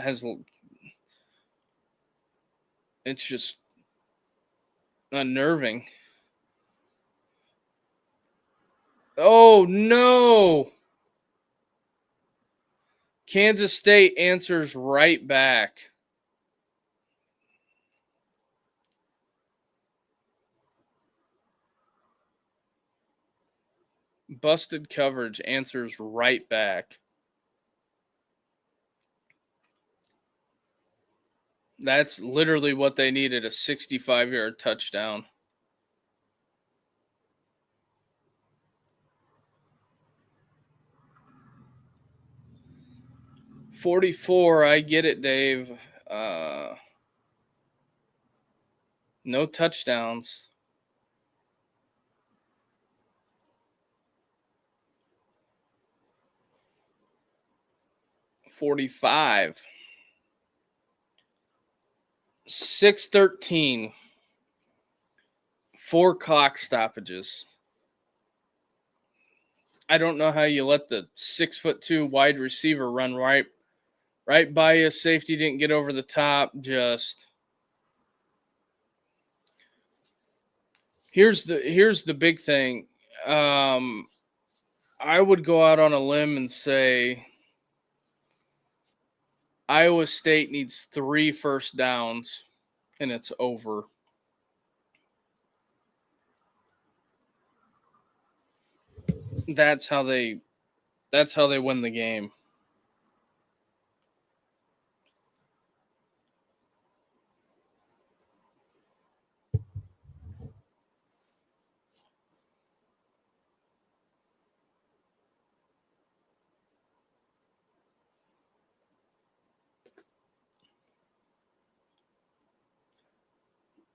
it's just unnerving. Oh no! Kansas State answers right back. Busted coverage answers right back. That's literally what they needed, a 65-yard touchdown. $44, I get it, Dave. No touchdowns. $45. 6:13. 4 clock stoppages. I don't know how you let the 6'2" wide receiver run right by you. Safety didn't get over the top. Just here's the big thing. I would go out on a limb and say Iowa State needs 3 first downs, and it's over. That's how they win the game.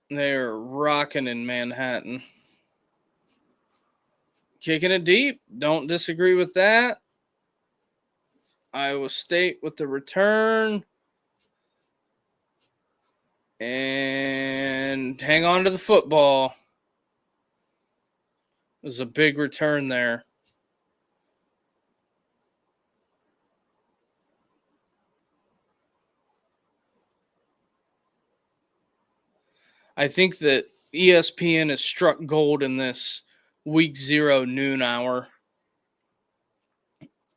They're rocking in Manhattan. Kicking it deep. Don't disagree with that. Iowa State with the return. And hang on to the football. It was a big return there. I think that ESPN has struck gold in this week 0 noon hour.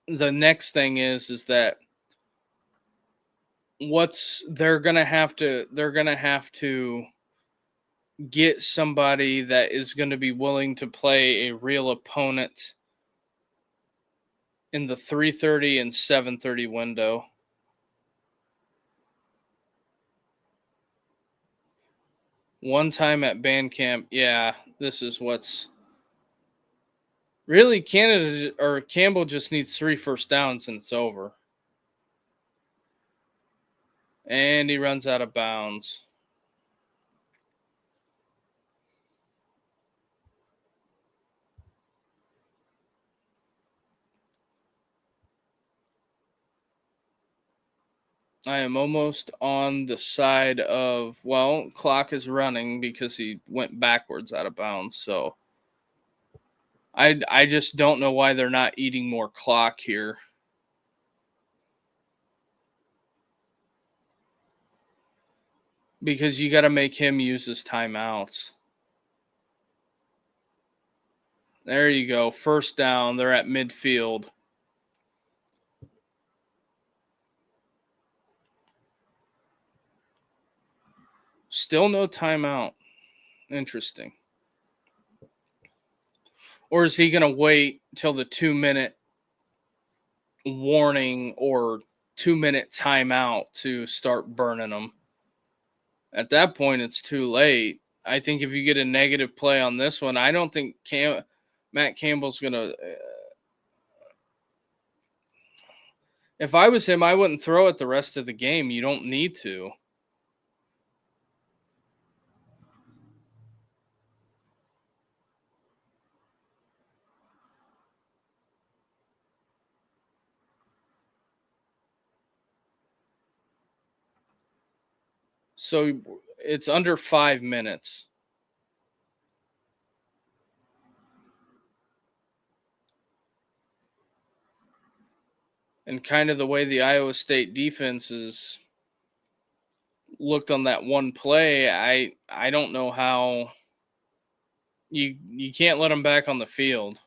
The next thing is that they're gonna have to get somebody that is going to be willing to play a real opponent in the 3:30 and 7:30 window. One time at band camp, yeah, this is what's really Campbell just needs 3 first downs and it's over. And he runs out of bounds. I am almost on the side of, well, clock is running because he went backwards out of bounds. So I just don't know why they're not eating more clock here. Because you got to make him use his timeouts. There you go. First down. They're at midfield. Still no timeout. Interesting. Or is he going to wait till the 2-minute warning or 2-minute timeout to start burning them? At that point, it's too late. I think if you get a negative play on this one, I don't think Matt Campbell's going to. If I was him, I wouldn't throw it the rest of the game. You don't need to. So it's under 5 minutes. And kind of the way the Iowa State defense is looked on that one play, I don't know how you can't let them back on the field.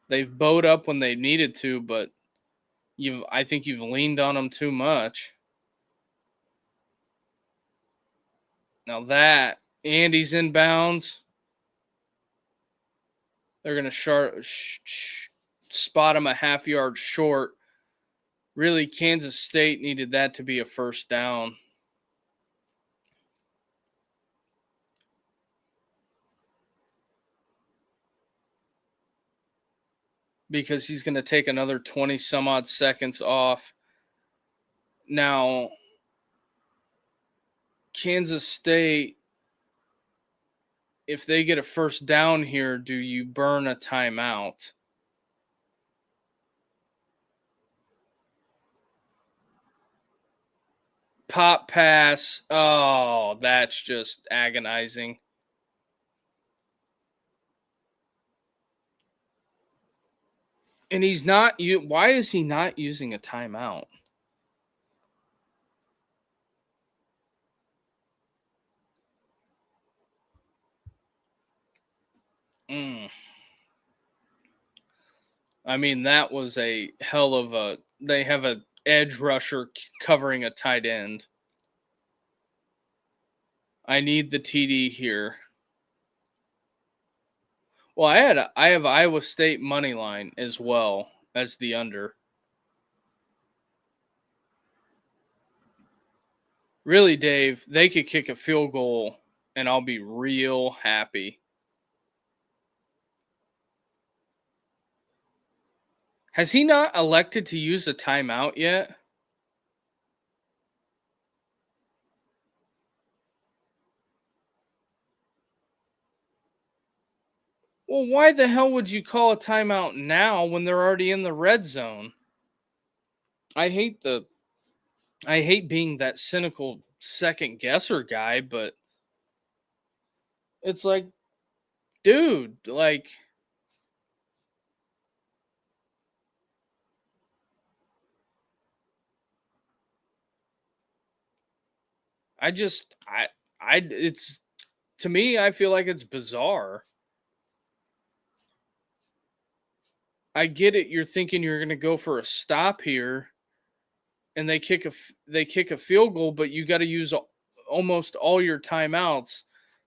They've bowed up when they needed to, but I think you've leaned on them too much. Now that Andy's inbounds, they're going to spot him a half yard short. Really, Kansas State needed that to be a first down. Because he's going to take another 20 some odd seconds off. Now, Kansas State, if they get a first down here, do you burn a timeout? Pop pass. Oh, that's just agonizing. And he's not. Why is he not using a timeout? I mean, that was a hell of a. They have a edge rusher covering a tight end. I need the TD here. Well, I have Iowa State money line as well as the under. Really, Dave, they could kick a field goal and I'll be real happy. Has he not elected to use a timeout yet? Well, why the hell would you call a timeout now when they're already in the red zone? I hate being that cynical second guesser guy, but it's like, dude, like it's to me, I feel like it's bizarre. I get it. You're thinking you're going to go for a stop here, and they kick a field goal, but you got to use almost all your timeouts.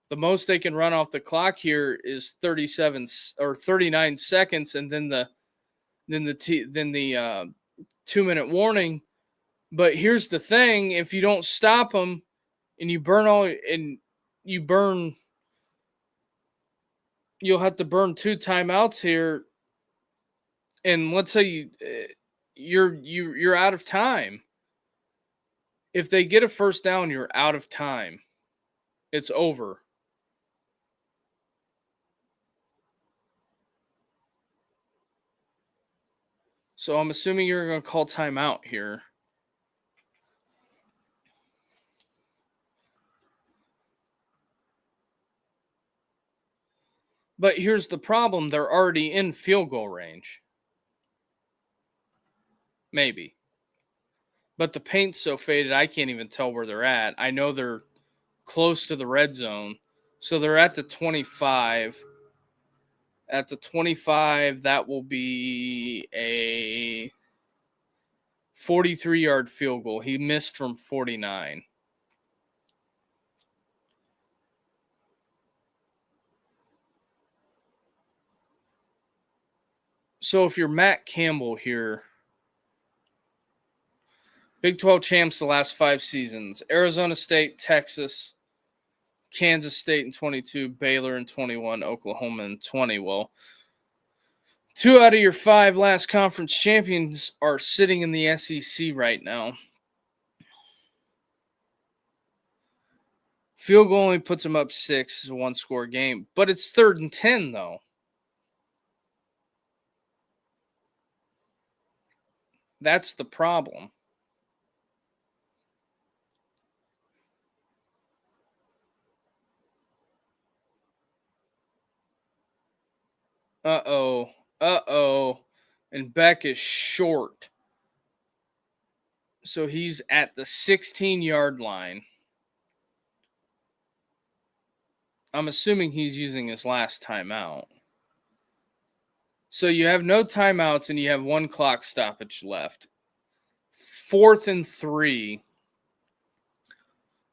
The most they can run off the clock here is 37 or 39 seconds, and then the 2-minute warning. But here's the thing: if you don't stop them, and you'll have to burn 2 timeouts here. And let's say you're out of time. If they get a first down, you're out of time. It's over. So I'm assuming you're going to call timeout here. But here's the problem. They're already in field goal range. Maybe. But the paint's so faded, I can't even tell where they're at. I know they're close to the red zone. So they're at the 25. At the 25, that will be a 43-yard field goal. He missed from 49. So if you're Matt Campbell here, Big 12 champs the last 5 seasons, Arizona State, Texas, Kansas State in 22, Baylor in 21, Oklahoma in 20. Well, 2 out of your 5 last conference champions are sitting in the SEC right now. Field goal only puts them up 6. It's a 1-score game. But it's 3rd and 10, though. That's the problem. Uh-oh. Uh-oh. And Beck is short. So he's at the 16-yard line. I'm assuming he's using his last timeout. So you have no timeouts and you have 1 clock stoppage left. 4th and 3.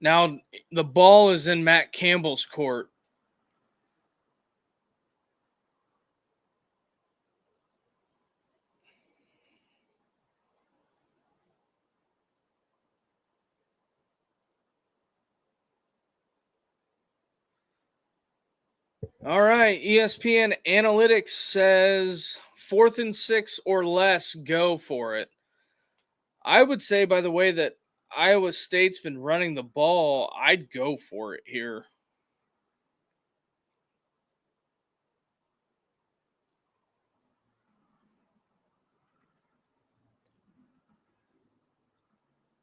Now the ball is in Matt Campbell's court. All right, ESPN Analytics says 4th and 6 or less, go for it. I would say, by the way, that Iowa State's been running the ball, I'd go for it here.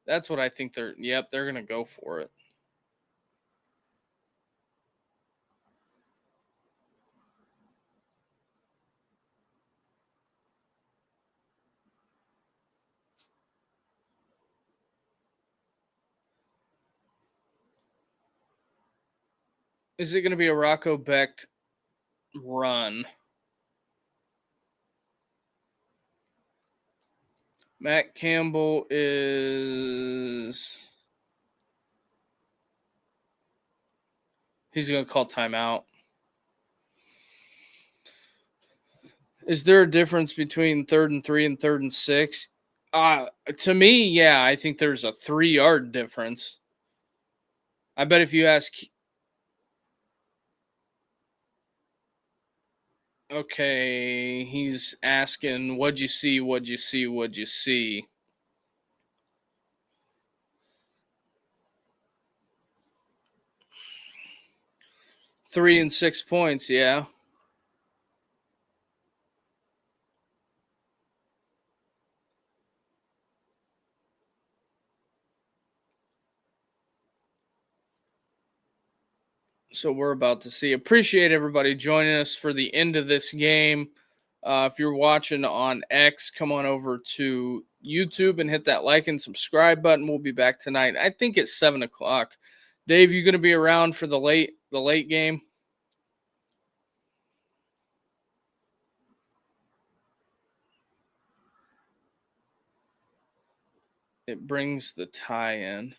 That's what I think they're going to go for it. Is it going to be a Rocco Becht run? Matt Campbell is... He's going to call timeout. Is there a difference between 3rd and 3 and 3rd and 6? To me, yeah, I think there's a 3-yard difference. I bet if you ask... Okay, he's asking, what'd you see, what'd you see, what'd you see? Three and 6 points, yeah. So we're about to see. Appreciate everybody joining us for the end of this game. If you're watching on X, come on over to YouTube and hit that like and subscribe button. We'll be back tonight. I think it's 7:00. Dave, you going to be around for the late game? It brings the tie in.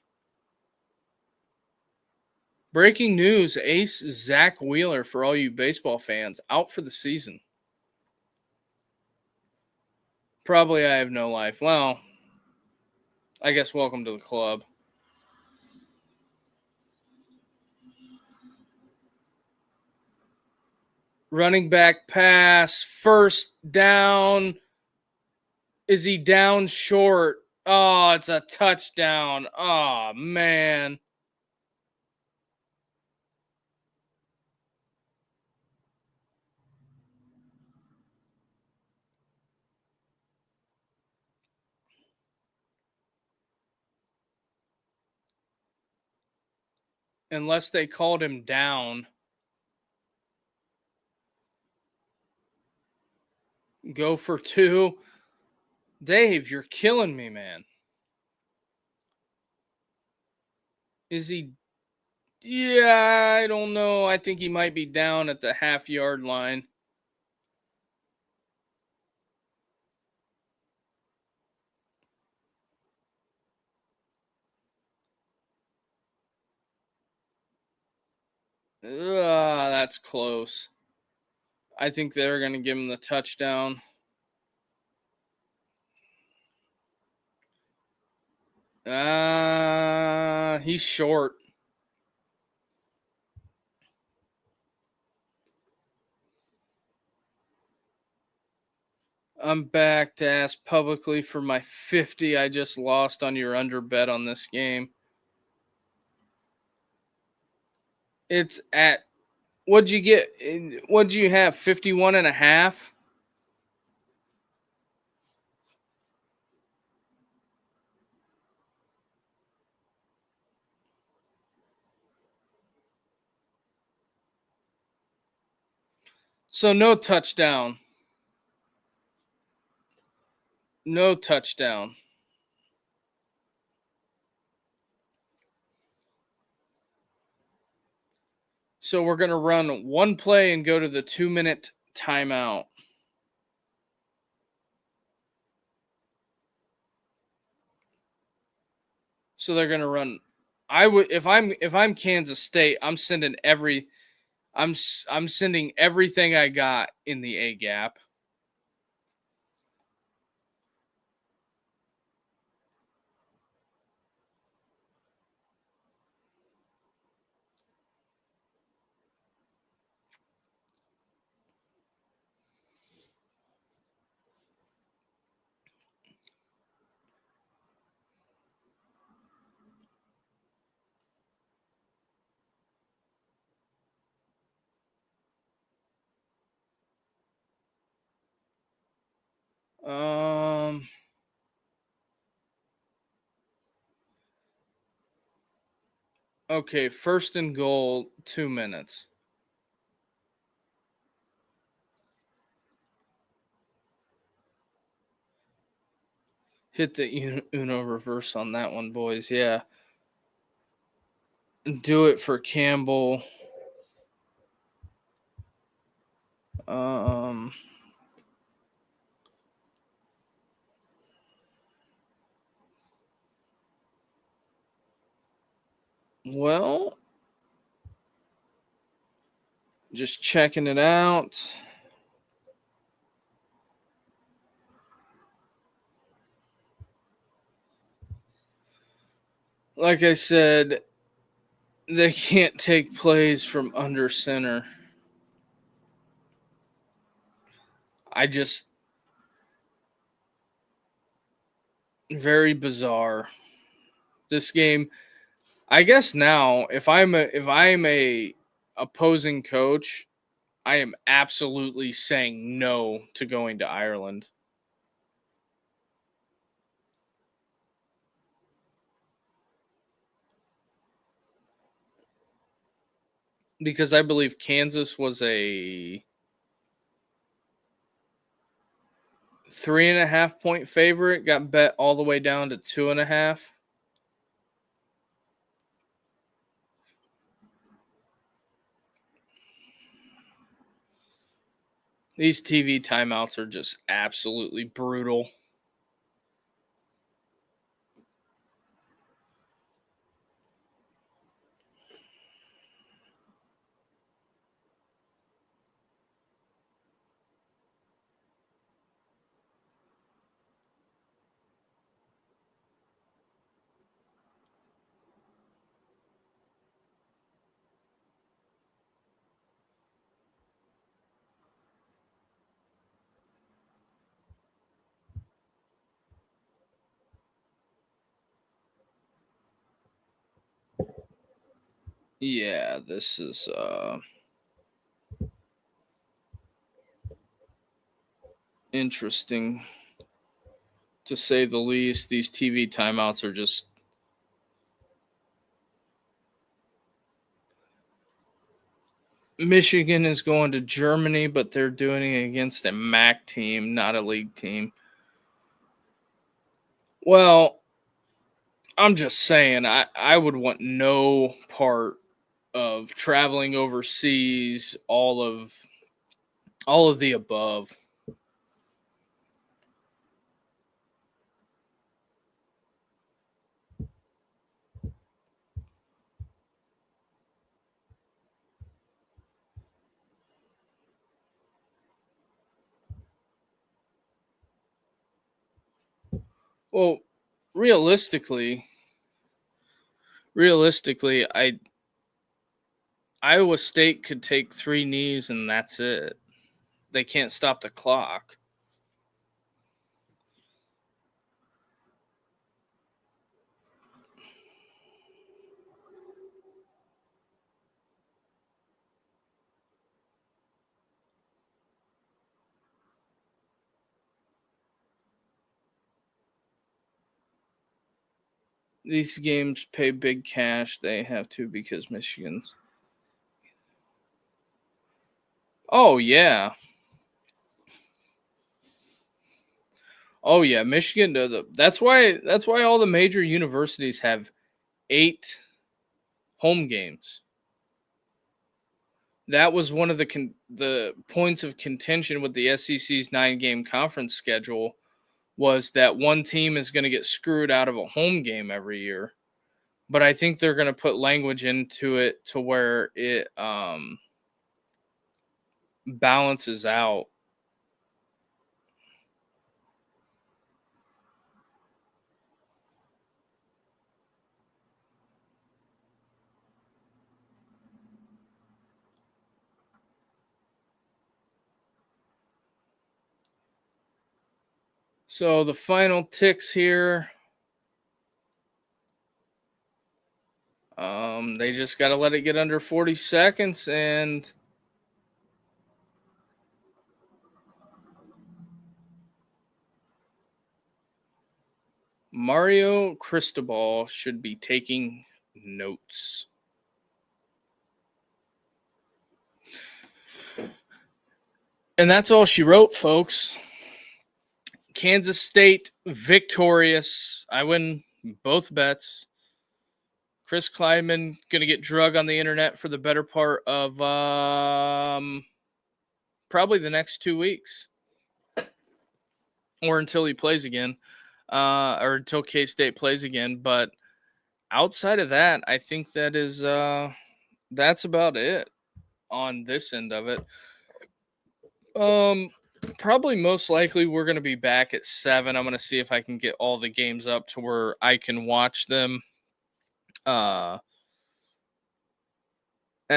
Breaking news, ace Zach Wheeler, for all you baseball fans, out for the season. Probably I have no life. Well, I guess welcome to the club. Running back pass, first down. Is he down short? Oh, it's a touchdown. Oh, man. Unless they called him down. Go for 2. Dave, you're killing me, man. Is he? Yeah, I don't know. I think he might be down at the half-yard line. That's close. I think they're going to give him the touchdown. He's short. I'm back to ask publicly for my 50 I just lost on your under bet on this game. It's at what'd you get? What'd you have? 51 and a half? So no touchdown. No touchdown. So we're going to run one play and go to the 2-minute timeout. So they're going to run. I would if I'm Kansas State, I'm sending I'm sending everything I got in the A gap. Um okay, first and goal, 2 minutes. Hit the Uno reverse on that one, boys. Yeah. Do it for Campbell. Um well, just checking it out. Like I said, they can't take plays from under center. I just very bizarre. This game, I guess now if I'm a opposing coach, I am absolutely saying no to going to Ireland. Because I believe Kansas was a 3.5 point favorite, got bet all the way down to 2.5. These TV timeouts are just absolutely brutal. Yeah, this is interesting to say the least. These TV timeouts are just Michigan is going to Germany, but they're doing it against a MAC team, not a league team. Well, I'm just saying, I would want no part of traveling overseas, all of the above. Well, realistically, I Iowa State could take 3 knees and that's it. They can't stop the clock. These games pay big cash. They have to because Michigan's. Oh yeah. Oh yeah, Michigan. That's why. That's why all the major universities have 8 home games. That was one of the points of contention with the SEC's 9-game conference schedule, was that one team is going to get screwed out of a home game every year. But I think they're going to put language into it to where it balances out. So the final ticks here. They just got to let it get under 40 seconds, and Mario Cristobal should be taking notes. And that's all she wrote, folks. Kansas State victorious. I win both bets. Chris Kleiman going to get drug on the internet for the better part of probably the next 2 weeks, or until he plays again, or until K-State plays again. But outside of that, I think that is that's about it on this end of it. Probably most likely we're going to be back at 7. I'm going to see if I can get all the games up to where I can watch them. At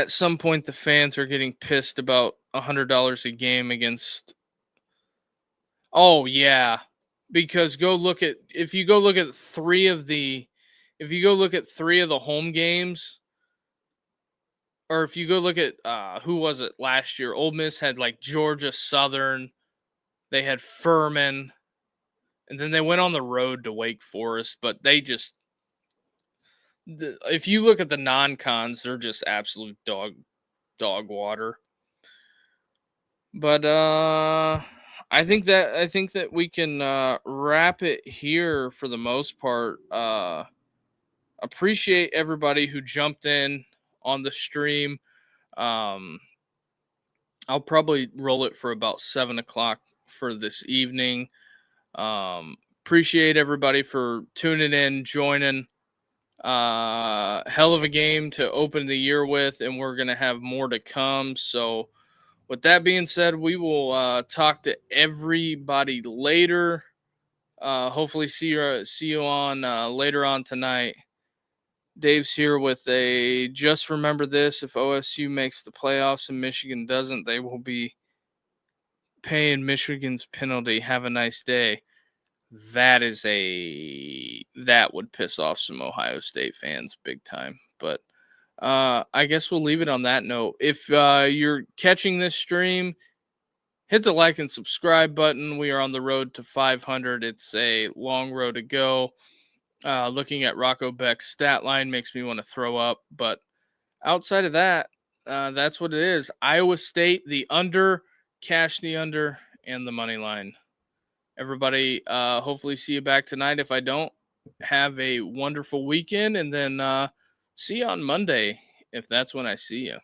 some point the fans are getting pissed about $100 a game against. Oh yeah, because if you go look at 3 of the home games, or if you go look at who was it last year? Ole Miss had like Georgia Southern, they had Furman, and then they went on the road to Wake Forest. But they just, if you look at the non-cons, they're just absolute dog water. But I think that we can wrap it here for the most part. Appreciate everybody who jumped in on the stream. I'll probably roll it for about 7 o'clock for this evening. Appreciate everybody for tuning in, joining. Hell of a game to open the year with, and we're gonna have more to come. So, with that being said, we will talk to everybody later. Hopefully, see you on later on tonight. Dave's here with a just remember this: if OSU makes the playoffs and Michigan doesn't, they will be paying Michigan's penalty. Have a nice day. That would piss off some Ohio State fans big time. But I guess we'll leave it on that note. If you're catching this stream, hit the like and subscribe button. We are on the road to 500. It's a long road to go. Looking at Rocco Beck's stat line makes me want to throw up. But outside of that, that's what it is. Iowa State, the under, cash the under, and the money line. Everybody, hopefully see you back tonight. If I don't, have a wonderful weekend, and then see you on Monday if that's when I see you.